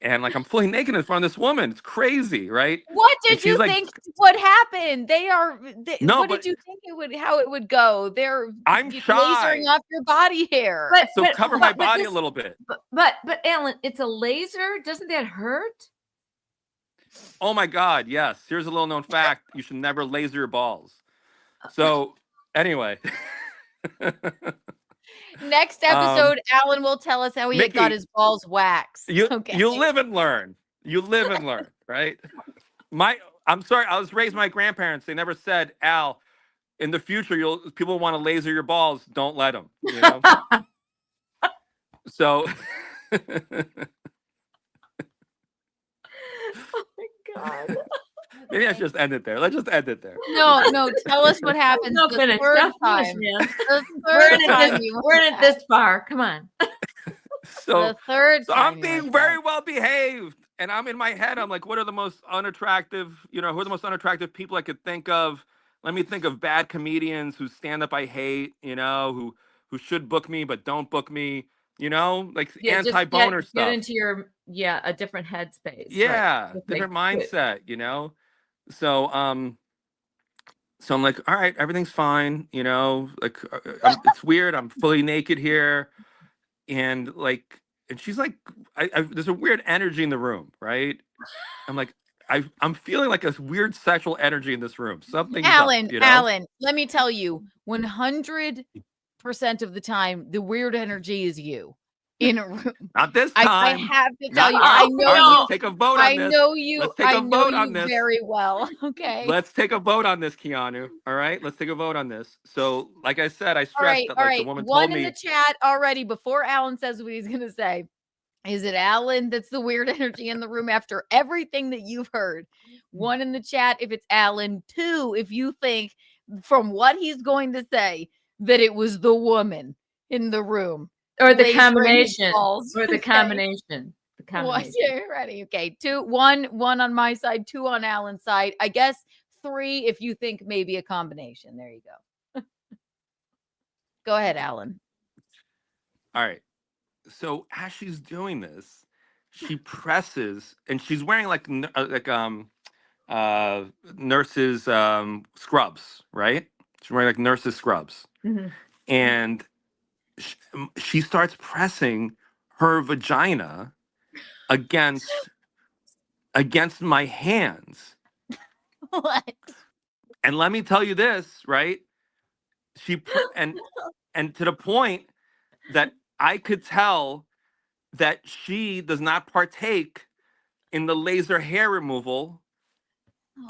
And like I'm fully naked in front of this woman. It's crazy, right? What did you think would happen? What did you think how it would go? I'm shy. Lasering off your body hair. So cover my body a little bit. But Allan, it's a laser. Doesn't that hurt? Oh my God, yes. Here's a little known fact. You should never laser your balls. So anyway. Next episode, Allan will tell us how he Mickey, got his balls waxed. You live and learn. You live and learn, right? I'm sorry, I was raised by my grandparents. They never said, Al, in the future, people want to laser your balls. Don't let them. So. Oh my God. Maybe I should just end it there. Let's just end it there. No. Tell us what happens. No, finish. We're in it this far. Come on. So the third time I'm being very well behaved, and I'm in my head. I'm like, what are the most unattractive? Who are the most unattractive people I could think of? Let me think of bad comedians whose stand up I hate. Who should book me but don't book me. Like anti-boner stuff. Get into your a different headspace. Yeah, right. Different mindset. So I'm like, all right, everything's fine. Like it's weird. I'm fully naked here, and she's like, there's a weird energy in the room, right? I'm like, I'm feeling like a weird sexual energy in this room. Something. Allan, let me tell you, 100% of the time, the weird energy is you in a room. Not this time. I have to tell you, I know you. Let's take a vote on this. I know you. Let's take a vote on this very well. Okay. Let's take a vote on this, Keanu. All right, let's take a vote on this. So, like I said, I stressed that the woman told me. One in the chat already before Allan says what he's gonna say. Is it Allan that's the weird energy in the room after everything that you've heard? One in the chat if it's Allan. Two if you think from what he's going to say that it was the woman in the room. Or the combination. Or the combination. The combination. You're ready. Okay. 1 on my side, 2 on Allan's side. I guess 3 if you think maybe a combination. There you go. Go ahead, Allan. All right. So as she's doing this, she presses, and she's wearing like nurses scrubs, right? She's wearing like nurses scrubs, and she starts pressing her vagina against my hands. What? And let me tell you this, right? And to the point that I could tell that she does not partake in the laser hair removal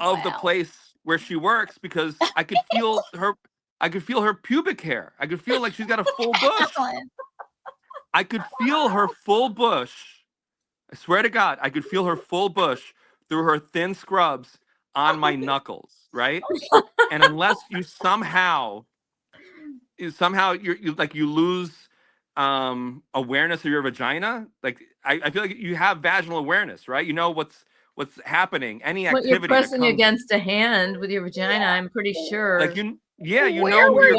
of the place where she works, because I could feel her pubic hair. I could feel like she's got a full bush. I could feel her full bush. I swear to God, I could feel her full bush through her thin scrubs on my knuckles, right? And unless you somehow you lose awareness of your vagina, like I feel like you have vaginal awareness, right? You know what's happening. Any activity. What you're pressing against a hand with your vagina, I'm pretty sure. Like know where your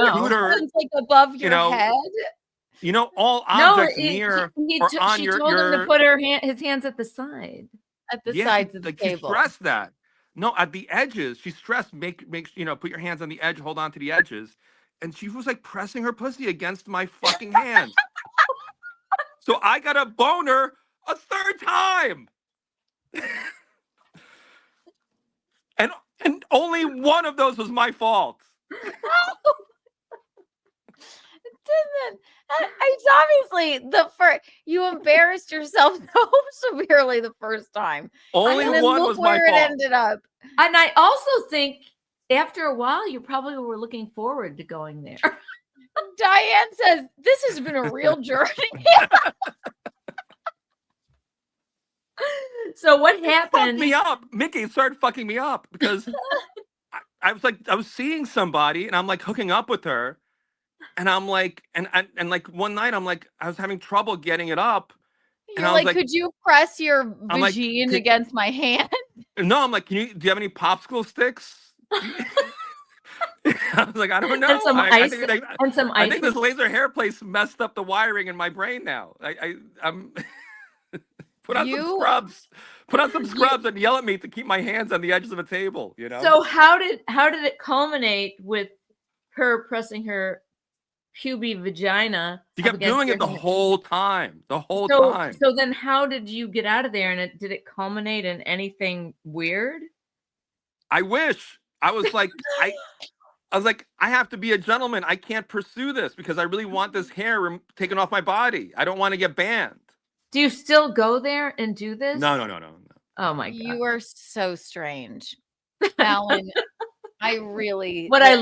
cooter, like above your head. You know, all objects near or on she told him to put his hands at the side. At the sides of the table. She stressed that. No, at the edges. She stressed make put your hands on the edge, hold on to the edges. And she was like pressing her pussy against my fucking hands. So I got a boner a third time. And only one of those was my fault. It's obviously the first. You embarrassed yourself so severely the first time. Only one was my fault. It ended up. And I also think after a while, you probably were looking forward to going there. Diane says, this has been a real journey. So what happened? Fucked me up. Mickey started fucking me up because I was seeing somebody and I'm like hooking up with her. And I'm like, and like one night I'm like, I was having trouble getting it up. You're and I was like, could you press your vagine against my hand? No, I'm like, do you have any popsicle sticks? I was like, I don't know. And some ice. I think this laser hair place messed up the wiring in my brain now. I'm put on some scrubs. Put on some scrubs and yell at me to keep my hands on the edges of a table. You know. So how did it culminate with her pressing her pubic vagina? She kept doing it the whole time. The whole time. So then how did you get out of there? And did it culminate in anything weird? I wish. I was like, I have to be a gentleman. I can't pursue this because I really want this hair taken off my body. I don't want to get banned. Do you still go there and do this? No. Oh my God. You are so strange. Allan, I really What I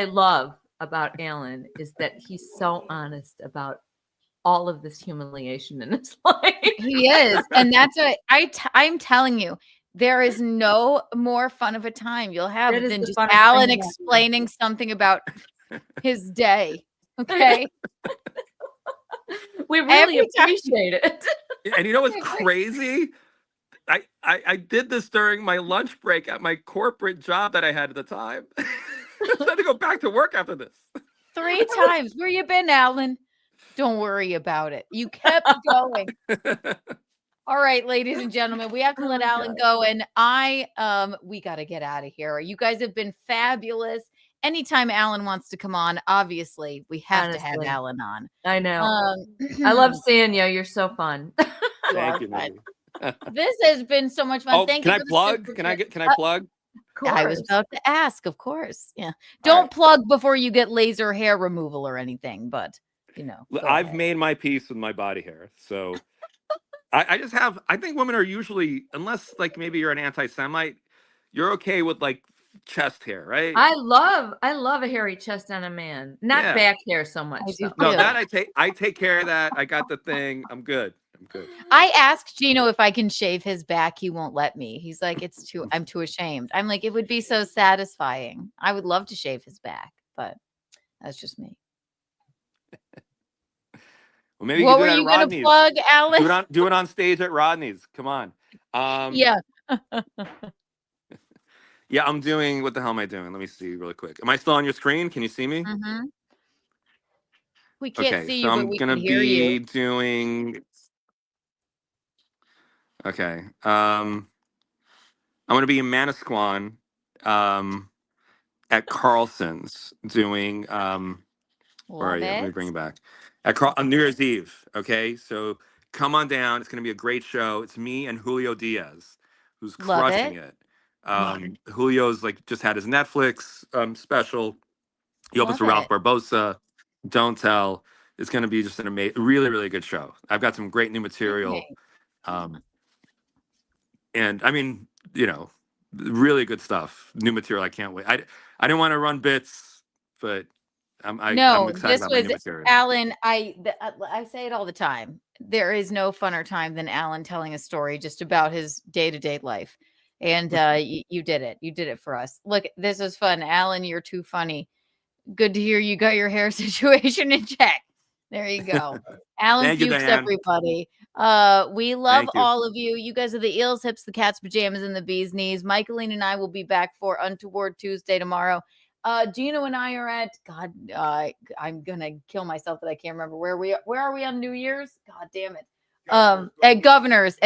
love about Allan is that he's so honest about all of this humiliation in his life. He is. And that's what I'm telling you. There is no more fun of a time you'll have than just Allan explaining something about his day. Okay. We really appreciate it. And you know what's crazy? I did this during my lunch break at my corporate job that I had at the time. I had to go back to work after this. 3 times. Where you been, Allan? Don't worry about it. You kept going. All right, ladies and gentlemen, we have to let Allan go. And we got to get out of here. You guys have been fabulous. Anytime Allan wants to come on, obviously, we have to have Allan on. I know. I love seeing you. You're so fun. Thank you, man. This has been so much fun. Thank you. Can I plug? Can I plug? I was about to ask, of course. Yeah. Don't plug before you get laser hair removal or anything, but you know. I've made my peace with my body hair. So I think women are usually, unless like maybe you're an anti-Semite, you're okay with like chest hair, right? I love a hairy chest on a man. Not back hair so much. No, that I take care of that. I got the thing. I'm good. I asked Gino if I can shave his back. He won't let me. He's like, I'm too ashamed. I'm like, it would be so satisfying. I would love to shave his back, but that's just me. Well, maybe What you were can do you that at gonna Rodney's. plug, Alan? Do it on stage at Rodney's. Come on. Yeah. Yeah, I'm doing. What the hell am I doing? Let me see really quick. Am I still on your screen? Can you see me? Mm-hmm. We can't Okay, see so you, but I'm we gonna can hear you. be doing. Okay. I'm gonna be in Manasquan, at Carlson's doing. Where are Love you? Let me it. bring you back. On New Year's Eve. Okay, so come on down. It's gonna be a great show. It's me and Julio Diaz, who's Love crushing it. it. Julio's like just had his Netflix special. He opens Love for Ralph it. Barbosa. Don't Tell. It's going to be just an amazing, really, really good show. I've got some great new material. Yay. And I mean, really good stuff. New material. I can't wait. I didn't want to run bits, but I'm No, excited this about my was new material. Alan. I say it all the time. There is no funner time than Alan telling a story just about his day-to-day life. And you did it. You did it for us. Look, this is fun. Alan, you're too funny. Good to hear you got your hair situation in check. There you go. Allan Thank you, Fuks, Diane. everybody. We love Thank you. all of you. You guys are the eels, hips, the cat's pajamas, and the bee's knees. Micahelene and I will be back for Untoward Tuesday tomorrow. Gino and I are at I'm gonna kill myself that I can't remember where are we on New Year's? God damn it. At Governor's.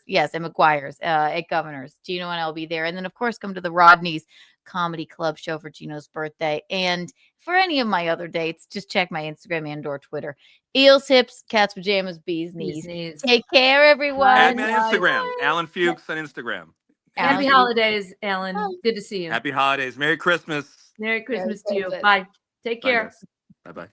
Yes, at McGuire's. At Governor's. Gino and I will be there. And then of course come to the Rodney's Comedy Club show for Gino's birthday. And for any of my other dates, just check my Instagram and or Twitter. Eels, hips, cat's pajamas, bees knees. Take care, everyone. Add me on Instagram. Allan Fuks on Instagram. Happy holidays, Alan. Good to see you. Happy holidays. Merry Christmas. Merry Christmas to you. Bye. Take care. Bye, guys. Bye-bye.